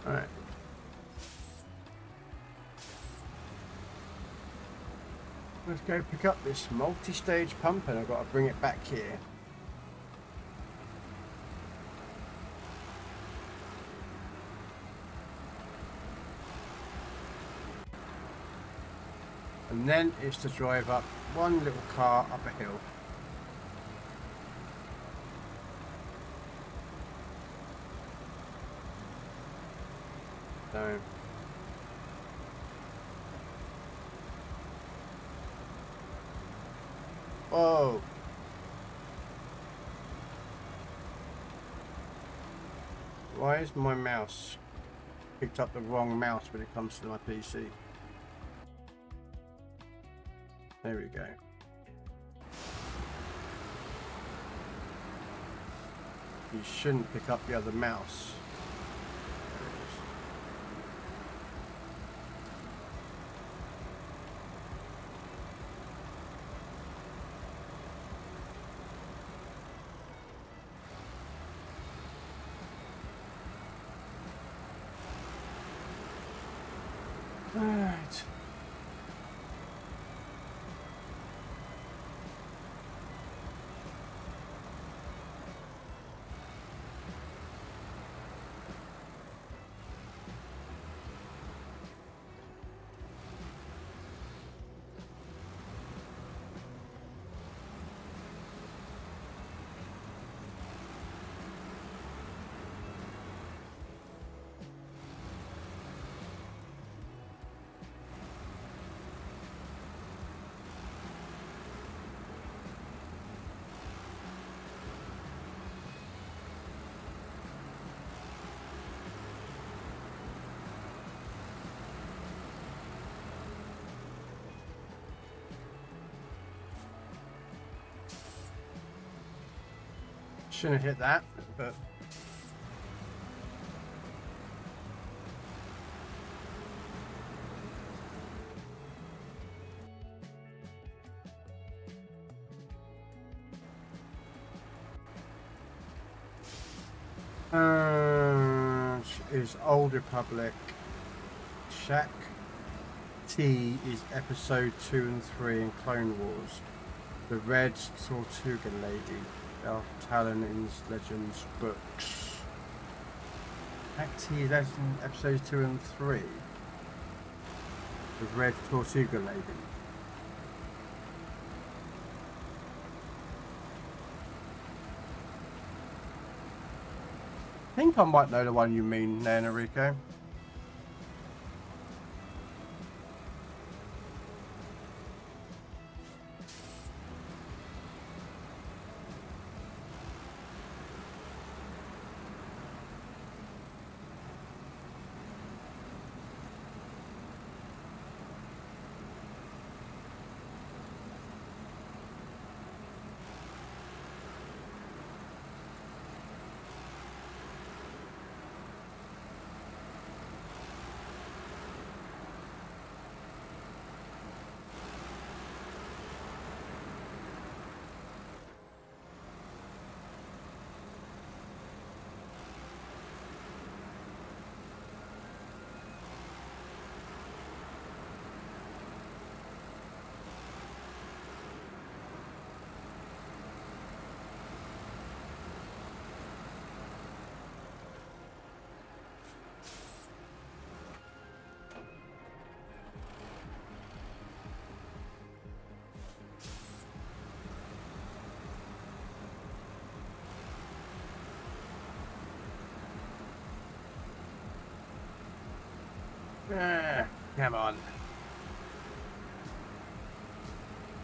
Alright. Let's go pick up this multi-stage pump, and I've got to bring it back here. And then it's to drive up one little car up a hill. So whoa. Why is my mouse picked up the wrong mouse when it comes to my PC? There we go. You shouldn't pick up the other mouse. Alright. Shouldn't have hit that, but is Old Republic. Shaq T is episode 2 and 3 in Clone Wars. The Red Tortuga Lady. Our Talon in Legends books. Shaq T is in episodes 2 and 3. The Red Tortuga Lady. I think I might know the one you mean there, Enrico. Come on.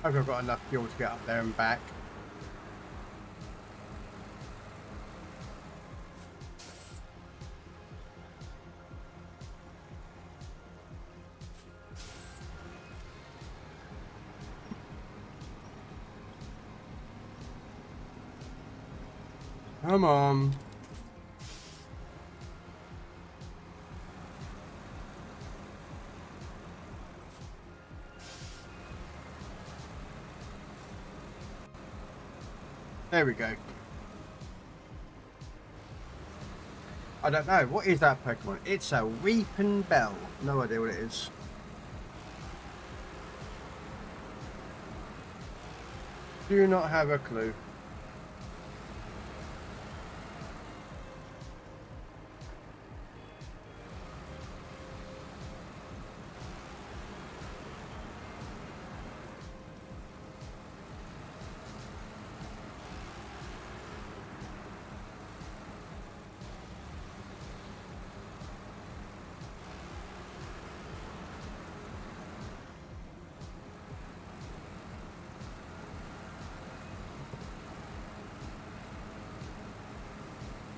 Hope I've got enough fuel to get up there and back. Come on. There we go. I don't know. What is that Pokemon? It's a Weeping Bell. No idea what it is. Do not have a clue.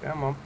Come on.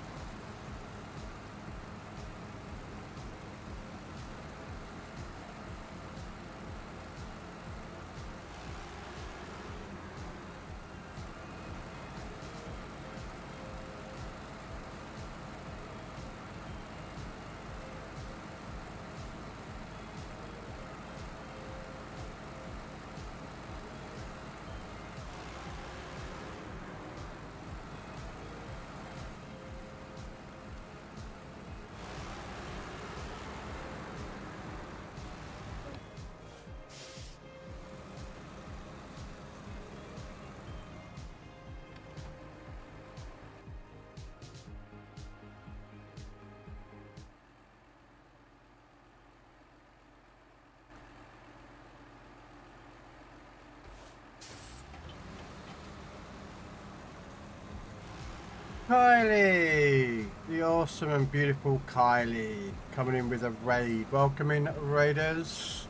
Kylie, the awesome and beautiful Kylie, coming in with a raid. Welcome in, raiders.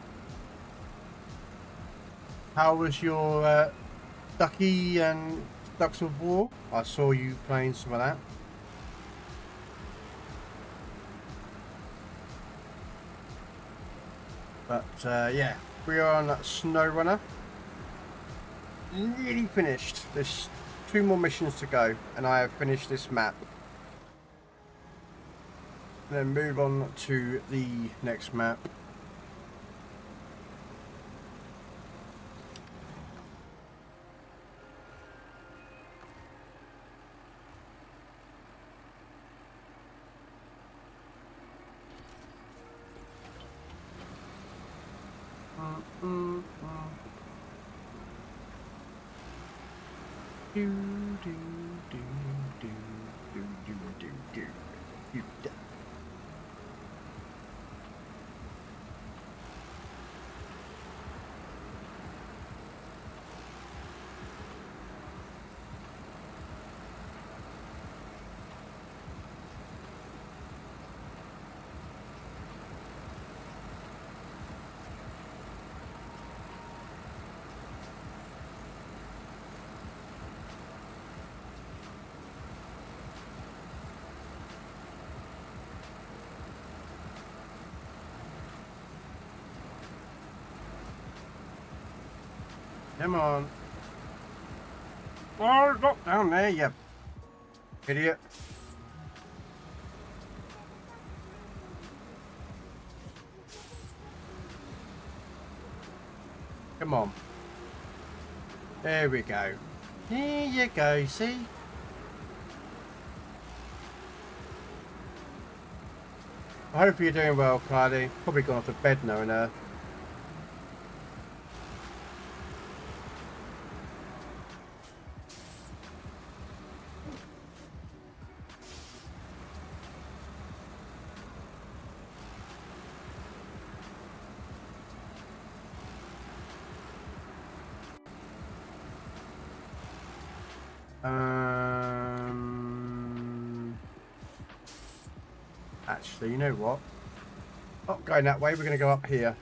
How was your Ducky and Ducks of War? I saw you playing some of that. But yeah, we are on that Snow Runner. Nearly finished this 2 more missions to go, and I have finished this map. Then move on to the next map. Come on. Oh, drop down there, you idiot. Come on. There we go. There you go, see? I hope you're doing well, Cardi. Probably gone off to bed now and actually, you know what? Not going that way, we're going to go up here.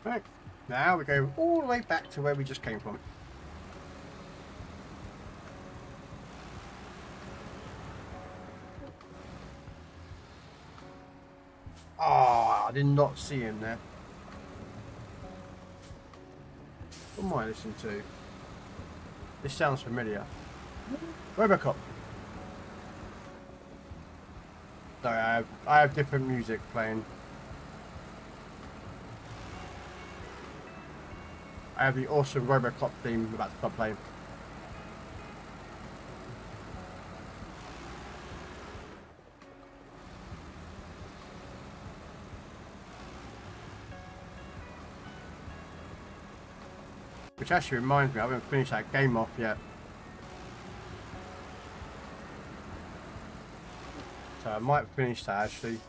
Right, now we go all the way back to where we just came from. Ah, I did not see him there. What am I listening to? This sounds familiar. Robocop. Sorry, I have different music playing. I have the awesome Robocop theme about to start playing. Which actually reminds me, I haven't finished that game off yet. So I might finish that actually,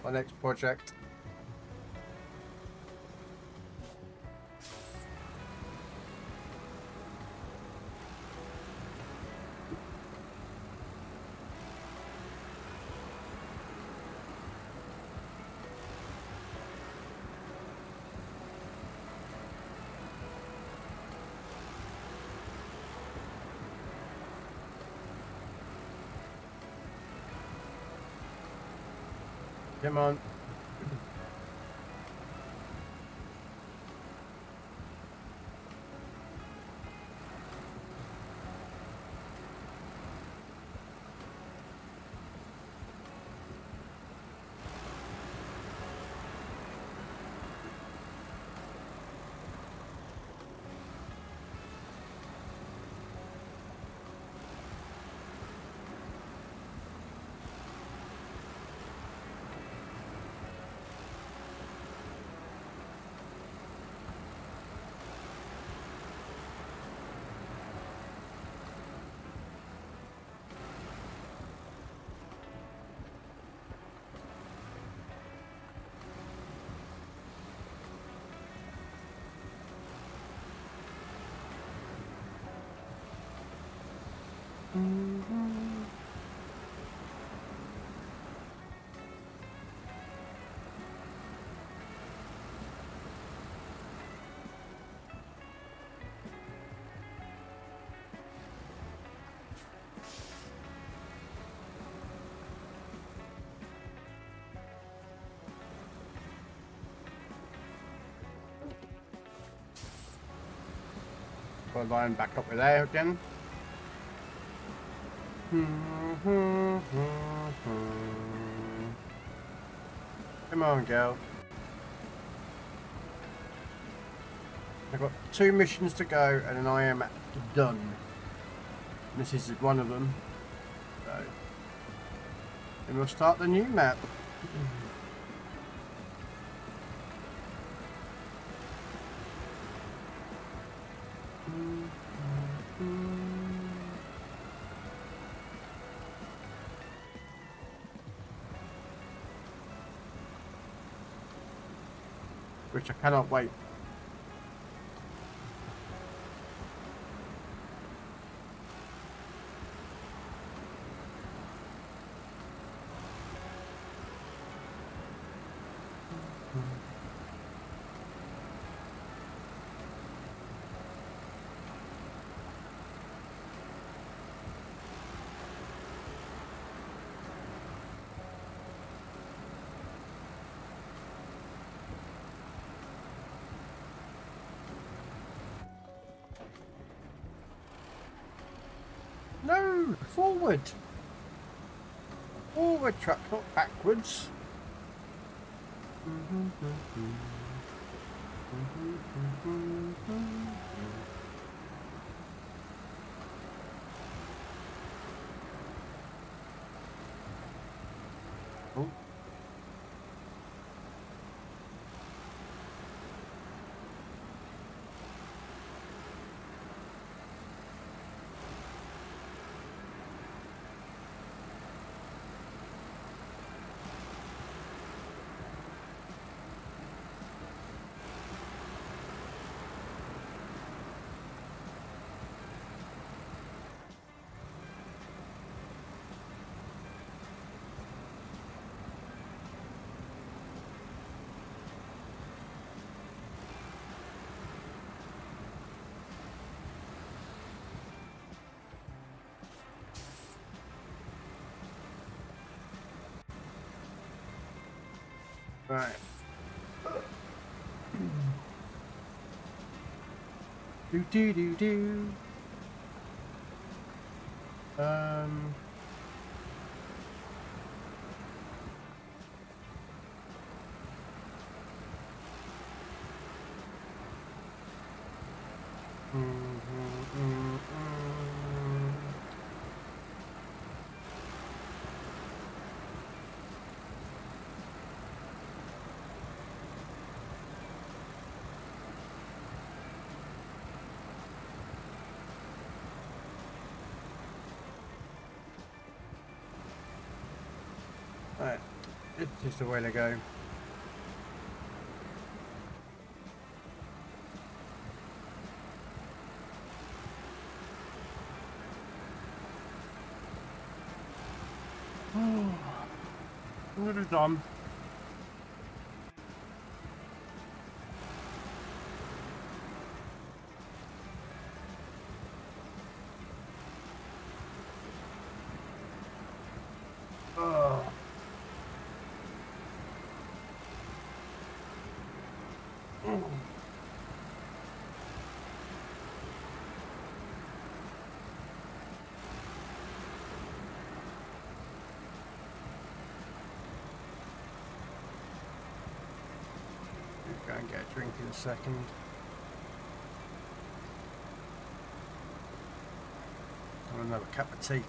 my next project. Come on. Got to line back up with there again. Come on, girl. I've got 2 missions to go and then I am done. This is one of them. So, then we'll start the new map. Which I cannot wait. No, forward. Forward, truck, not backwards. Oh. Right. Do. Right, this is the way to go. What is done? Go and get a drink in a second. And another cup of tea.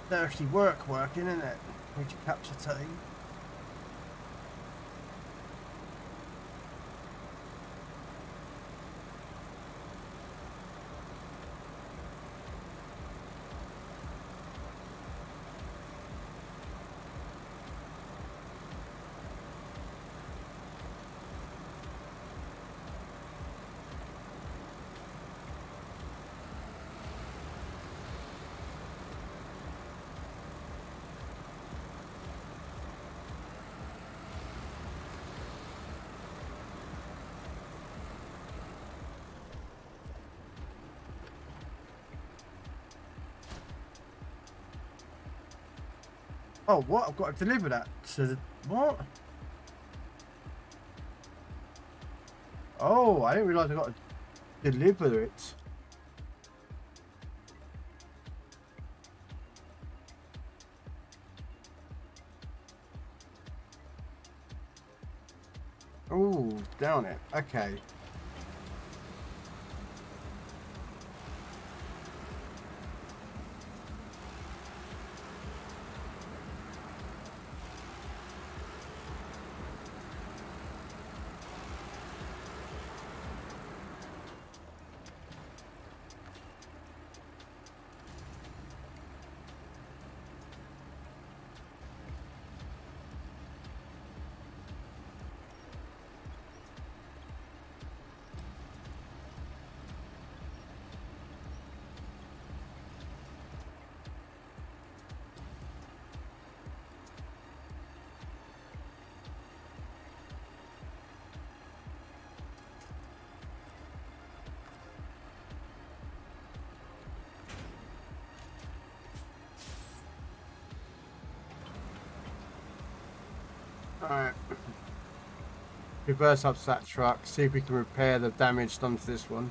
Thirsty working, isn't it? Need your cups of tea. Oh, what? I've got to deliver that to the... What? Oh, I didn't realise I got to... deliver it. Oh, down it. Okay. Alright. Reverse up to that truck, see if we can repair the damage done to this one.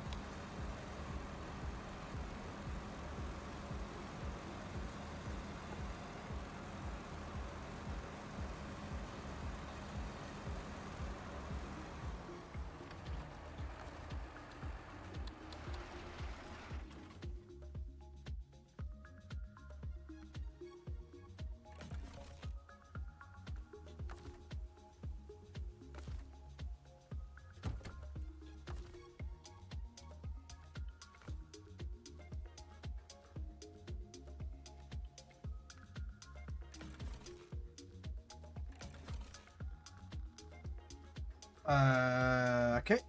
Okay.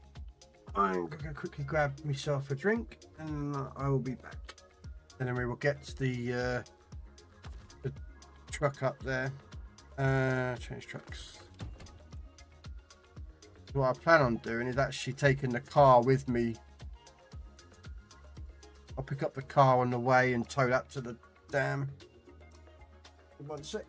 I'm going to quickly grab myself a drink and I will be back. And then we will get the truck up there. Change trucks. So what I plan on doing is actually taking the car with me. I'll pick up the car on the way and tow that to the dam. One sec.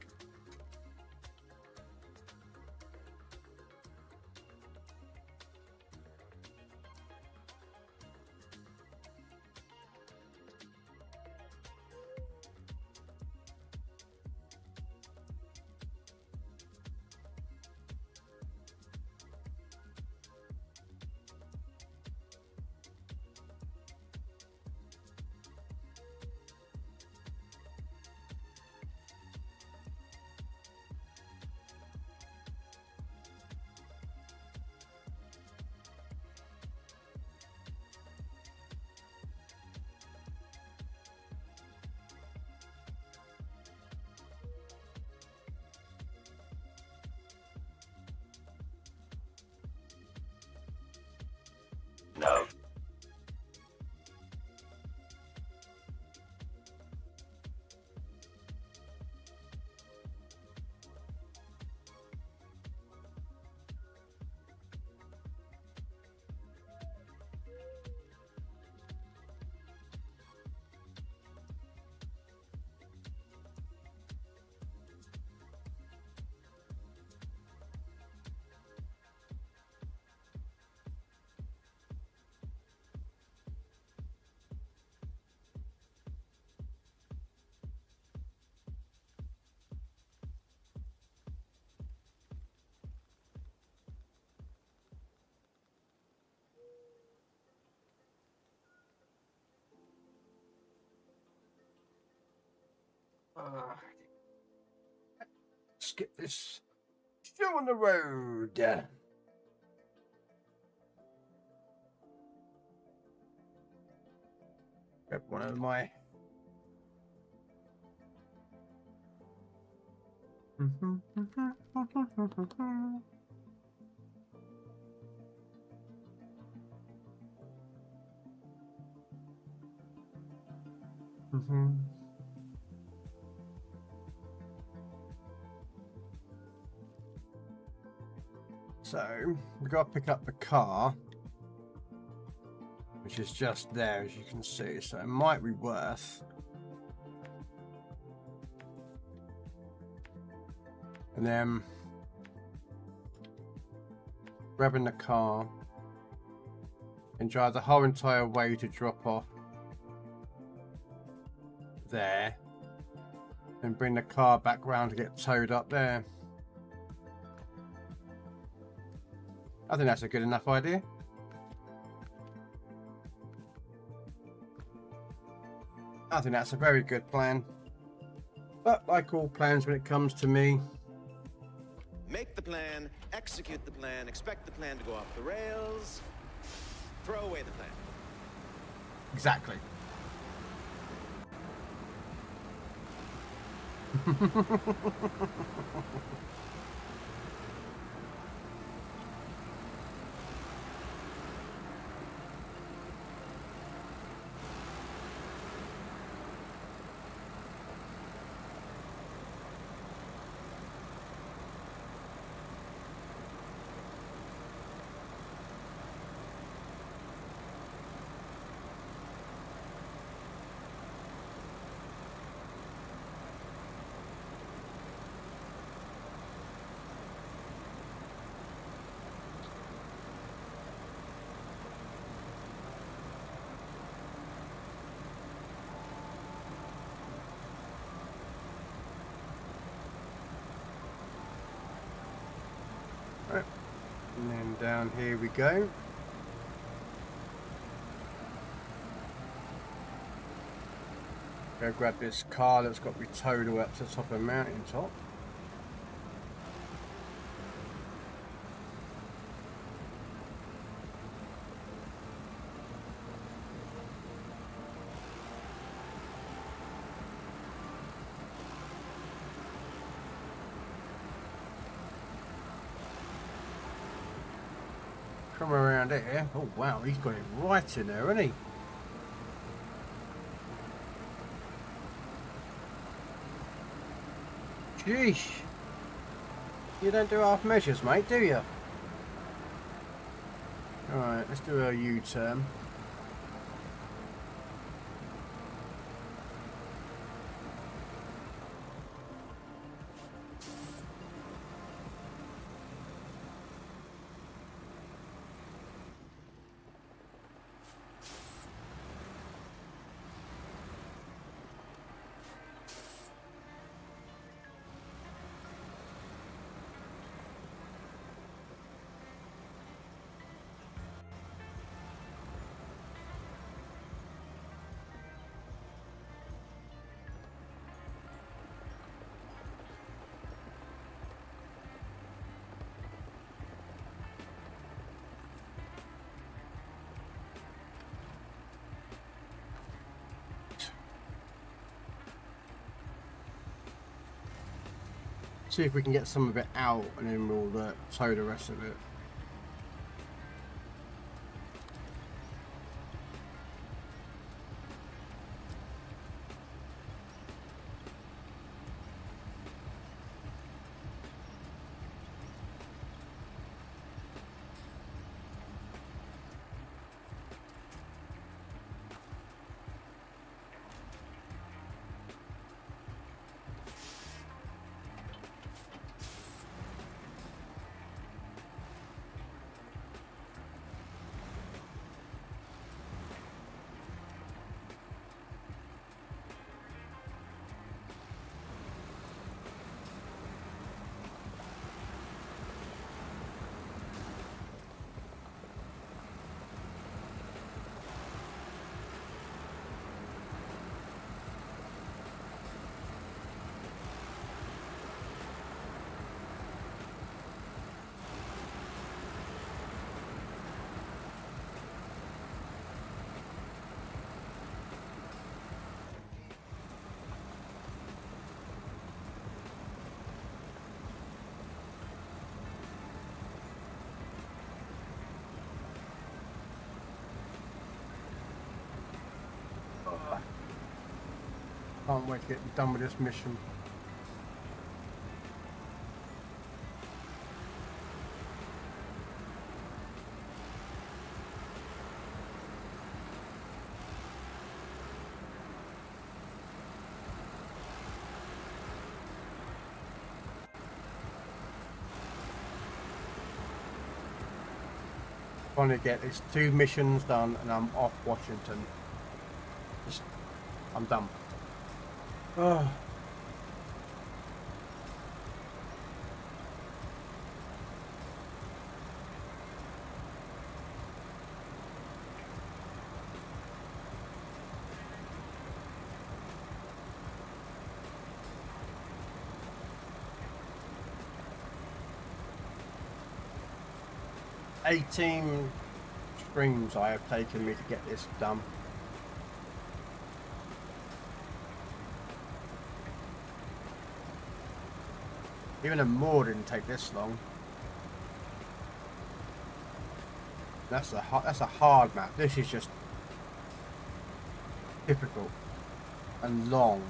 No. Let's get this show on the road. Grab one of my. So we've got to pick up the car, which is just there, as you can see. So it might be worth. And then and drive the whole entire way to drop off there, and bring the car back round to get towed up there. I think that's a good enough idea. I think that's a very good plan. But like all plans when it comes to me, Make the plan, execute the plan, expect the plan to go off the rails, throw away the plan. exactly. Right. And then down here we go. Go grab this car that's got to be towed all up to the top of the mountain top. Come around here. Oh wow, he's got it right in there, hasn't he? Sheesh. You don't do half measures, mate, do you? Alright, let's do a U-turn. See if we can get some of it out and then we'll tow the rest of it. Can't wait to get done with this mission. Trying to get these 2 missions done and I'm off Washington. I'm done. Oh. $18 streams I have taken me to get this done. Even a more didn't take this long. That's a hard map. This is just difficult and long.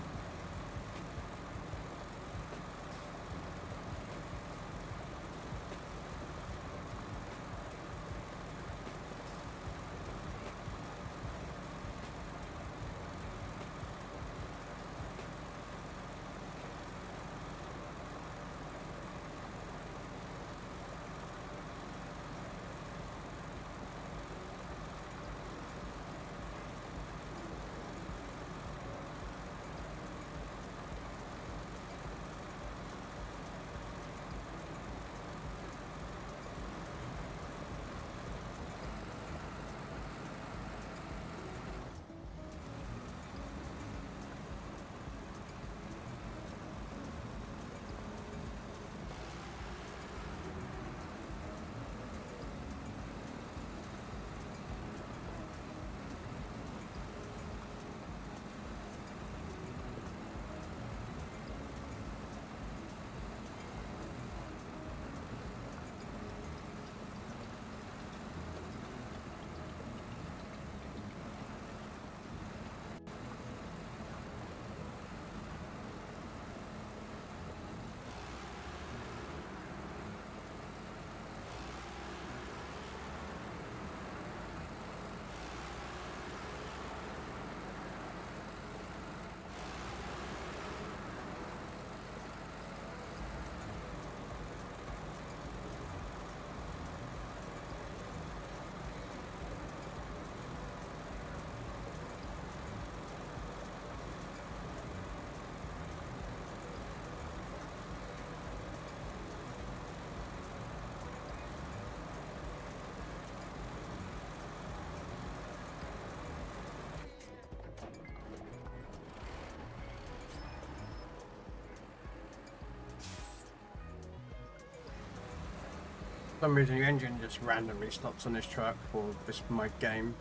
For some reason the engine just randomly stops on this truck for this my game.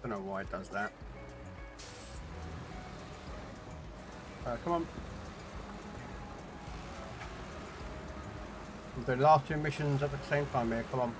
Don't know why it does that. Come on. We'll do the last 2 missions at the same time here, come on.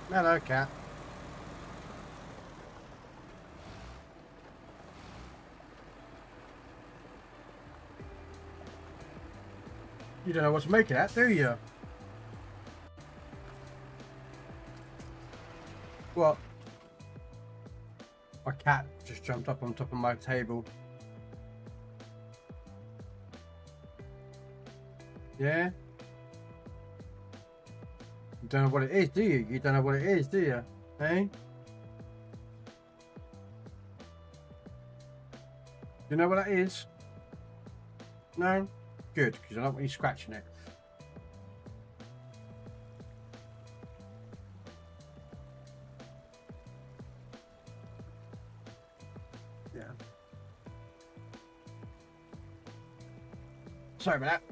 Hello, cat. You don't know what to make of that, do you? What? My cat just jumped up on top of my table. Yeah? You don't know what it is, do you? You don't know what it is, do you? Hey? You know what that is? No? Good, because I don't want you scratching it. Yeah. Sorry about that.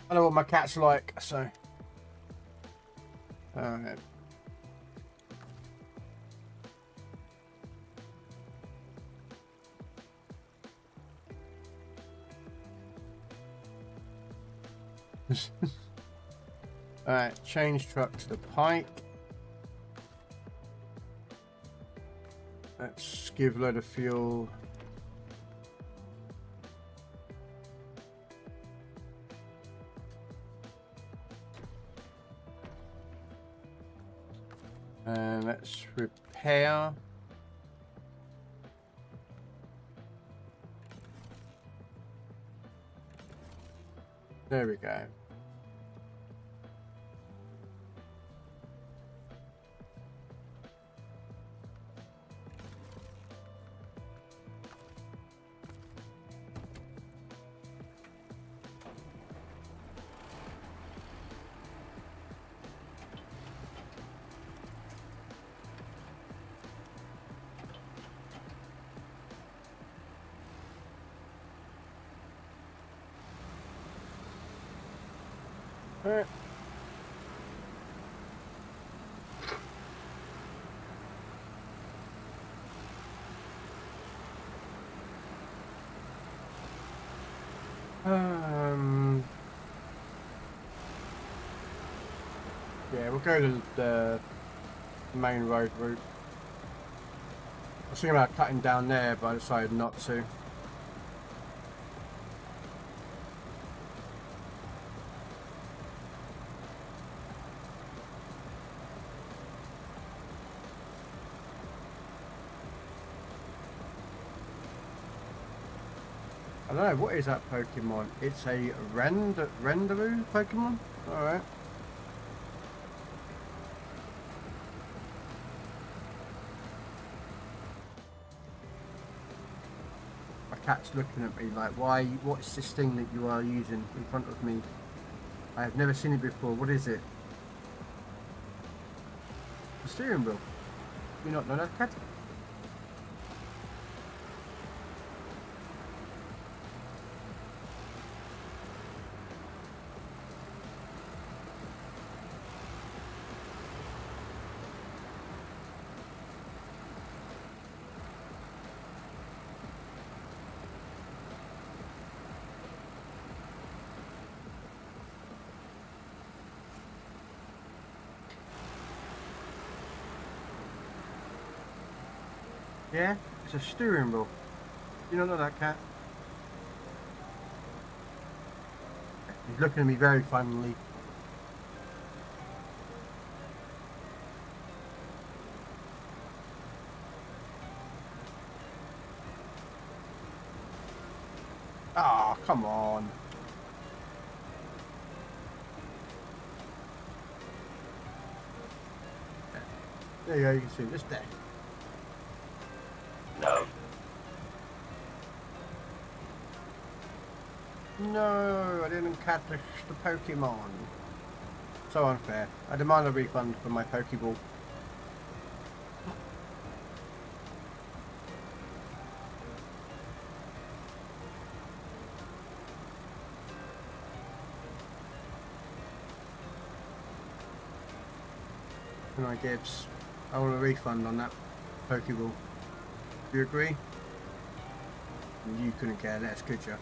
I know what my cat's like, so. Alright, change truck to the pike. Let's give a load of fuel. And let's repair. There we go. Alright. Yeah, we'll go to the main road route. I was thinking about cutting down there, but I decided not to. I don't know, what is that Pokemon? It's a Rendaroo Pokemon? Alright. My cat's looking at me like, why, what's this thing that you are using in front of me? I have never seen it before, what is it? The steering wheel. You not know that, cat? Yeah, it's a steering wheel. You don't know that, cat? He's looking at me very funnily. Ah, oh, come on. There you go, you can see this there. No. No, I didn't catch the Pokemon. So unfair. I demand a refund for my Pokeball. Come on, Gibbs. I want a refund on that Pokeball. Do you agree? You couldn't care less, could you?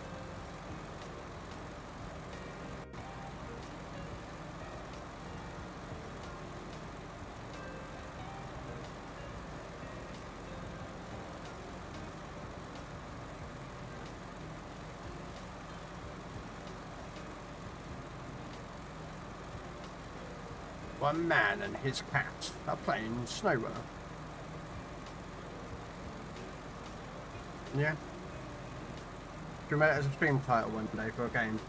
One man and his cat are playing SnowRunner. Yeah. Do you remember it as a stream title one day for a game?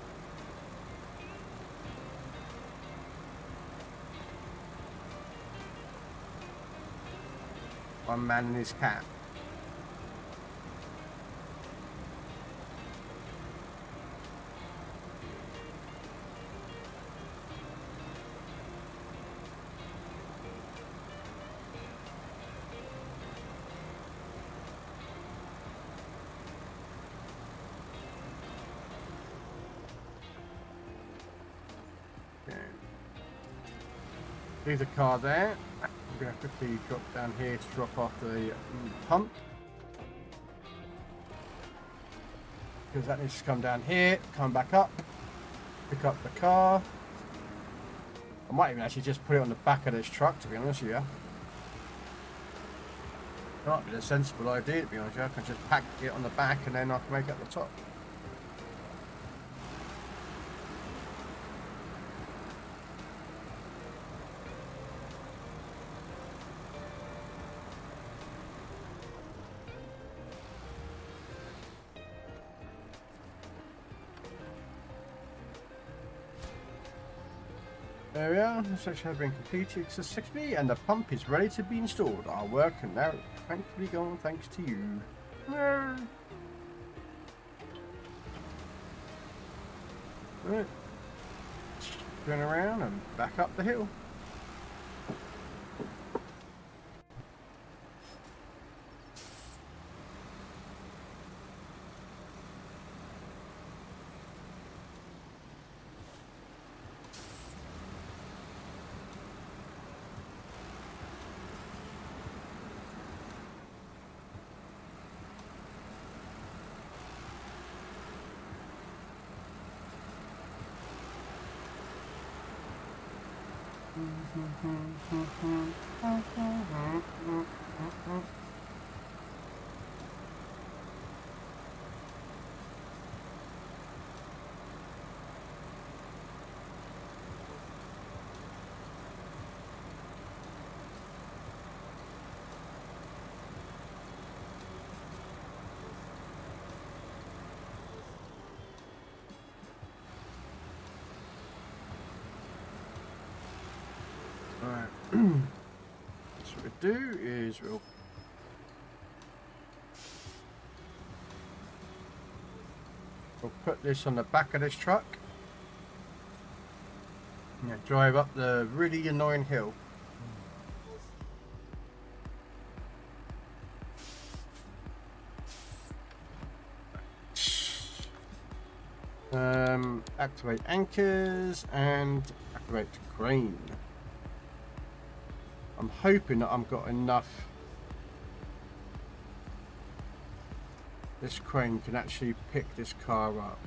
One man and his cat. Leave the car there. I'm going to quickly drop down here to drop off the pump. Because that needs to come down here, come back up. Pick up the car. I might even actually just put it on the back of this truck, to be honest with you. That might be a sensible idea, to be honest with you. I can just pack it on the back and then I can make it at the top. There we are, the section has been completed successfully and the pump is ready to be installed. Our work can now thankfully go on thanks to you. Right. Turn around and back up the hill. Alright, so what we do is we'll put this on the back of this truck. Yeah, drive up the really annoying hill. Activate anchors and activate crane. I'm hoping that I've got enough. This crane can actually pick this car up.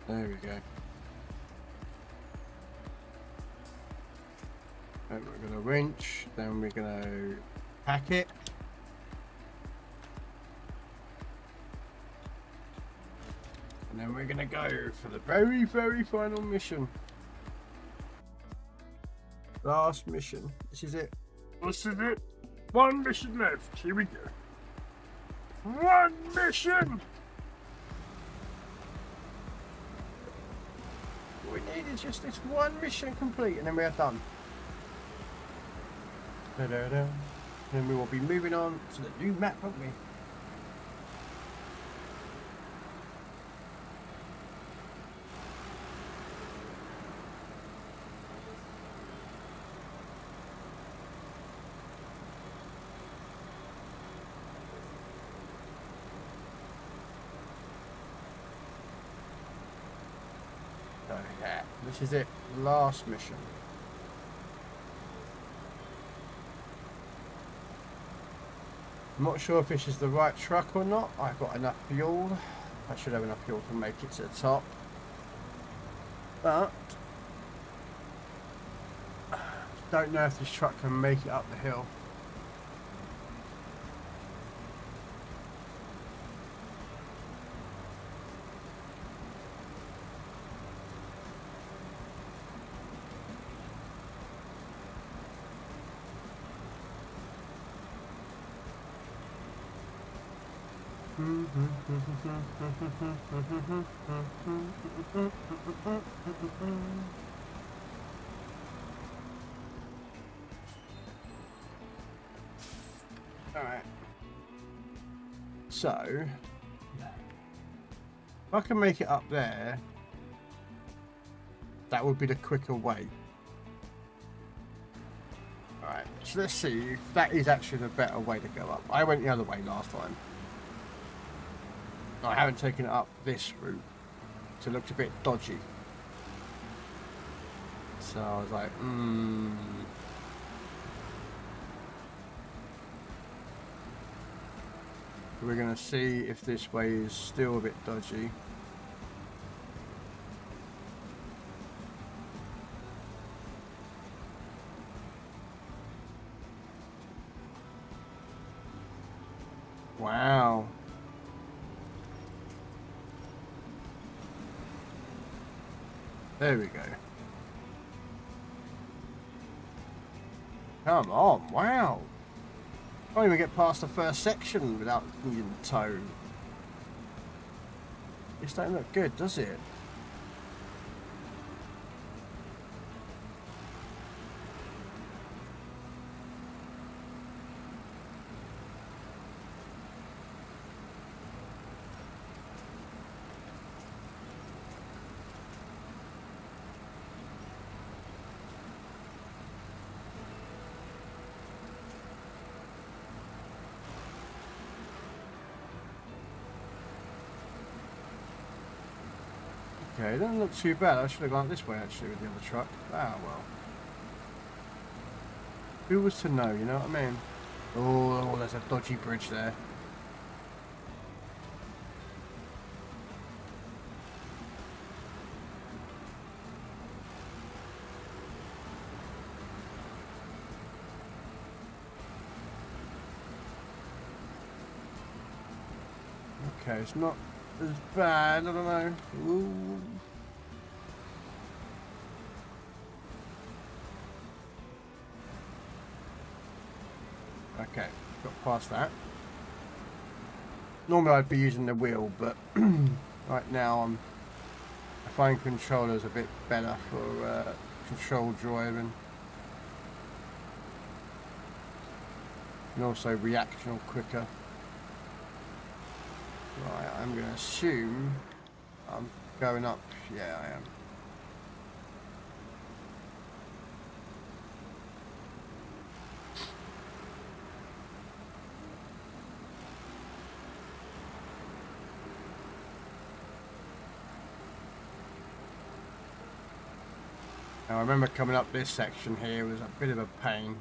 There we go. And we're going to winch, then we're going to pack it. And then we're going to go for the very, very final mission. Last mission. This is it. This is it. One mission left. Here we go. One mission! All we need is just this one mission complete and then we are done. Da-da-da. Then we will be moving on to the new map, won't we? So yeah, this is it. Last mission. I'm not sure if this is the right truck or not. I've got enough fuel. I should have enough fuel to make it to the top. But don't know if this truck can make it up the hill. Alright. So, if I can make it up there, that would be the quicker way. Alright, so let's see if that is actually the better way to go up. I went the other way last time. I haven't taken it up this route, so it looked a bit dodgy. So I was like, We're going to see if this way is still a bit dodgy. Wow. There we go. Come on, wow. Can't even get past the first section without needing the tow. This don't look good, does it? Okay, it doesn't look too bad. I should have gone this way actually with the other truck. Ah, well. Who was to know, you know what I mean? Oh, there's a dodgy bridge there. Okay, it's not as bad, I don't know. Ooh. Okay, got past that. Normally I'd be using the wheel, but right now I find controllers a bit better for control driving. And also reaction quicker. Right, I'm going to assume I'm going up. Yeah, I am. Now, I remember coming up this section here was a bit of a pain.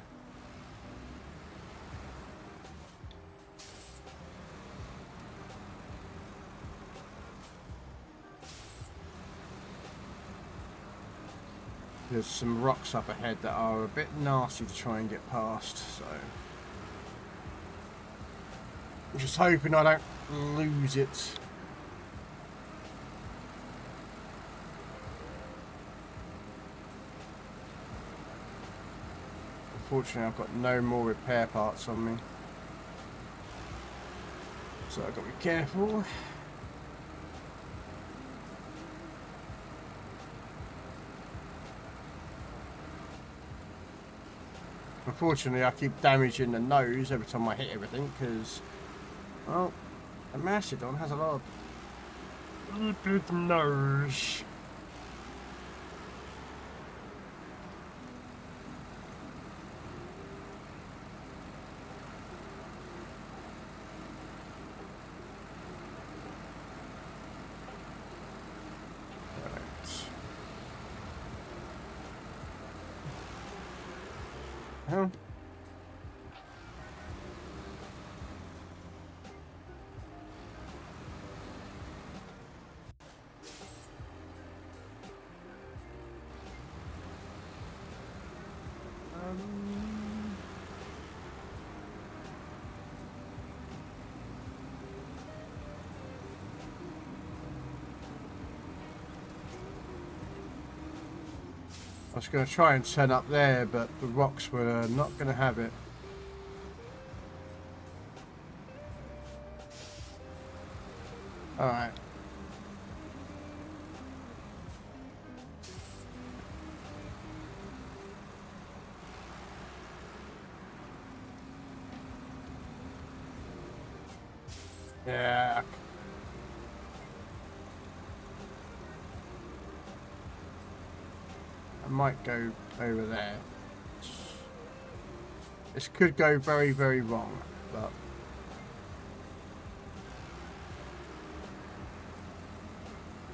There's some rocks up ahead that are a bit nasty to try and get past, so I'm just hoping I don't lose it. Unfortunately, I've got no more repair parts on me, so I've got to be careful. Unfortunately, I keep damaging the nose every time I hit everything because, well, the Mastodon has a lot of good nose. Huh? I was going to try and turn up there, but the rocks were not going to have it. Alright. Yeah. I might go over there. This could go very, very wrong, but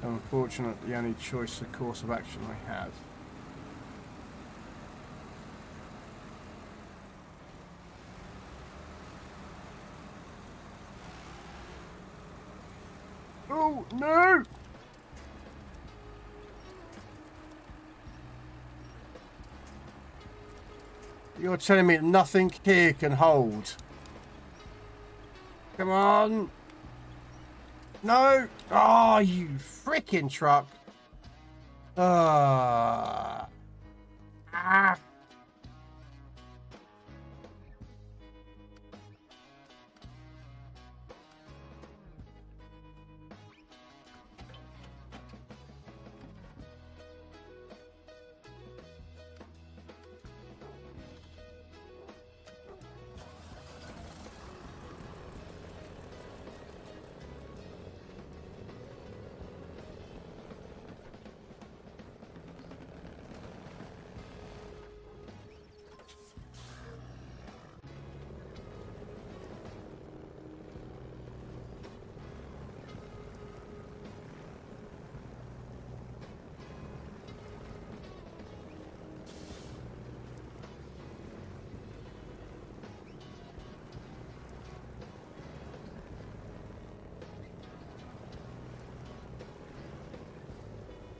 unfortunately the only choice of course of action I have. Oh no! You're telling me that nothing here can hold. Come on. No. Oh, you freaking truck. Ah.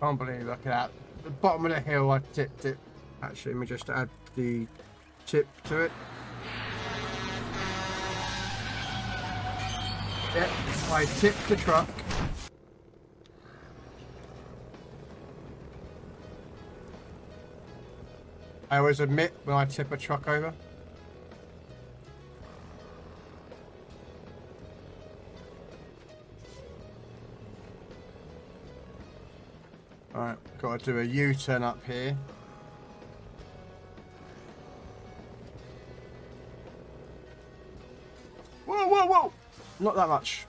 Can't believe, look at that. The bottom of the hill, I tipped it. Actually, let me just add the tip to it. Yep, I tipped the truck. I always admit when I tip a truck over. Alright, got to do a U-turn up here. Whoa, whoa, whoa! Not that much.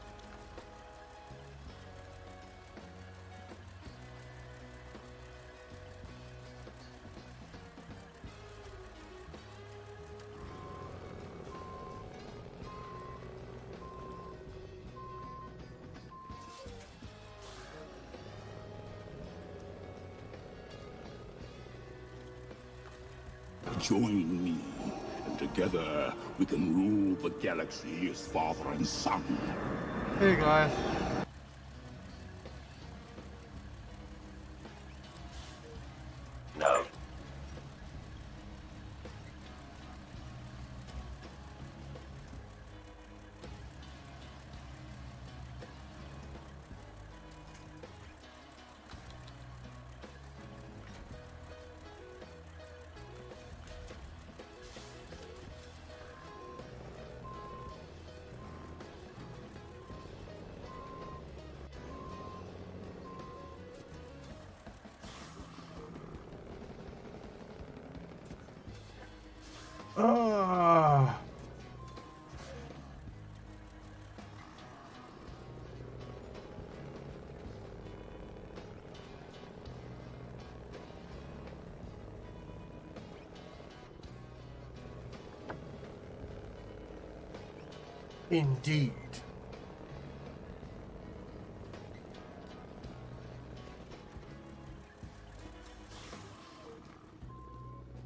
Join me, and together we can rule the galaxy as father and son. Hey guys. No. Ah. Indeed.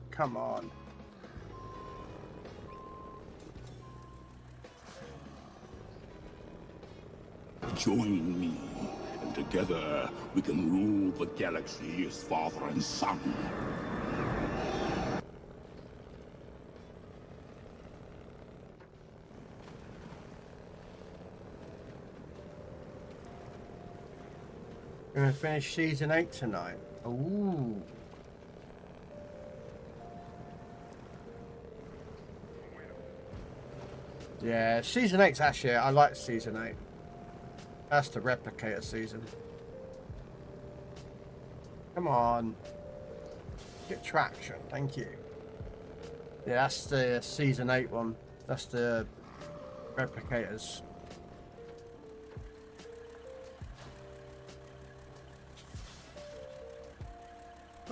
Come on. Join me, and together we can rule the galaxy as father and son. Gonna finish season 8 tonight. Ooh. Yeah, season 8's actually, I like season 8. That's the replicator season. Come on. Get traction, thank you. Yeah, that's the season 8 one. That's the replicators.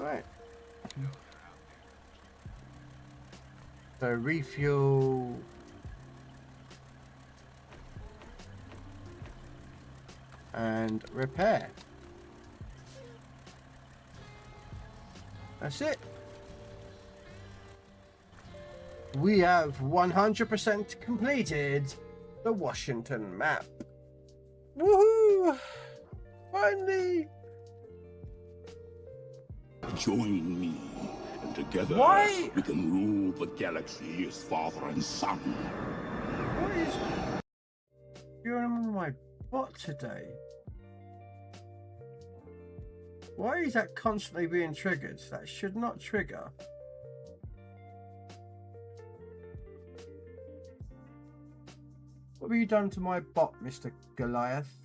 Right. So refuel. And repair. That's it. We have 100% completed the Washington map. Woohoo! Finally! Join me, and together Why? we can rule the galaxy as father and son. What is going on with my bot today? Why is that constantly being triggered? That should not trigger. What have you done to my bot, Mr. Goliath?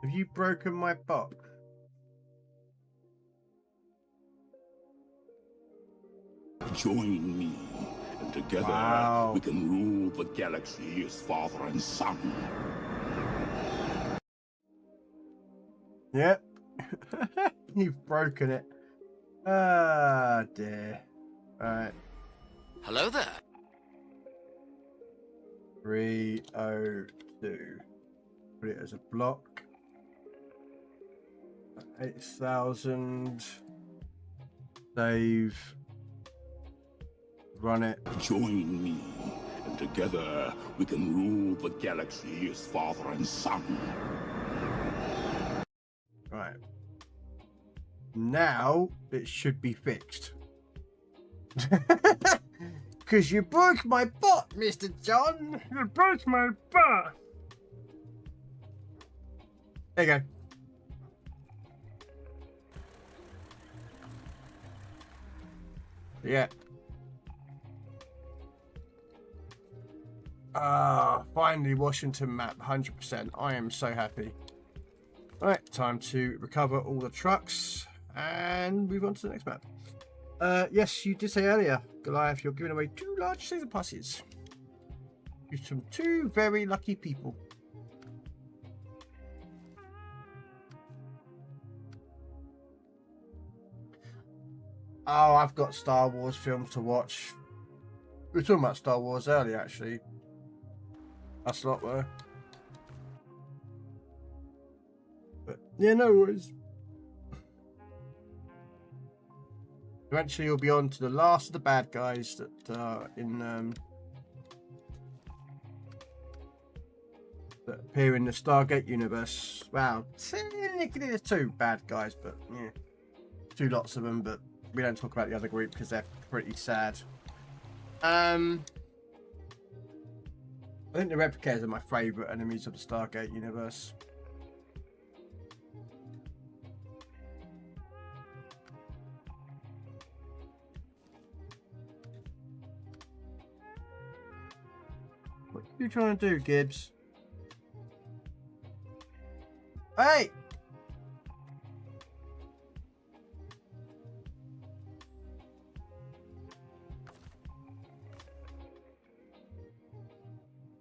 Have you broken my bot? Join me, and together we can rule the galaxy as father and son. Yep. You've broken it. Ah, dear. Alright. Hello there. 302. Put it as a block. 8,000. Save. Run it. Join me, and together we can rule the galaxy as father and son. Right. Now it should be fixed. Because you broke my bot, Mr. John. You broke my butt. There you go. Yeah. Finally Washington map, 100%. I am so happy. Alright, time to recover all the trucks and move on to the next map. Yes, you did say earlier, Goliath, you're giving away 2 large season passes. You're from 2 very lucky people. Oh, I've got Star Wars films to watch. We were talking about Star Wars earlier, actually. That's a lot there. But yeah, no worries. Eventually, you'll be on to the last of the bad guys that are in that appear in the Stargate universe. Wow, technically there's 2 bad guys, but yeah, 2 lots of them. But we don't talk about the other group because they're pretty sad. I think the replicators are my favourite enemies of the Stargate universe. What are you trying to do, Gibbs? Hey!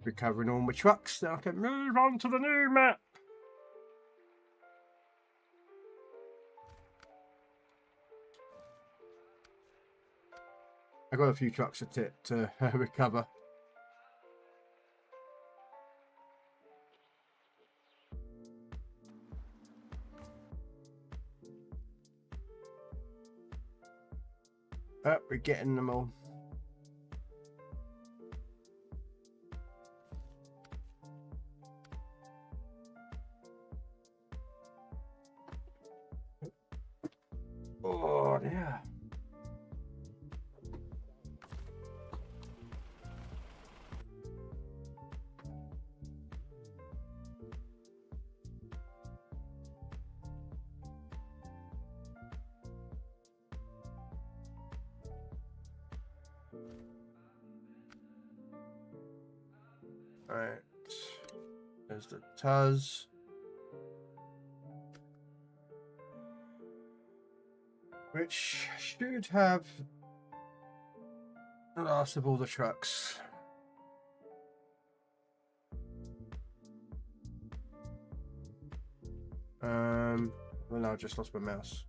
Recovering all my trucks, then I can move on to the new map. I got a few trucks to recover. Oh, we're getting them all. Oh, yeah. All right. There's the Tuz. which should have the last of all the trucks. Well, no, I just lost my mouse.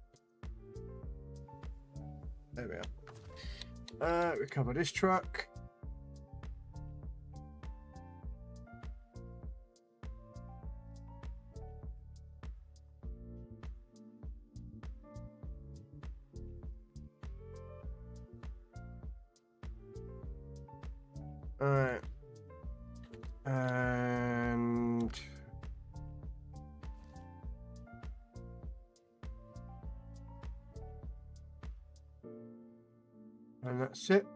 There we are. We cover this truck. Alright. And that's it.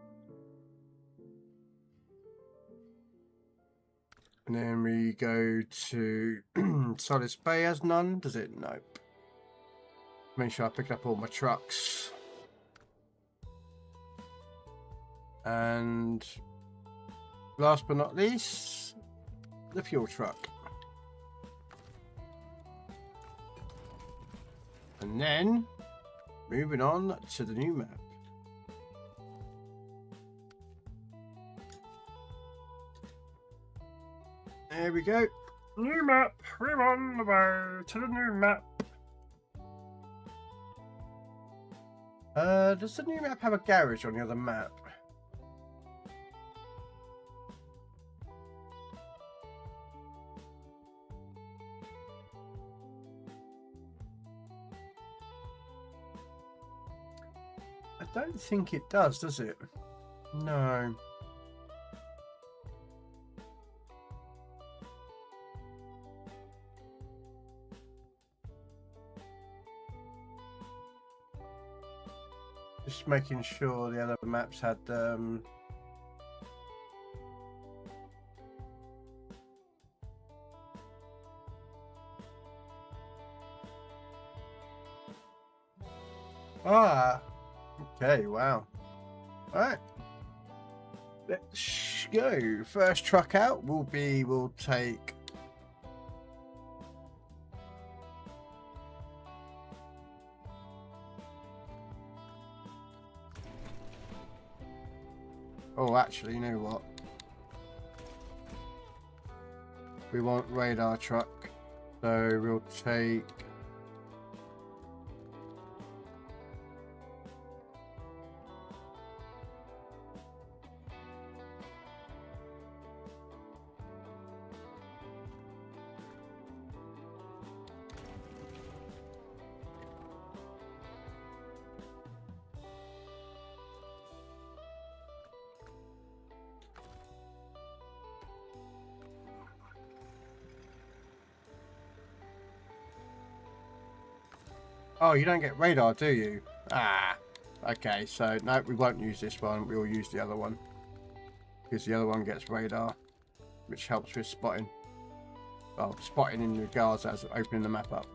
And then we go to Solace Bay has none, does it? Nope. Make sure I pick up all my trucks. And last but not least, the fuel truck. And then moving on to the new map. There we go. New map. We're on the way to the new map. Does the new map have a garage on the other map? I don't think it does it? No. Just making sure the other maps had okay, wow. Alright. Let's go. First truck out we'll take oh, actually, you know what? We want radar truck, so we'll take oh, you don't get radar, do you? Ah, okay, so no, we won't use this one. We'll use the other one because the other one gets radar, which helps with spotting. Well, spotting in regards as opening the map up.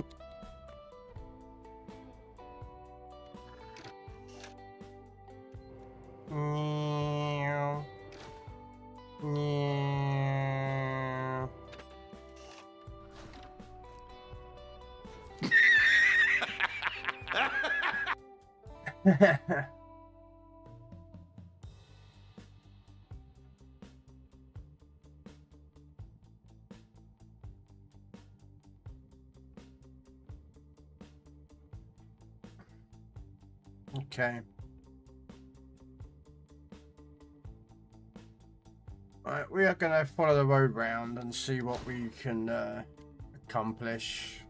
Okay. Right, we are going to follow the road round and see what we can accomplish.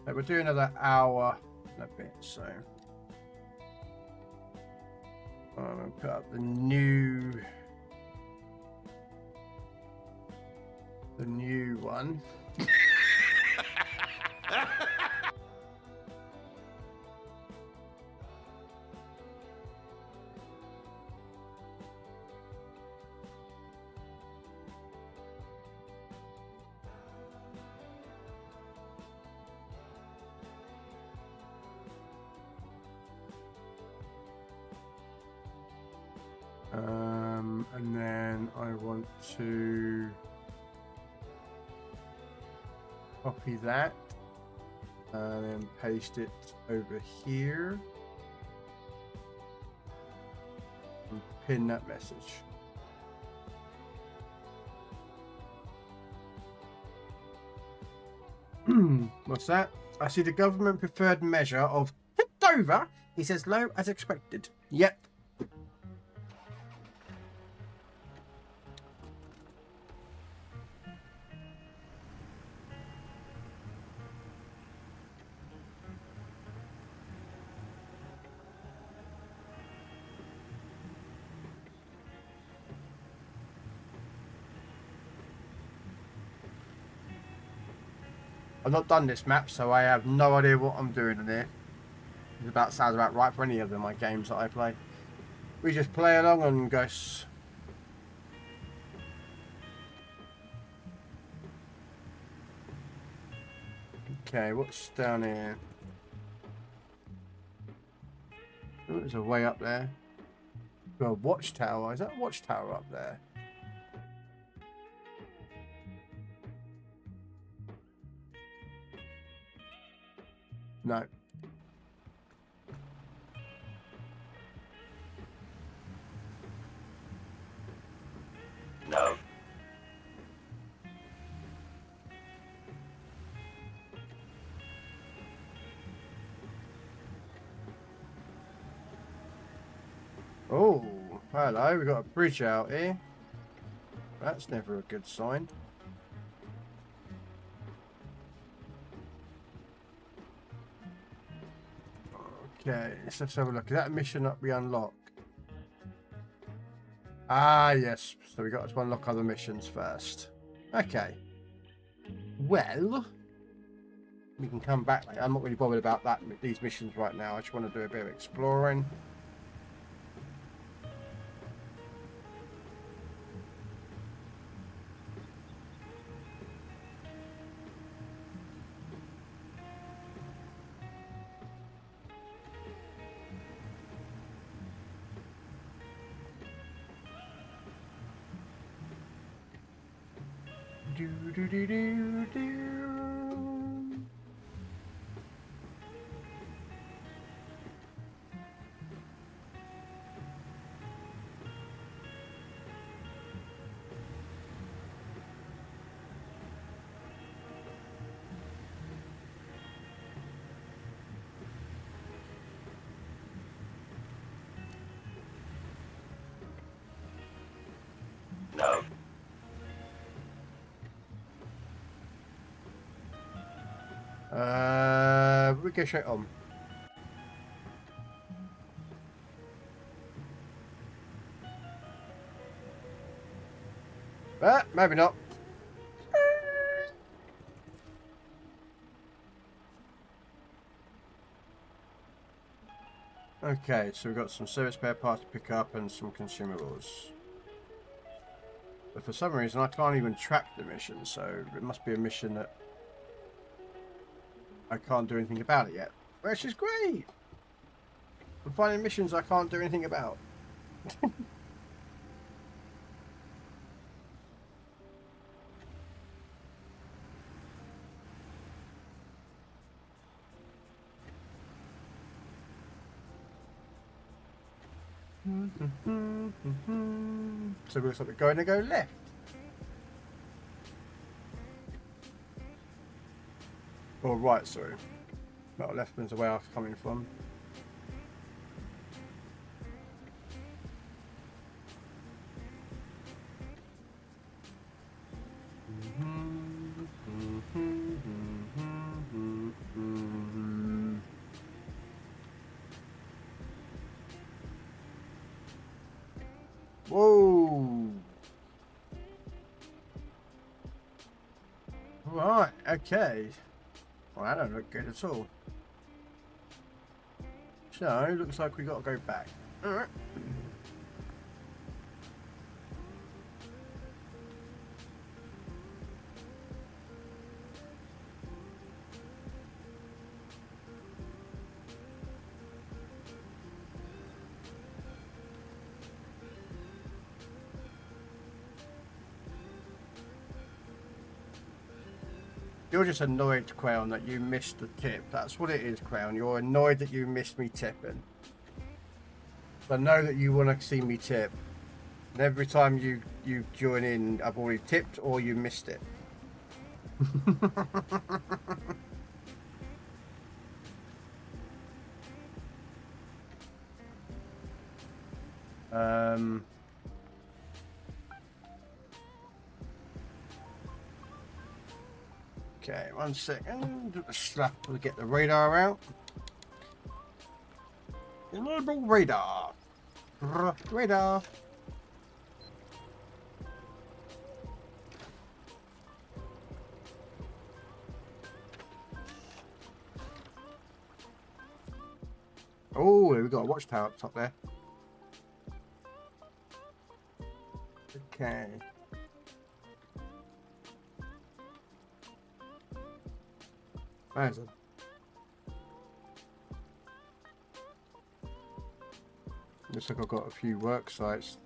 So we'll do another hour and a bit, so I'm going to put up the new one. And then I want to copy that and then paste it over here and pin that message. What's that? I see the government preferred measure of tipped over is as low as expected. Yep. I've not done this map, so I have no idea what I'm doing in here. It sounds about right for any of my games that I play. We just play along and go. Okay, what's down here? Oh, there's a way up there. Got a watchtower. Is that a watchtower up there? No. No. Oh, hello. We got a bridge out here. That's never a good sign. Okay, let's have a look. Is that a mission that we unlock? Ah, yes. So we got to unlock other missions first. Okay. Well, we can come back. I'm not really bothered about these missions right now. I just want to do a bit of exploring. Do, do, do, do, do. No. We go straight on. Maybe not. Okay, so we've got some service spare parts to pick up and some consumables. But for some reason I can't even track the mission, so it must be a mission that I can't do anything about it yet. Which is great! I'm finding missions I can't do anything about. So it looks like we're going to go left. Or right, sorry. Not left means the way I was coming from. Whoa! Right, okay. Well, that don't look good at all. So, looks like we got to go back. Alright. You're just annoyed, Crown, that you missed the tip. That's what it is, Crown. You're annoyed that you missed me tipping. I know that you want to see me tip. And every time you join in, I've already tipped or you missed it. Okay, 1 second. We'll get the radar out. Enable radar. Radar. Oh, we've got a watchtower up top there. Okay. Where's it? Looks like I've got a few work sites.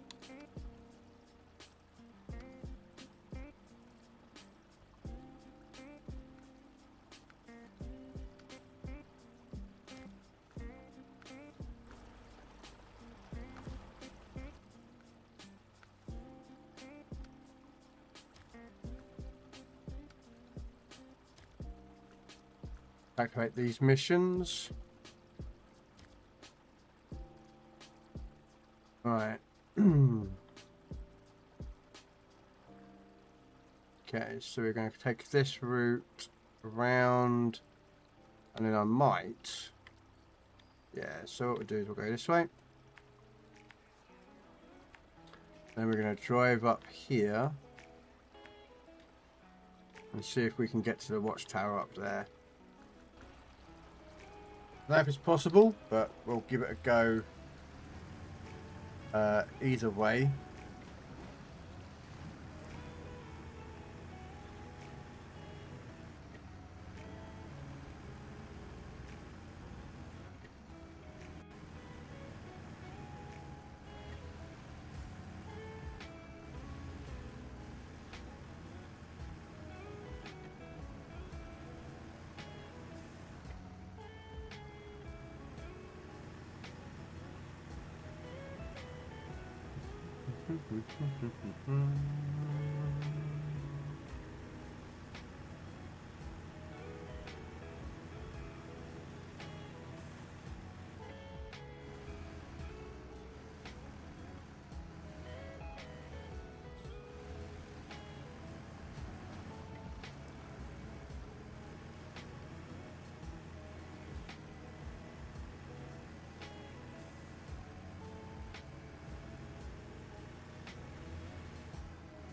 Activate these missions. Right. Okay, so we're going to take this route around, and then I might. Yeah, so what we'll do is we'll go this way. Then we're going to drive up here and see if we can get to the watchtower up there. I don't know if it's possible, but we'll give it a go either way.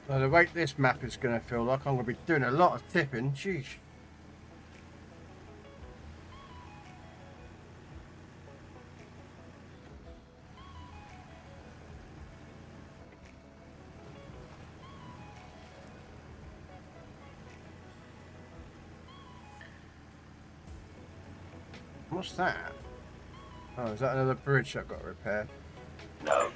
So the way this map is going to feel like, I'm going to be doing a lot of tipping. Sheesh. What's that? Oh, is that another bridge I've got to repair? No.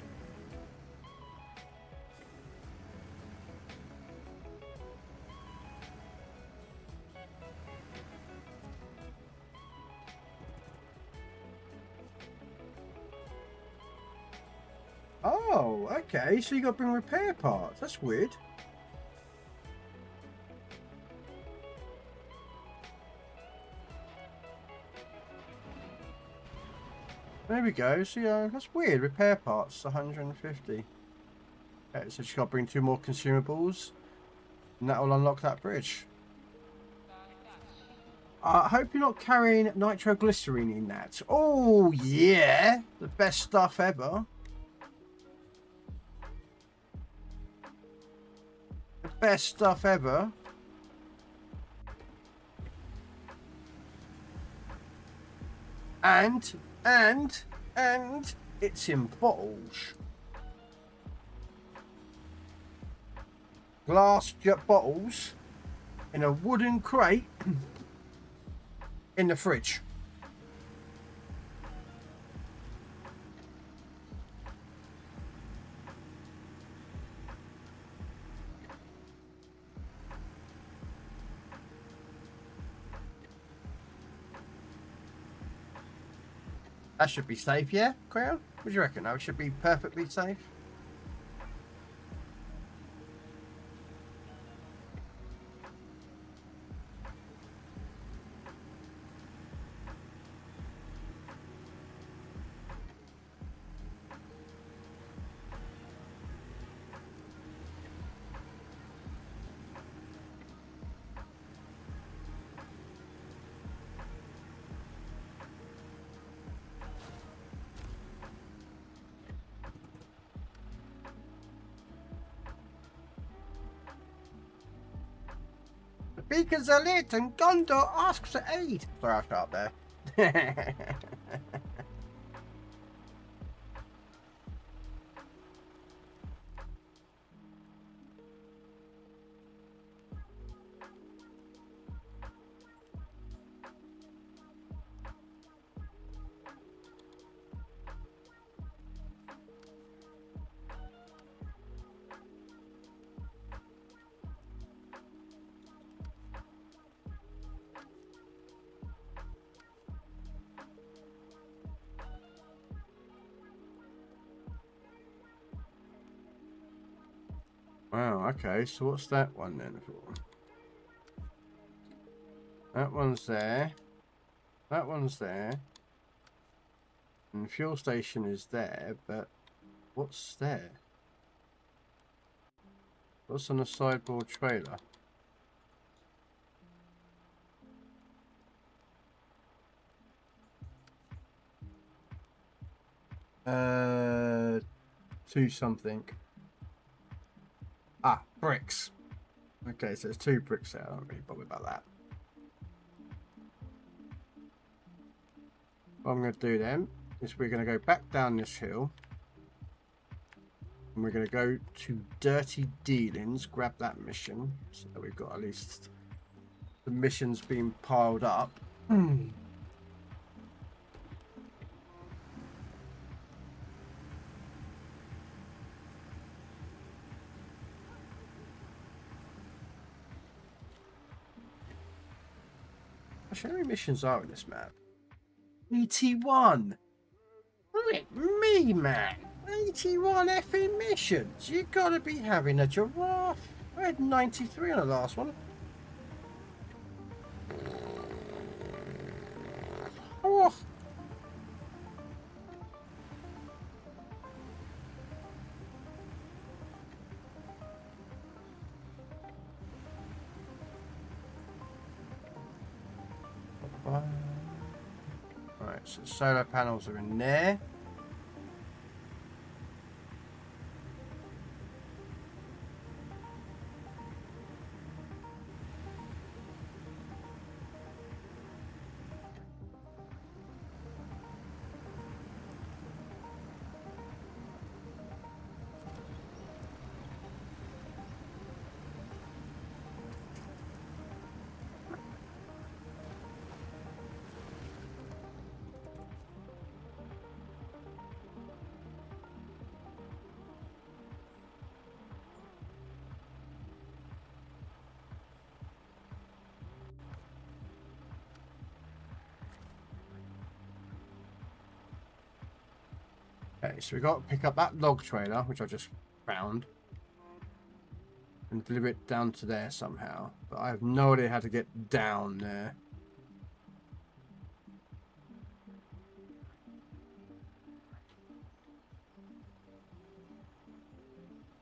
Oh, okay. So you got to bring repair parts. That's weird. There we go. So yeah, that's weird. Repair parts, 150. Okay, so she's got to bring 2 more consumables, and that will unlock that bridge. I hope you're not carrying nitroglycerine in that. Oh yeah, the best stuff ever. The best stuff ever. And it's in bottles. Glass jet bottles in a wooden crate in the fridge. That should be safe, yeah, Krell? What do you reckon? That should be perfectly safe. The beacons are lit and Gondor asks for aid. Sorry, I'll start there. Wow, okay, so what's that one then for? That one's there. That one's there. And the fuel station is there, but what's there? What's on the sideboard trailer? Two something. Ah, bricks. Okay, so there's 2 bricks there. I don't really bother about that. What I'm going to do then is we're going to go back down this hill. And we're going to go to Dirty Dealings, grab that mission. So that we've got at least the missions being piled up. Actually, how many missions are in this map? 81! Look at me, man! 81 effing missions! You gotta be having a giraffe! I had 93 on the last one. Oh! Right, so solar panels are in there. Okay, so we've got to pick up that log trailer, which I just found, and deliver it down to there somehow. But I have no idea how to get down there.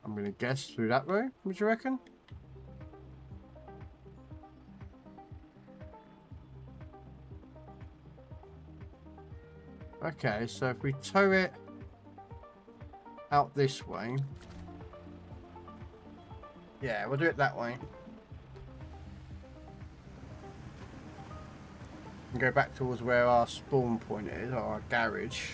I'm going to guess through that way. What do you reckon? Okay, so if we tow it out this way. Yeah, we'll do it that way. And go back towards where our spawn point is, or our garage.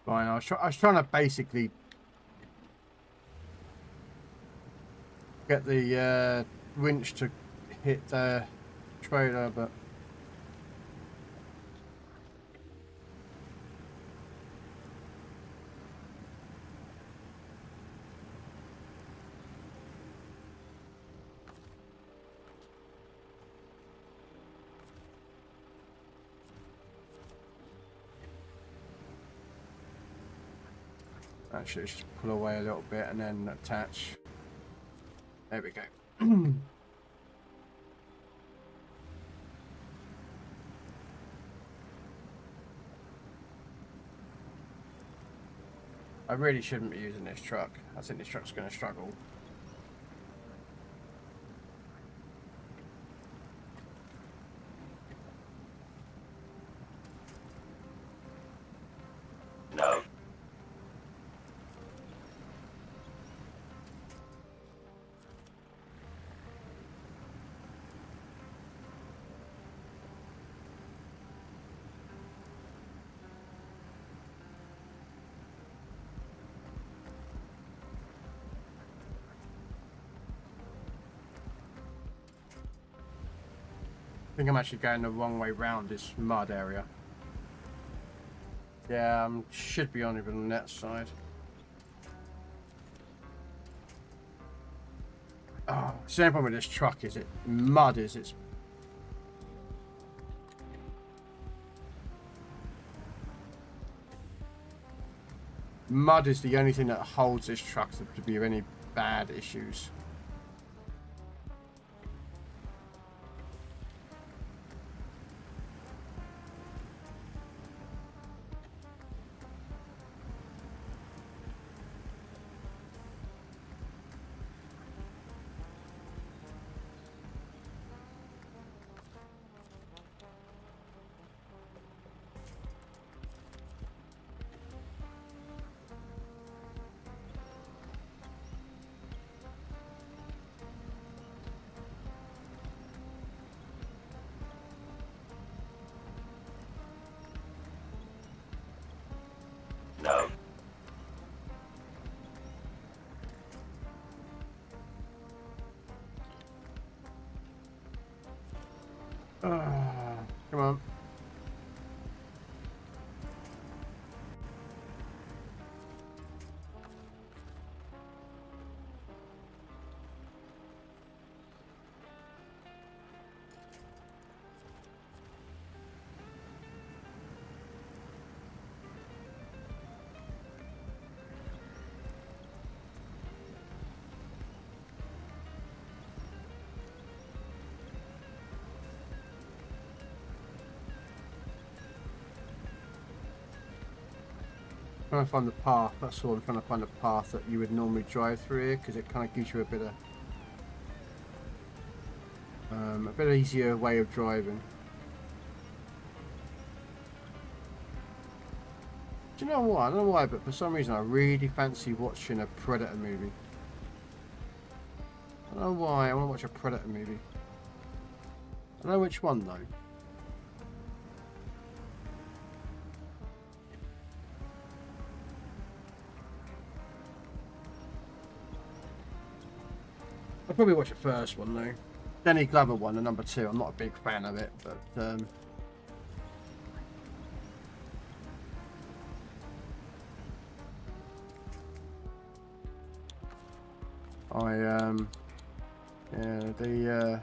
Fine. I was trying to basically get the winch to hit the trailer, but actually just pull away a little bit and then attach. There we go. I really shouldn't be using this truck. I think this truck's going to struggle. No. I think I'm actually going the wrong way round this mud area. Yeah, should be on even that side. Oh, the same problem with this truck is it's mud is the only thing that holds this truck to be of any bad issues. No. Come on. Trying to find the path. That's all. I'm trying to find the path that you would normally drive through here because it kind of gives you a bit easier way of driving. Do you know why? I don't know why, but for some reason I really fancy watching a Predator movie. I don't know why. I want to watch a Predator movie. I don't know which one though. I'll probably watch the first one though. Danny Glover one, the number 2. I'm not a big fan of it, but yeah, the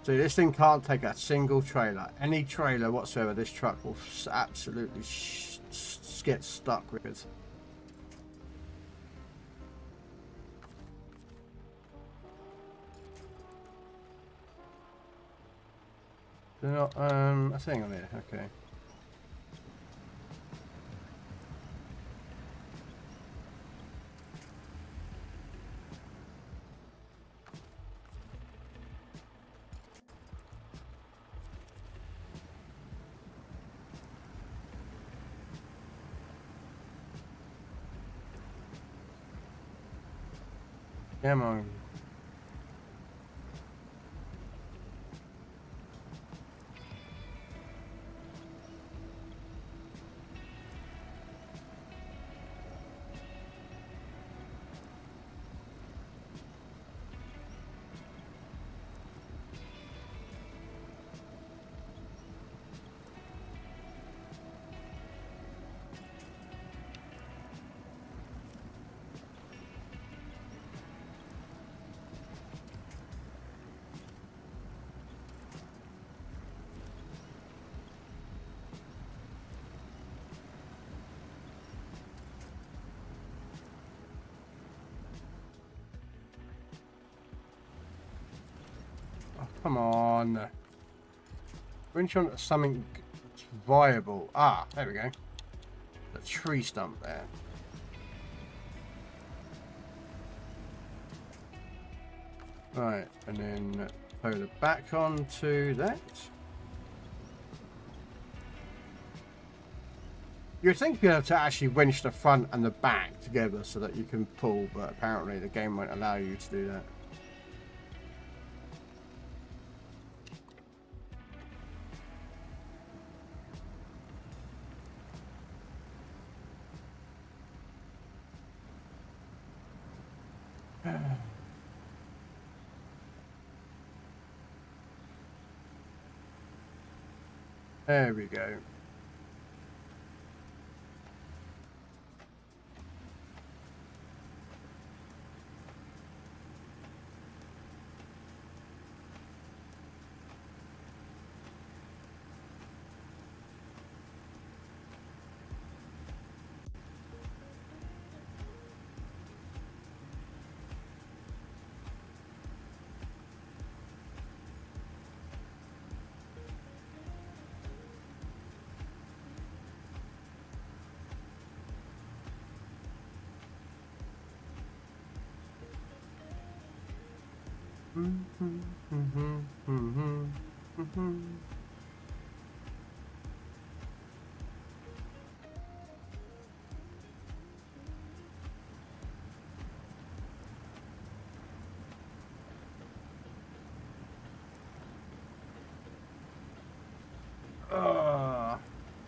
see, this thing can't take a single trailer. Any trailer whatsoever, this truck will absolutely get stuck with. They're not, a thing on here, okay. Come on. Come on. When you want something viable. Ah, there we go. The tree stump there. Right, and then throw the back onto that. You'd think you'd be able to actually winch the front and the back together so that you can pull, but apparently the game won't allow you to do that. There we go.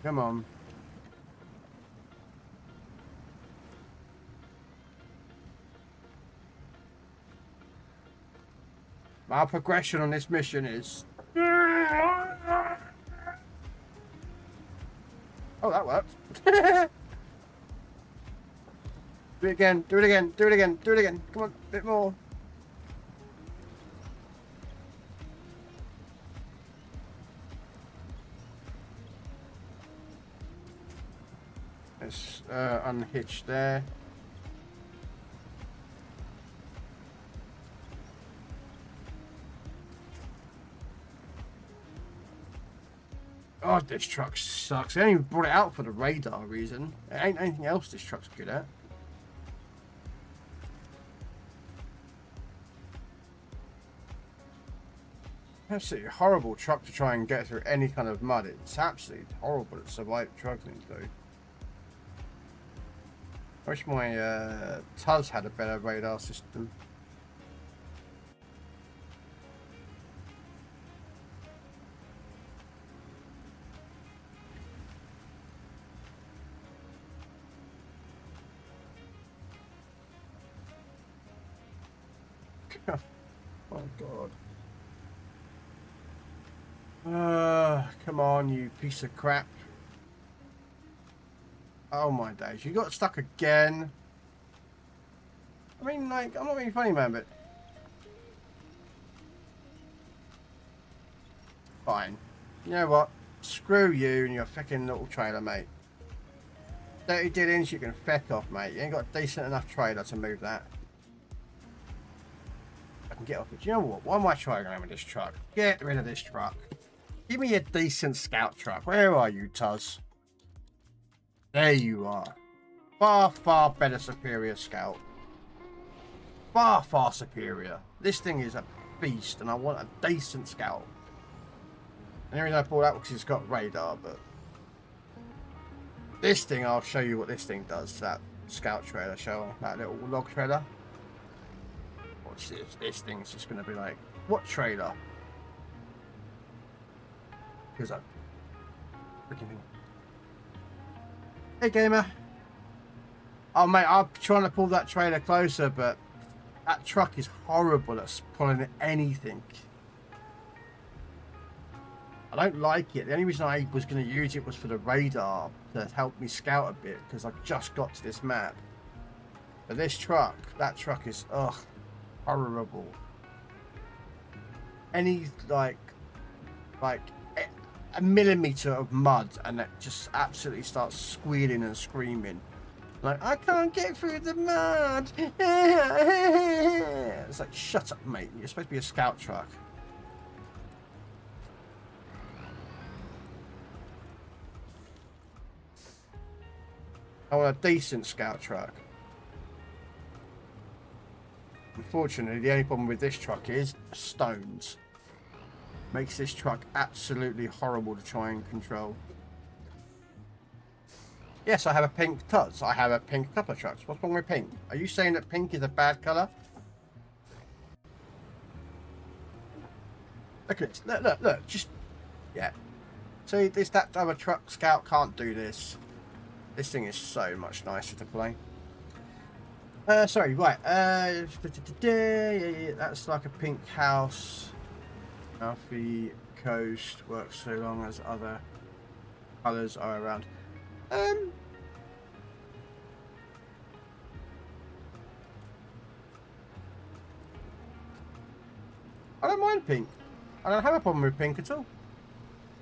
Come on. Our progression on this mission is... Oh, that worked. Do it again, do it again, do it again, do it again. Come on, a bit more. Let's unhitch there. Oh, this truck sucks. They only brought it out for the radar reason. There ain't anything else this truck's good at. Absolutely horrible truck to try and get through any kind of mud. It's absolutely horrible to survive struggling through. I wish my Tuz had a better radar system. Oh god. Come on, you piece of crap. Oh my days, you got stuck again. I mean, like, I'm not being funny, man, but... Fine. You know what? Screw you and your fucking little trailer, mate. 30 diddings, you can feck off, mate. You ain't got a decent enough trailer to move that. I can get off it. Do you know what? Why am I trying around with this truck? Get rid of this truck. Give me a decent scout truck. Where are you, Tuz? There you are. Far, far better superior scout. Far, far superior. This thing is a beast and I want a decent scout. And the reason I bought that because it's got radar, but... This thing, I'll show you what this thing does. That scout trailer, shall I? That little log trailer. watch this. This thing's just going to be like, what trailer? Because I freaking. Hey, gamer. Oh, mate, I'm trying to pull that trailer closer, but that truck is horrible at pulling anything. I don't like it. The only reason I was going to use it was for the radar to help me scout a bit, because I've just got to this map. But this truck, that truck is, ugh, horrible. Any, like a millimetre of mud and it just absolutely starts squealing and screaming. Like, I can't get through the mud. It's like, shut up, mate. You're supposed to be a scout truck. I want a decent scout truck. Unfortunately, the only problem with this truck is stones. Makes this truck absolutely horrible to try and control. Yes, I have a pink Tuts. I have a pink couple of trucks. What's wrong with pink? Are you saying that pink is a bad colour? Look at this. Look. Just, yeah. See, that other truck scout can't do this. This thing is so much nicer to play. Sorry, right. That's like a pink house. Alfie Coast works so long as other colours are around. I don't mind pink. I don't have a problem with pink at all.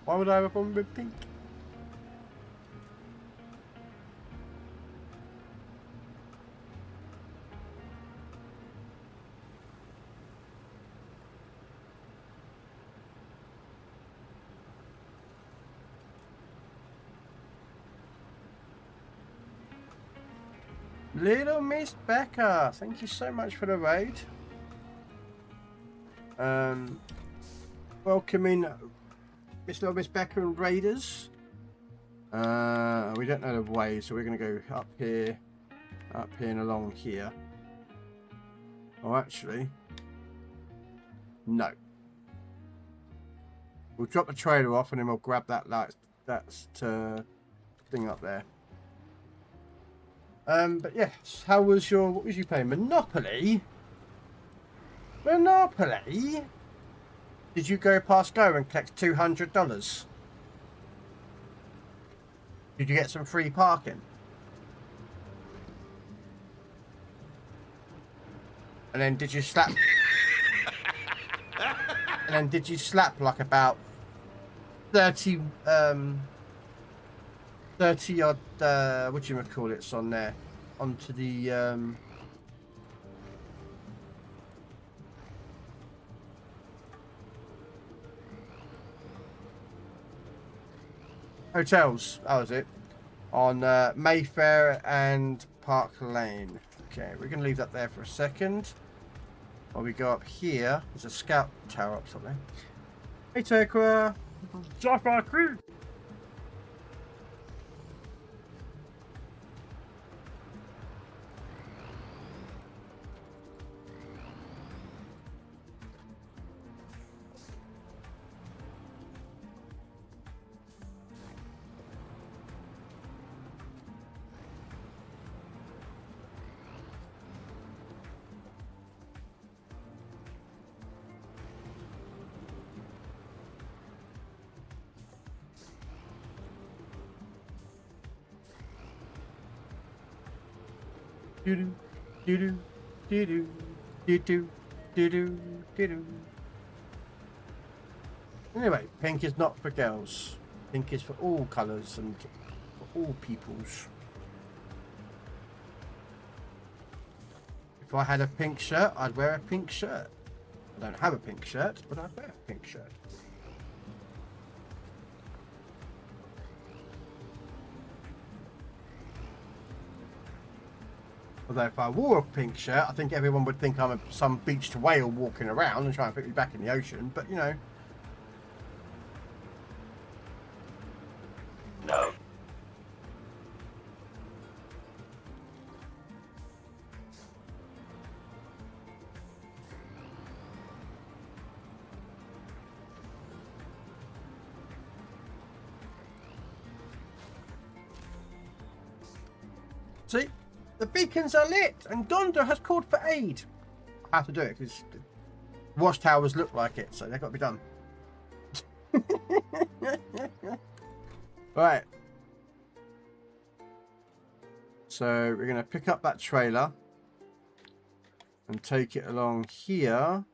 Why would I have a problem with pink? Little Miss Becca, thank you so much for the raid. Welcoming Little Miss Becca and raiders. We don't know the way, so we're going to go up here and along here. Oh, actually, no. We'll drop the trailer off and then we'll grab that thing up there. But yes, what was you playing? Monopoly? Monopoly? Did you go past Go and collect $200? Did you get some free parking? And then did you slap... and then did you slap like about 30 odd, what do you call it, on there, onto the, hotels, that was it, on Mayfair and Park Lane. Okay, we're going to leave that there for a second. While we go up here, there's a scout tower up somewhere. Hey, Tekra. Jaffa Creek. Anyway, pink is not for girls. Pink is for all colours and for all peoples. If I had a pink shirt, I'd wear a pink shirt. I don't have a pink shirt, but I'd wear a pink shirt. Although if I wore a pink shirt, I think everyone would think I'm some beached whale walking around and trying to put me back in the ocean. But, you know. No. See? The beacons are lit and Gondor has called for aid. I have to do it because watchtowers look like it, so they've got to be done. Right. So we're going to pick up that trailer and take it along here.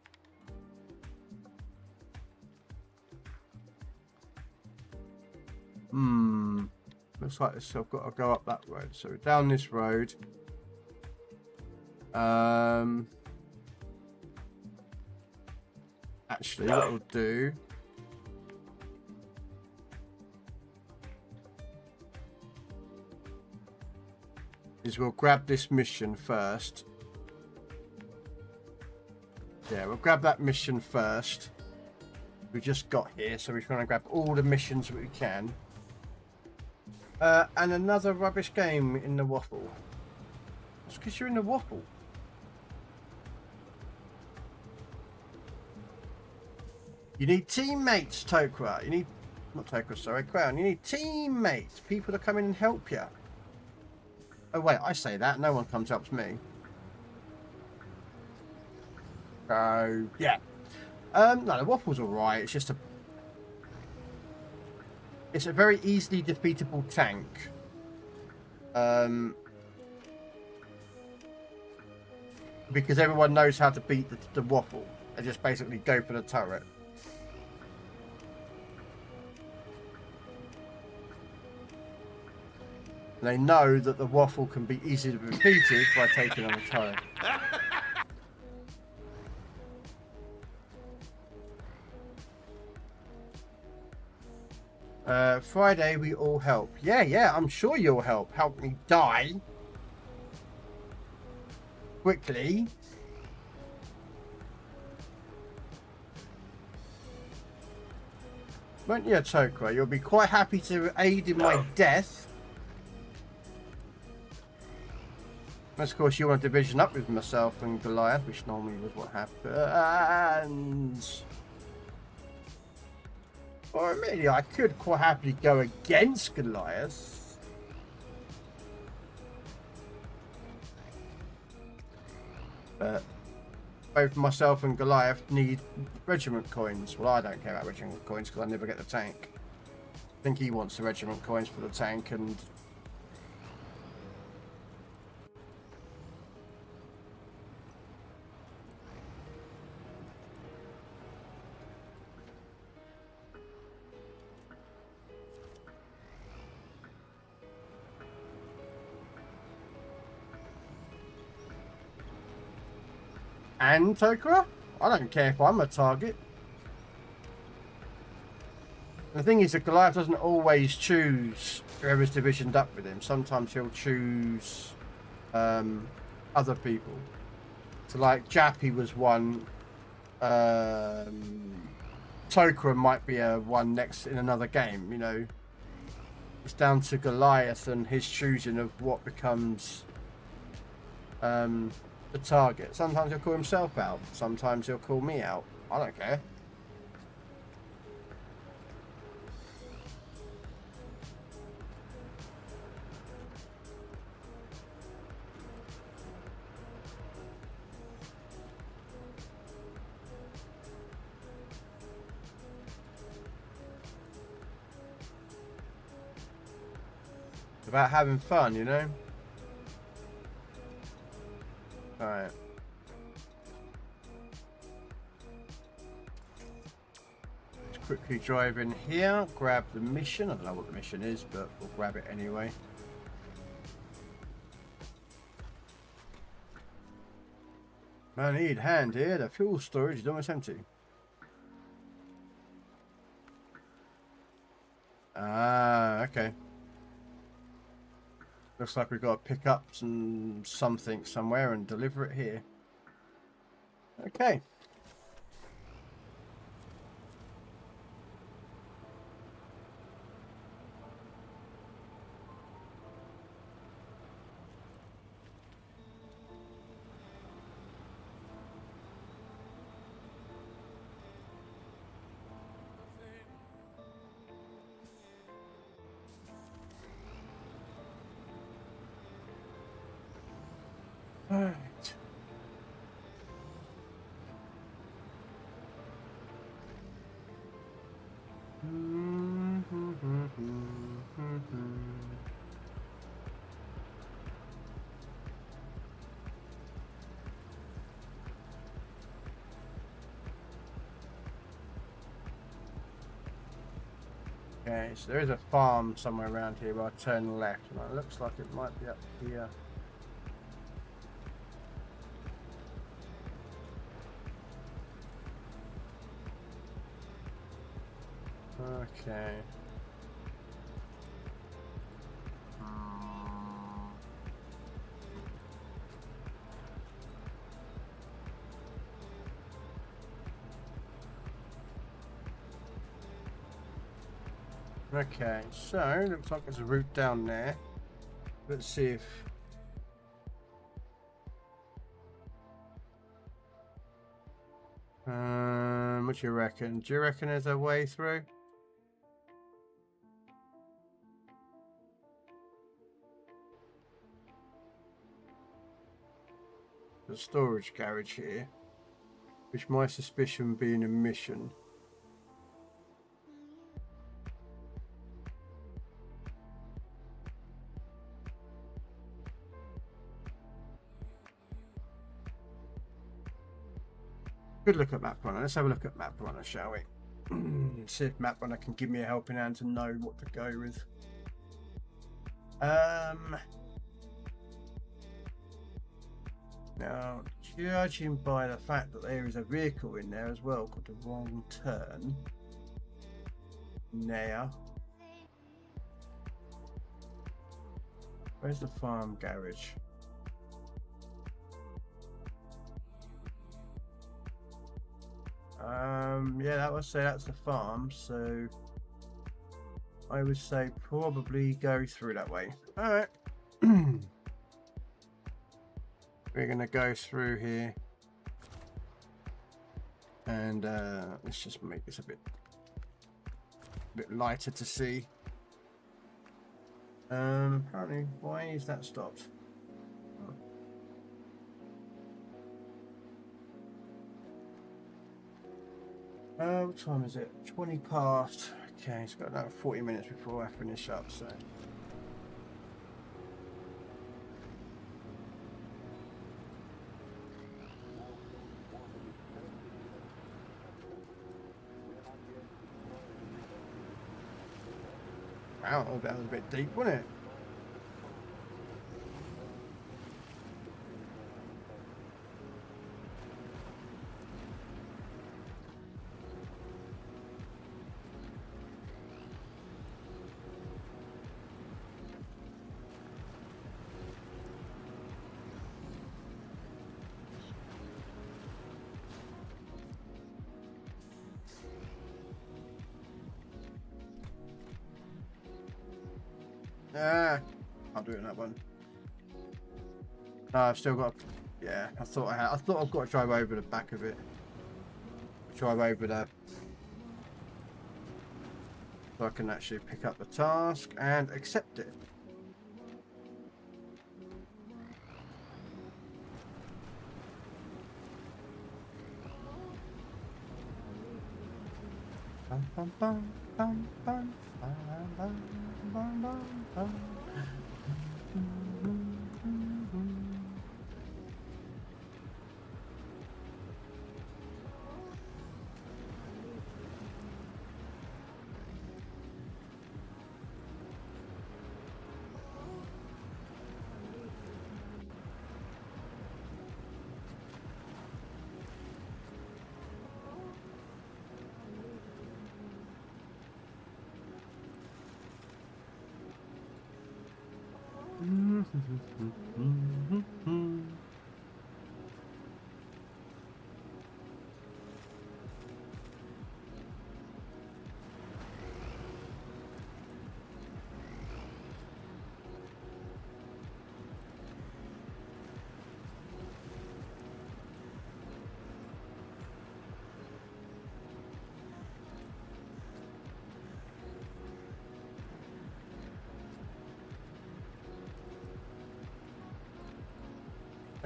Looks like this. I've got to go up that road. So down this road. Actually, what we'll do is we'll grab this mission first. Yeah, we'll grab that mission first. We just got here, so we're trying to grab all the missions that we can. And another rubbish game in the waffle. It's because you're in the waffle. You need teammates, Tokra. You need... Not Tokra, sorry, Crown. You need teammates. People to come in and help you. Oh, wait, I say that. No one comes up to me. So, yeah. No, the waffle's alright. It's just a... It's a very easily defeatable tank. Because everyone knows how to beat the waffle. They just basically go for the turret. They know that the waffle can be easily defeated by taking on a turret. Friday we all help. Yeah, I'm sure you'll help. Help me die. Quickly. Won't you, Tokra? You'll be quite happy to aid in my death. Of course, you want to division up with myself and Goliath, which normally was what happens. Or maybe I could quite happily go against Goliath. But both myself and Goliath need regiment coins. Well, I don't care about regiment coins because I never get the tank. I think he wants the regiment coins for the tank, and Tokra? I don't care if I'm a target. The thing is that Goliath doesn't always choose whoever's divisioned up with him. Sometimes he'll choose other people. So like Jappy was one. Tokra might be a one next in another game, you know. It's down to Goliath and his choosing of what becomes the target. Sometimes he'll call himself out. Sometimes he'll call me out. I don't care. It's about having fun, you know? Alright. Let's quickly drive in here, grab the mission. I don't know what the mission is, but we'll grab it anyway. I need hand here. The fuel storage is almost empty. Ah, okay. Looks like we've got to pick up something somewhere and deliver it here. Okay. Alright. Okay, so there is a farm somewhere around here where I turn left, and it looks like it might be up here. Okay. Okay, so looks like there's a route down there. Let's see if what do you reckon? Do you reckon there's a way through? The storage garage here, which my suspicion being a mission. Good look at Map Runner. Let's have a look at Map Runner, shall we? See if Map Runner can give me a helping hand to know what to go with. Now, judging by the fact that there is a vehicle in there as well called the Wrong Turn. Now, where's the farm garage? Yeah, that would say that's the farm, so I would say probably go through that way. Alright. We're gonna go through here and let's just make this a bit lighter to see. Apparently, why is that stopped? What time is it? 20 past. Okay, it's got about 40 minutes before I finish up, so. Wow, that was a bit deep, wasn't it? I'll do it in that one. No, I've still got. Yeah, I thought I had. I thought I've got to drive over the back of it. Drive over there, so I can actually pick up the task and accept it. Bum, bum, bum, bum, bum, bum, bum, bum, bum, bum.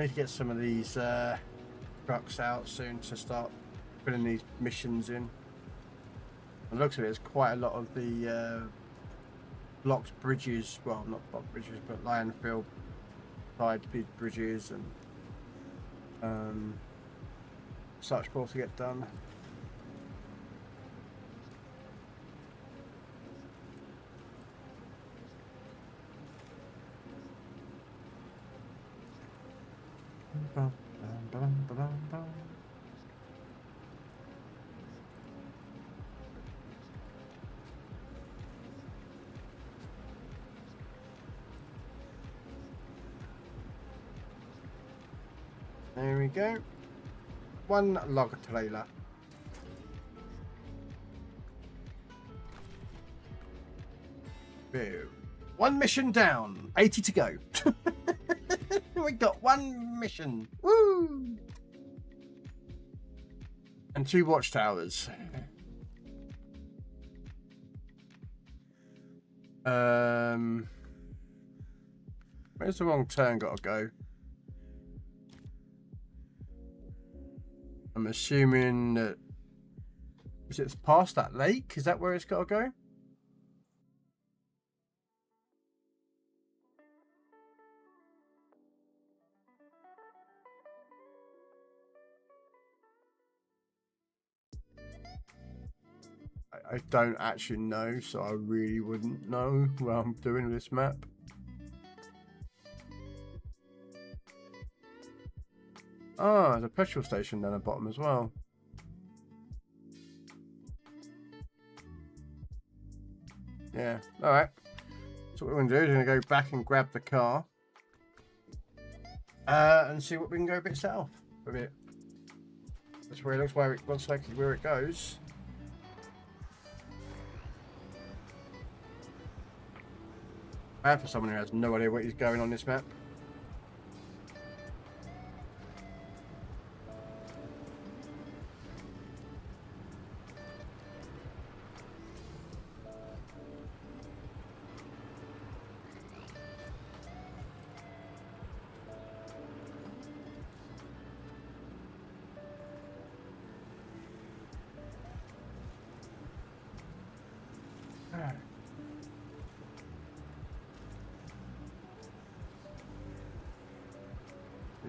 I need to get some of these trucks out soon to start putting these missions in. It looks like there's quite a lot of the blocked bridges, well, not blocked bridges, but landfill side bridges and such more to get done. There we go. One log trailer. Boom. One mission down. 80 to go. We got one mission. Woo! And 2 watchtowers. Where's the wrong turn got to go? I'm assuming that... Is it past that lake? Is that where it's got to go? I don't actually know, so I really wouldn't know what I'm doing with this map. Oh, there's a petrol station down the bottom as well. Yeah, alright. So what we're going to do is we're going to go back and grab the car. And see what we can go a bit south with it. That's where it looks like where it goes. Bad for someone who has no idea what he's going on this map.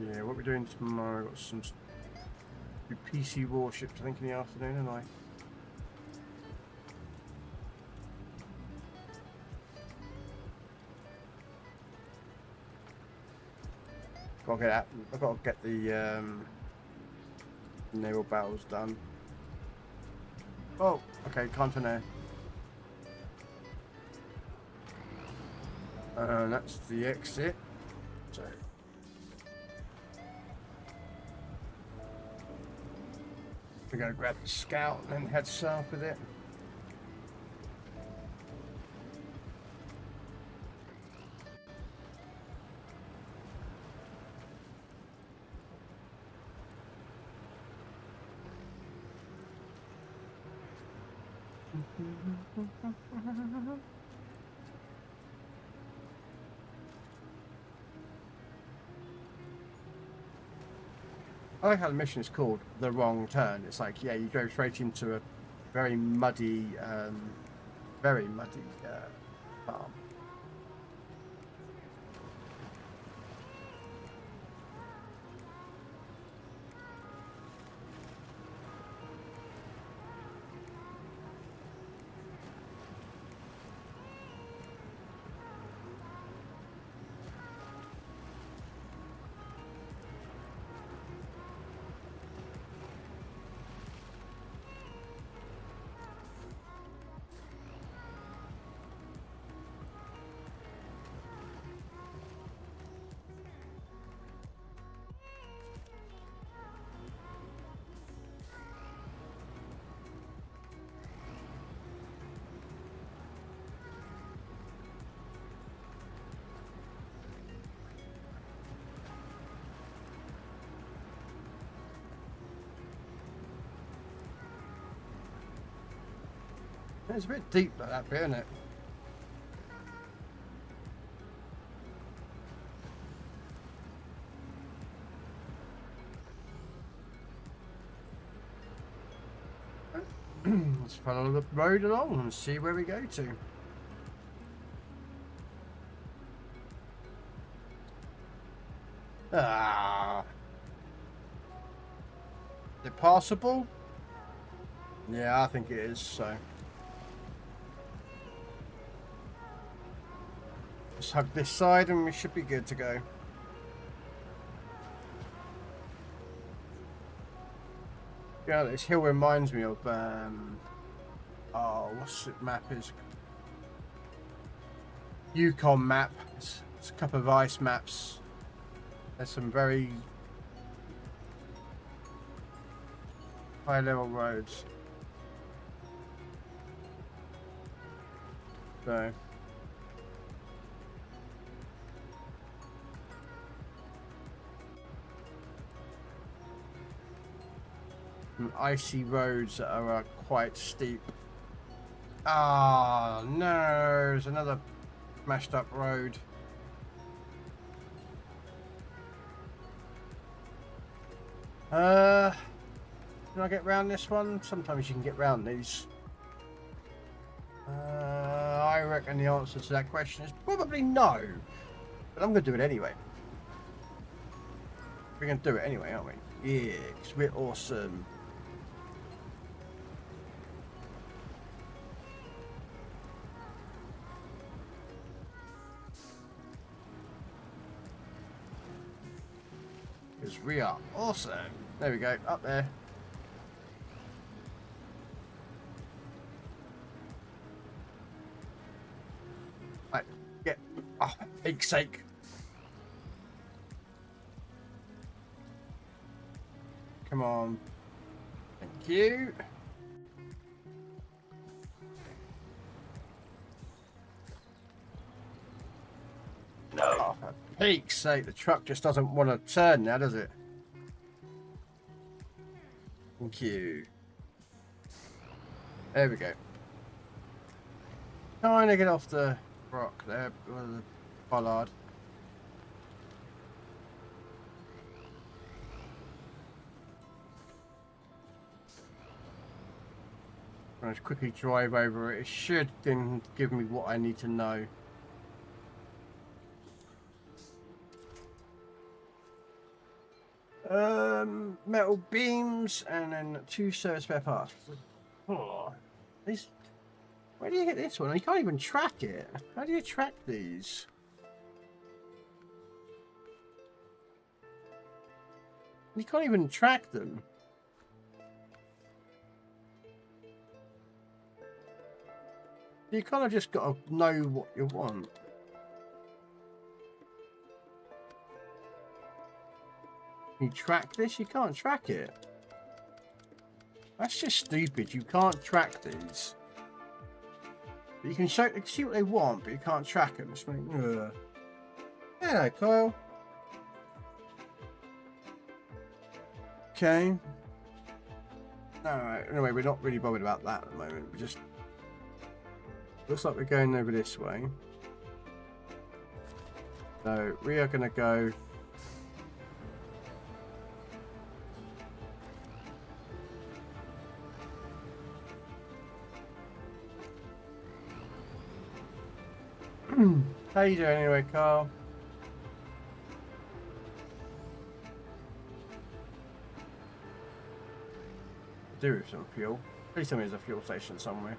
Yeah, what we're doing tomorrow, got some PC warships, I think, in the afternoon, and I. I've got to get the naval battles done. Oh, okay, can't turn there. That's the exit. So. We're going to grab the scout and then head south with it. I like how the mission is called The Wrong Turn. It's like, yeah, you go straight into a very muddy farm. It's a bit deep like that bit, isn't it? follow the road along and see where we go to. Ah. Is it passable? Yeah, I think it is, so. Just hug this side and we should be good to go. Yeah, this hill reminds me of, oh, what's the map is? Yukon map. It's a couple of ice maps. There's some very high level roads. So. Some icy roads that are quite steep. Ah, no, there's another smashed up road. Can I get round this one? Sometimes you can get round these. I reckon the answer to that question is probably no. But I'm going to do it anyway. We're going to do it anyway, aren't we? Yeah, because we're awesome. Because we are awesome. There we go, up there. Right, get. Oh, for Pete's sake. Come on. Thank you. No. Oh, for Pete's sake, the truck just doesn't want to turn now, does it? Thank you. There we go. Trying to get off the rock there, the bollard. I'll just quickly drive over it. It should then give me what I need to know. Metal beams and then 2 service spare parts. Oh, these. Where do you get this one? You can't even track it. How do you track these? You can't even track them. You kind of just got to know what you want. Can you track this? You can't track it. That's just stupid. You can't track these. You can see what they want, but you can't track them. It's like, ugh. Hello, Kyle. Okay. Alright, anyway, we're not really bothered about that at the moment. We just... Looks like we're going over this way. So, we are going to go... How you doing anyway, Carl? Do with some fuel. Please tell me there's a fuel station somewhere.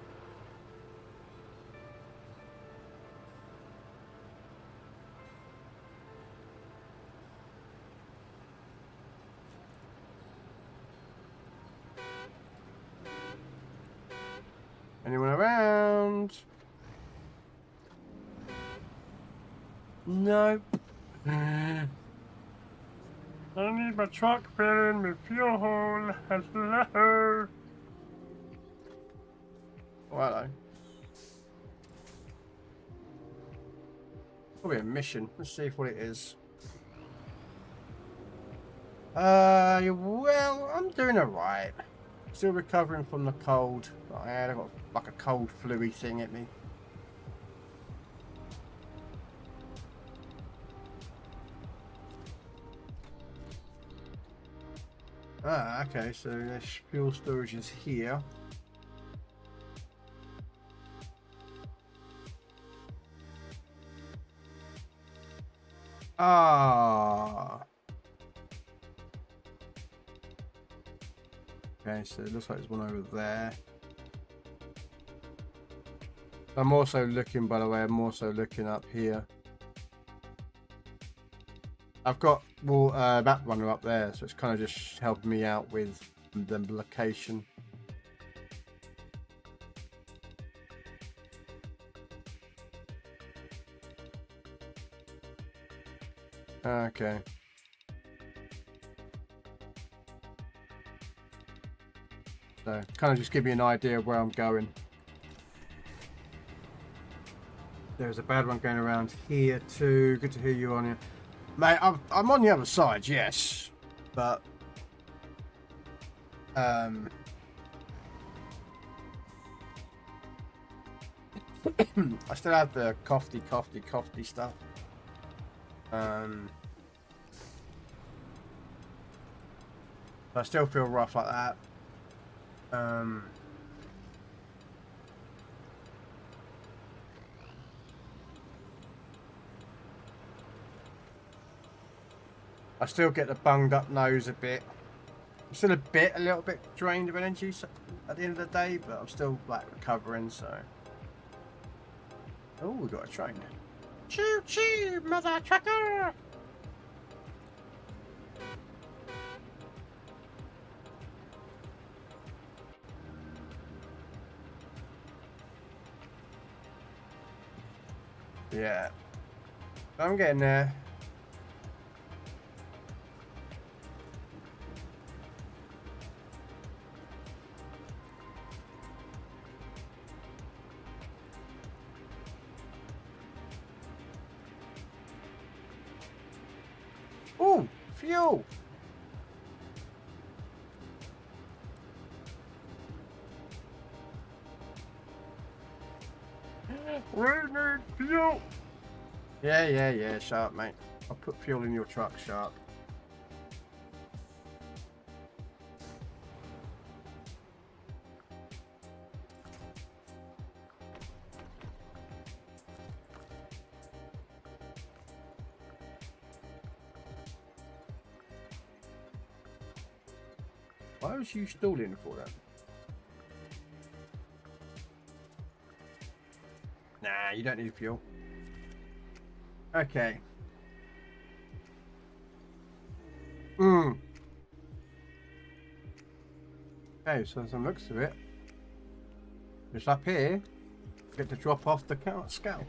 Anyone around? No. I need my truck filling with fuel. Hello. Oh, hello. Probably a mission. Let's see what it is. Well, I'm doing alright. Still recovering from the cold. I got like a cold flu-y thing at me. Ah, okay, so this fuel storage is here. Ah. Okay, so it looks like there's one over there. I'm also looking, by the way, I'm also looking up here. I've got map runner up there, so it's kind of just helping me out with the location. Okay. So kind of just give me an idea of where I'm going. There's a bad one going around here too. Good to hear you on here. Mate, I'm on the other side, yes. But I still have the coughy stuff. I still feel rough like that. I still get the bunged up nose a bit. I'm still a little bit drained of energy at the end of the day, but I'm still like recovering, so. Oh, we got a train. Choo choo, mother trucker! Yeah. I'm getting there. Ooh, fuel! We need fuel. Yeah, sharp, mate. I'll put fuel in your truck, sharp. Why was you stalling for that? Nah, you don't need fuel. Okay. Okay, so some looks of it. Just up here, get to drop off the scalp.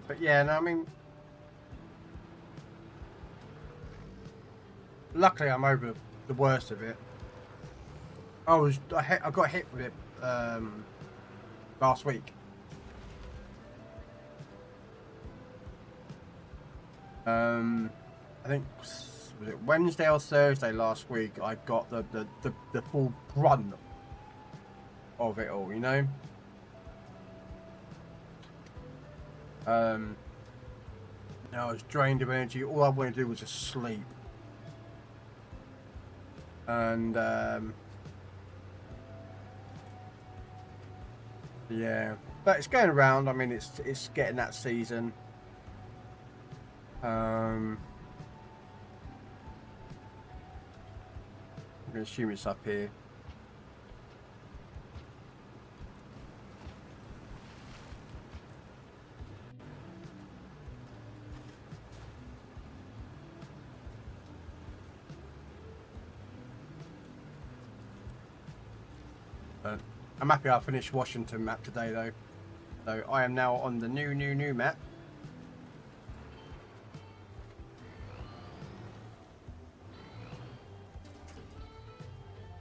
But yeah, no, I mean, luckily I'm over the worst of it. I got hit with it last week. I think was it Wednesday or Thursday last week. I got the full brunt of it all, you know. I was drained of energy. All I wanted to do was just sleep. And yeah, but it's going around. I mean, it's getting that season. I'm gonna assume it's up here. I'm happy I finished Washington map today though. So I am now on the new map.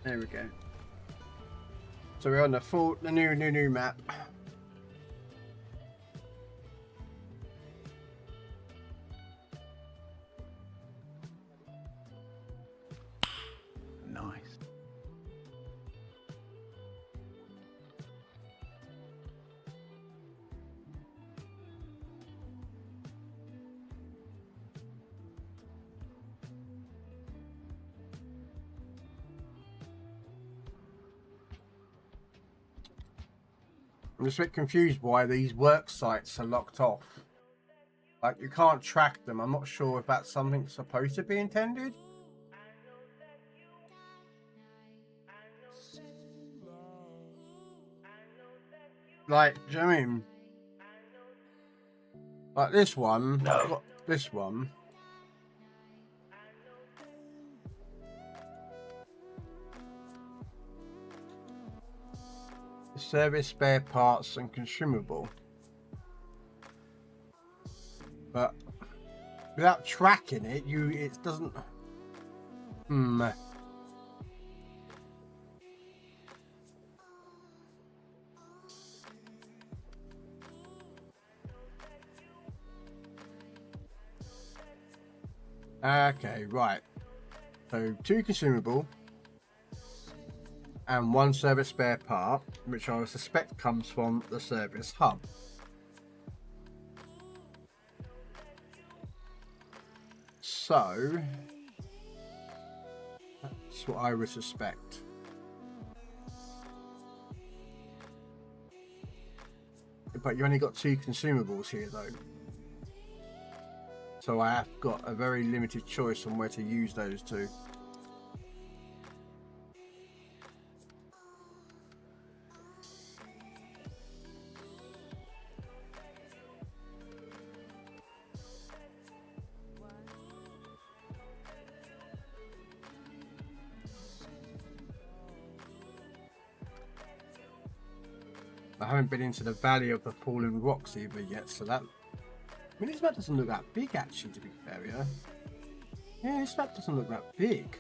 There we go. So we're on the new map. Nice. I'm just a bit confused why these work sites are locked off. Like, you can't track them. I'm not sure if that's something supposed to be intended. Like, do you know what I mean? Like this one. No. This one. Service, spare parts and consumable. But without tracking it, it doesn't. Okay, right. So 2 consumable and 1 service spare part, which I suspect comes from the service hub. So that's what I would suspect. But you only got 2 consumables here though. So I have got a very limited choice on where to use those 2. I haven't been into the Valley of the Fallen Rocks either yet, so that... I mean, this map doesn't look that big, actually, to be fair, yeah? Yeah, this map doesn't look that big.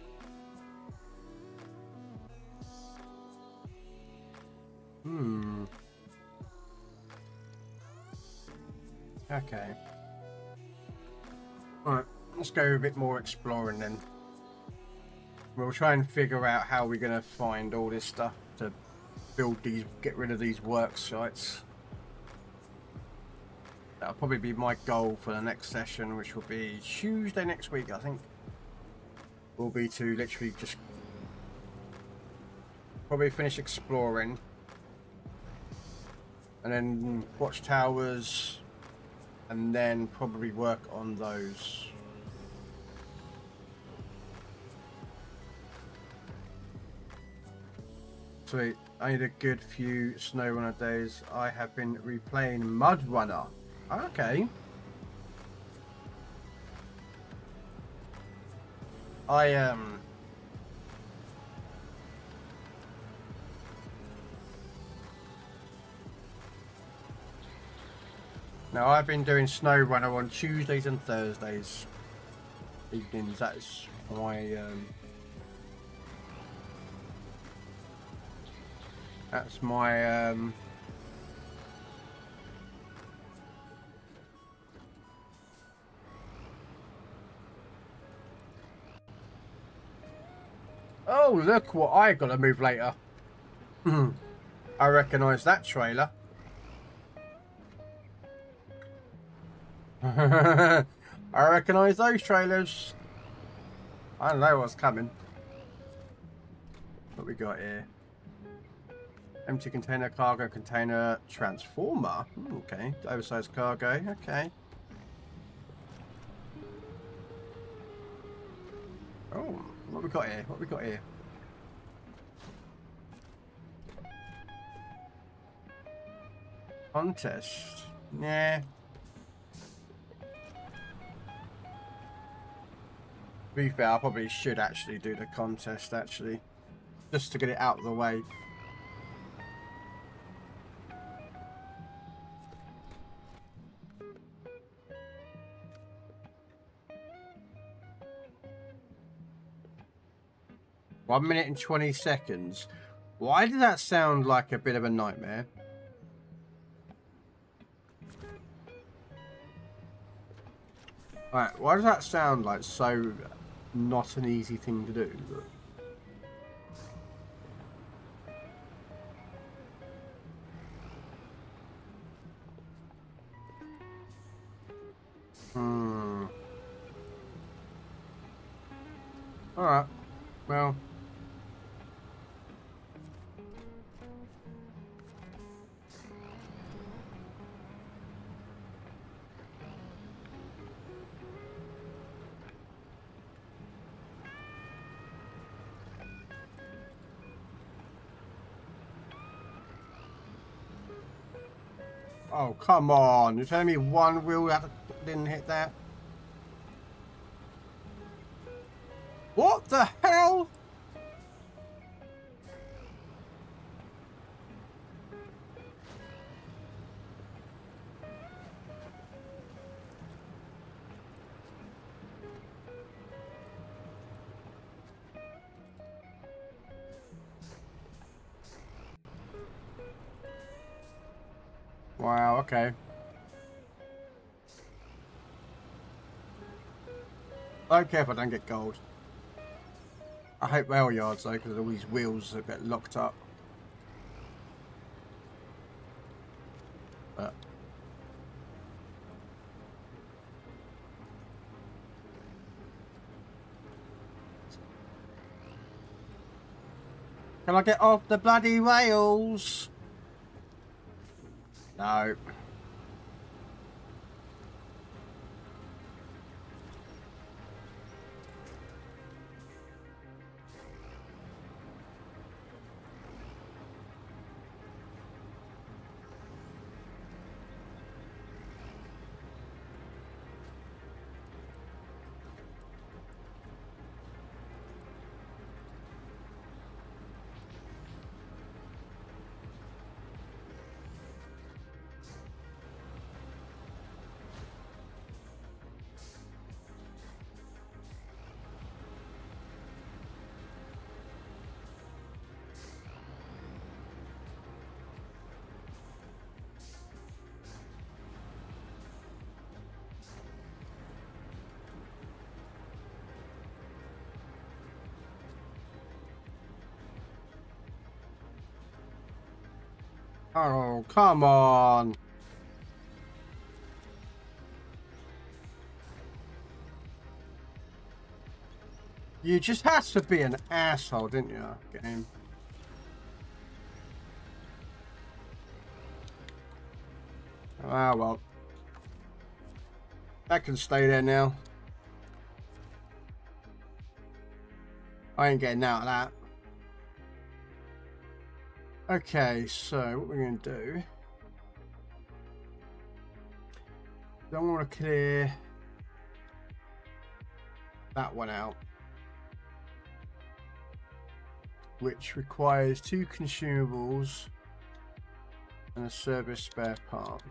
Okay. Alright, let's go a bit more exploring then. We'll try and figure out how we're going to find all this stuff to build these, get rid of these work sites. That'll probably be my goal for the next session, which will be Tuesday next week, I think. Will be to literally just probably finish exploring and then watch towers and then probably work on those. Sweet. I need a good few SnowRunner days. I have been replaying Mud Runner. Okay. Now I've been doing SnowRunner on Tuesdays and Thursdays evenings. That's my Oh, look what I gotta move later. I recognise that trailer. I recognise those trailers. I don't know what's coming. What we got here? Empty container, cargo container, transformer. Okay, oversized cargo. Okay. Oh, what we got here? What we got here? Contest. Nah. To be fair, I probably should actually do the contest, actually. Just to get it out of the way. One minute and 20 seconds. Why did that sound like a bit of a nightmare? Alright, why does that sound like so not an easy thing to do? Alright, well. Oh, come on. You're telling me one wheel didn't hit that? What the hell? Wow, okay. I don't care if I don't get gold. I hate rail yards though, because all these wheels that get locked up. But can I get off the bloody rails? No. Oh, come on. You just had to be an asshole, didn't you, game? Ah, well. That can stay there now. I ain't getting out of that. Okay, so what we're going to do... I'm going to clear that one out, which requires 2 consumables and a service spare part.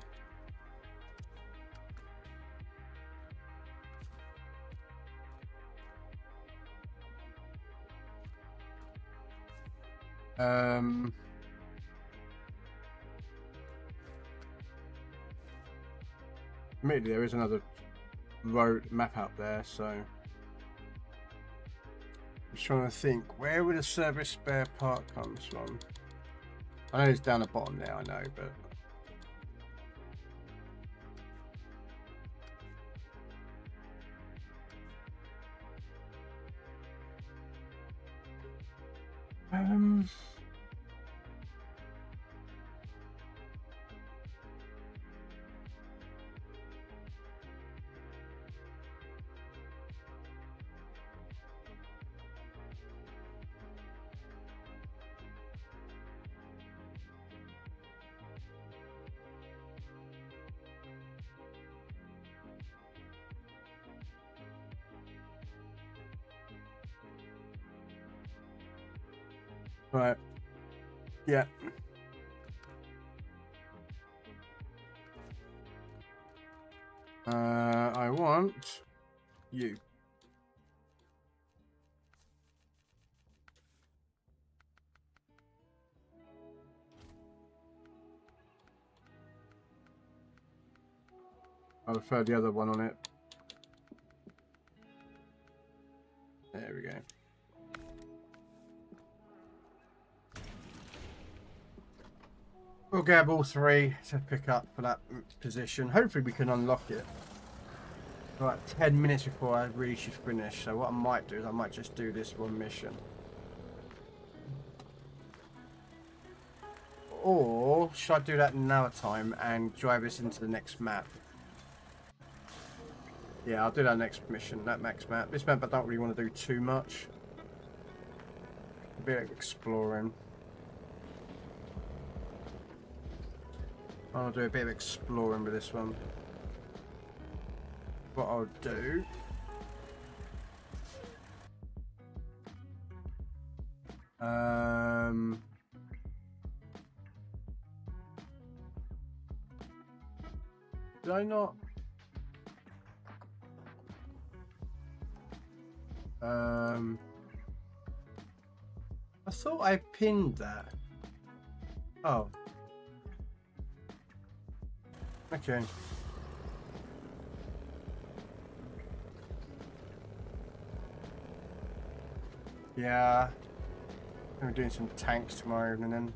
Admittedly, there is another road map out there, so I'm just trying to think, where would a service spare part comes from? I know it's down the bottom there, I know, but right, yeah. I want you. I'll prefer the other one on it. There we go. We'll grab all 3 to pick up for that position. Hopefully we can unlock it. Right, 10 minutes before I really should finish. So what I might do is I might just do this one mission. Or should I do that another time and drive this into the next map? Yeah, I'll do that next mission, that next map. This map I don't really want to do too much. A bit of exploring. I'll do a bit of exploring with this one. What I'll do. Did I not? I thought I pinned that. Oh. Okay. Yeah. I'm doing some tanks tomorrow evening then.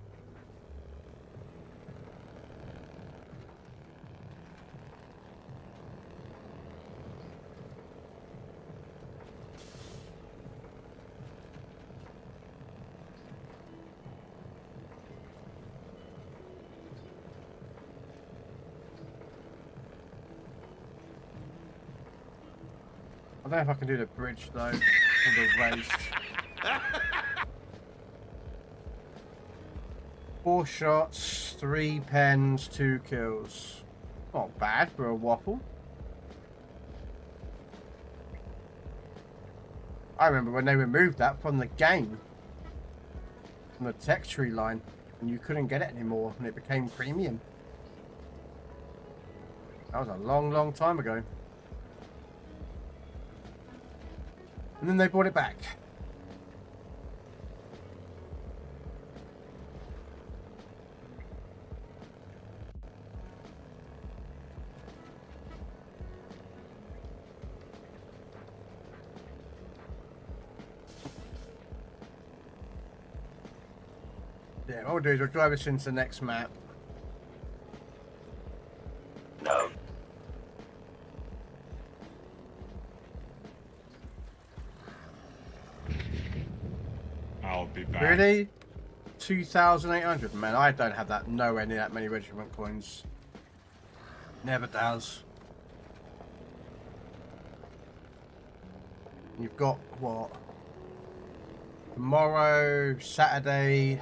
I don't know if I can do the bridge though, or the race. 4 shots, 3 pens, 2 kills. Not bad for a waffle. I remember when they removed that from the game, from the tech tree line, and you couldn't get it anymore, and it became premium. That was a long, long time ago. And then they brought it back. Yeah, what we'll do is we'll drive us into the next map. No. I'll be back. Really? 2,800? Man, I don't have that nowhere near that many regiment coins. Never does. You've got what? Tomorrow, Saturday,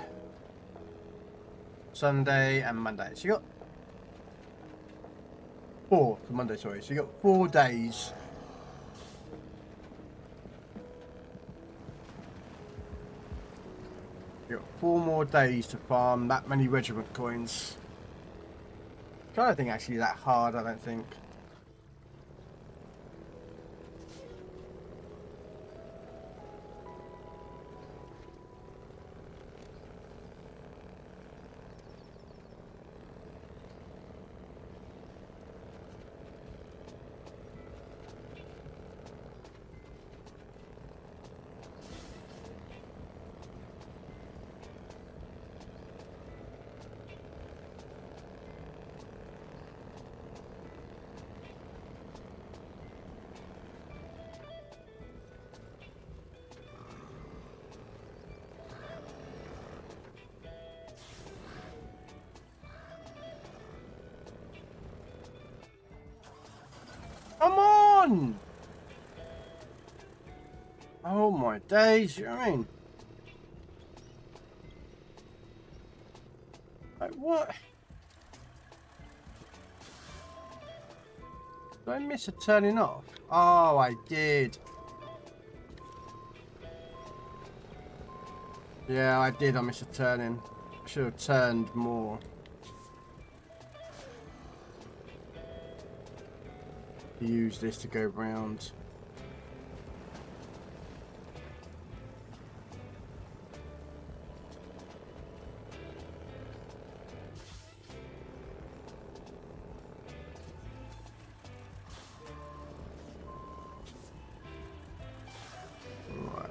Sunday, and Monday. So you got 4 for Monday, sorry. So you got 4 days. You got 4 more days to farm that many regiment coins. I don't think actually that hard, I don't think. Come on! Oh my days, you know what I mean? Like what? Did I miss a turning off? Oh, I did. Yeah, I did. I missed a turning. I should have turned more. Use this to go round. Right.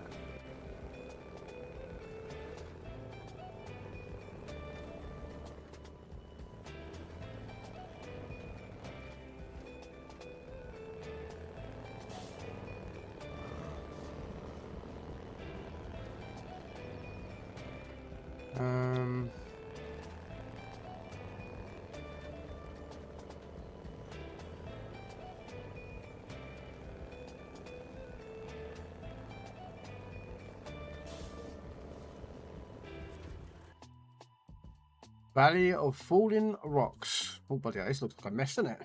Valley of Falling Rocks. Oh, bloody hell, this looks like a mess, doesn't it?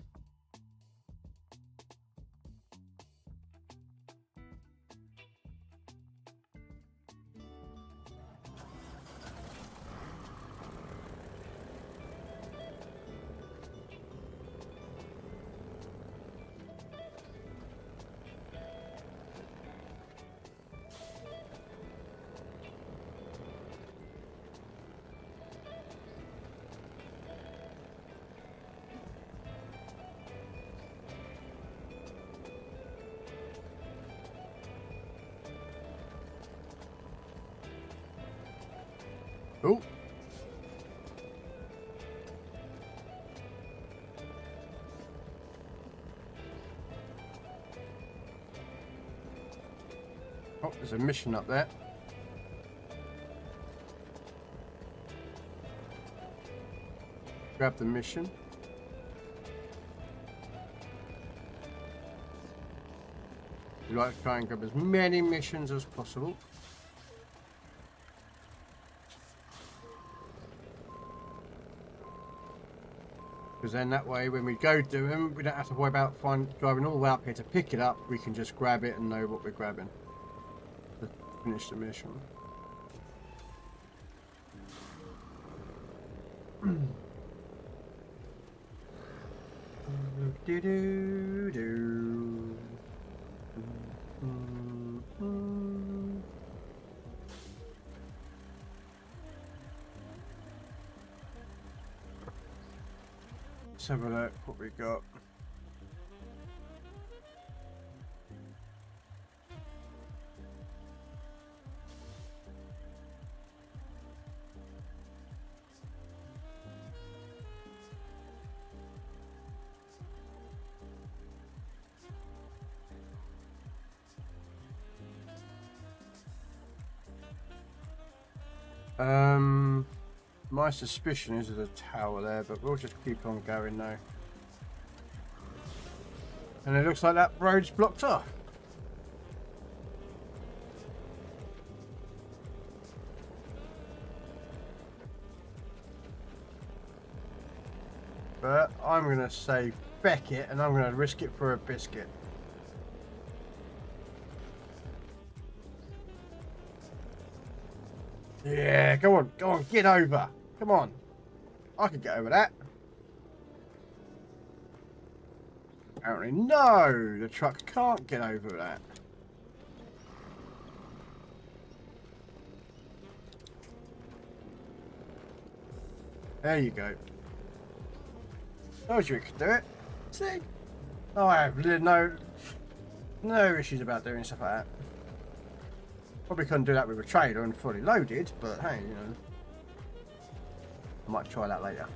Oh. Oh, there's a mission up there. Grab the mission. You like to try and grab as many missions as possible. Because then that way when we go do them, we don't have to worry about driving all the way up here to pick it up. We can just grab it and know what we're grabbing to finish the mission. Do do do. Let's have a look what we got. My suspicion is there's a tower there, but we'll just keep on going now. And it looks like that road's blocked off. But I'm going to say feck it, and I'm going to risk it for a biscuit. Yeah, go on, get over. Come on. I can get over that. Apparently, no, the truck can't get over that. There you go. Told you it could do it. See? Oh, I have no issues about doing stuff like that. Probably couldn't do that with a trailer and fully loaded, but hey, you know. I might try that later.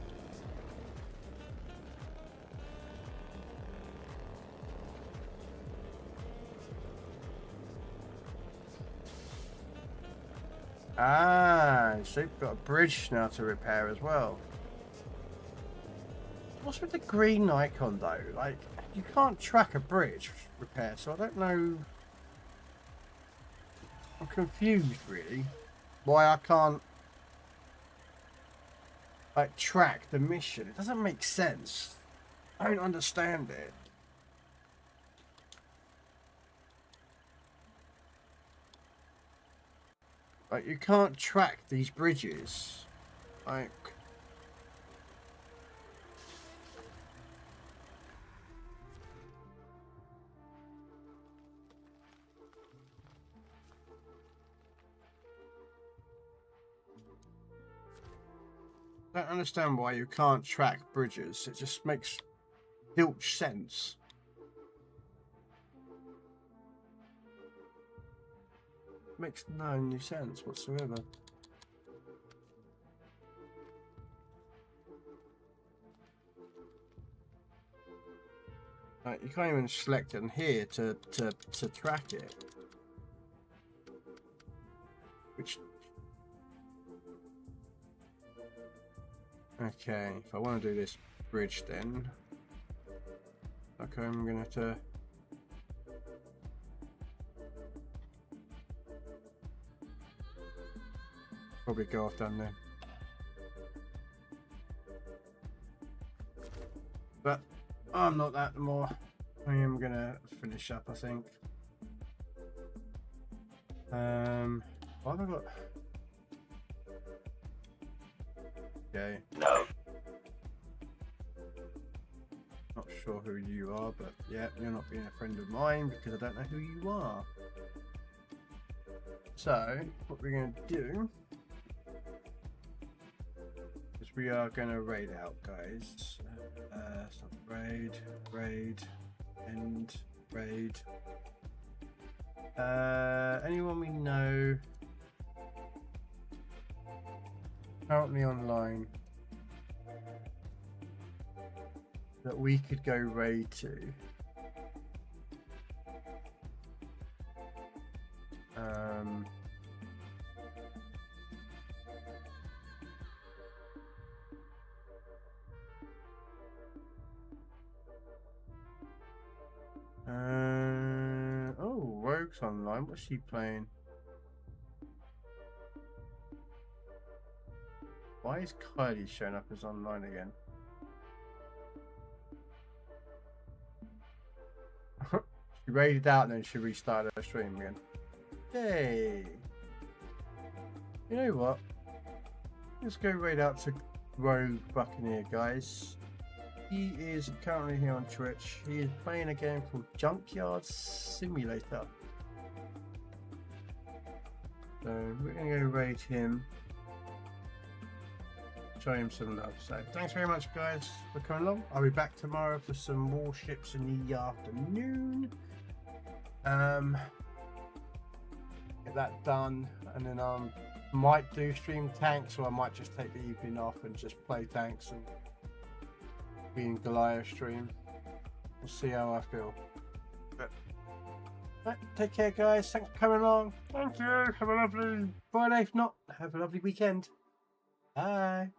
Ah, so you've got a bridge now to repair as well. What's with the green icon though? Like, you can't track a bridge repair, so I don't know. I'm confused really. Why I can't like track the mission. It doesn't make sense. I don't understand it. Like, you can't track these bridges. Like, I don't understand why you can't track bridges. It just makes zilch sense. Makes no new sense whatsoever. Like, you can't even select it in here to track it. Which, okay, if I want to do this bridge then, okay, I'm gonna have to probably go off down there. but I'm not that more. I am gonna finish up, I think. What have I got? Okay. No. Not sure who you are, but yeah, you're not being a friend of mine because I don't know who you are. So, what we're going to do is we are going to raid out, guys. Stop raid, end, raid. Anyone we know currently online that we could go raid to? Oh, Rogue's online. What's she playing? Why is Kylie showing up as online again? She raided out and then she restarted her stream again. Hey! You know what? Let's go raid out to Rogue Buccaneer, guys. He is currently here on Twitch. He is playing a game called Junkyard Simulator. So we're going to go raid him. Show him some love. So thanks very much, guys, for coming along. I'll be back tomorrow for some more ships in the afternoon. Get that done, and then might do stream tanks, or I might just take the evening off and just play tanks and be in Goliath stream. We'll see how I feel. But right, take care, guys. Thanks for coming along. Thank you. Have a lovely Friday. If not, have a lovely weekend. Bye.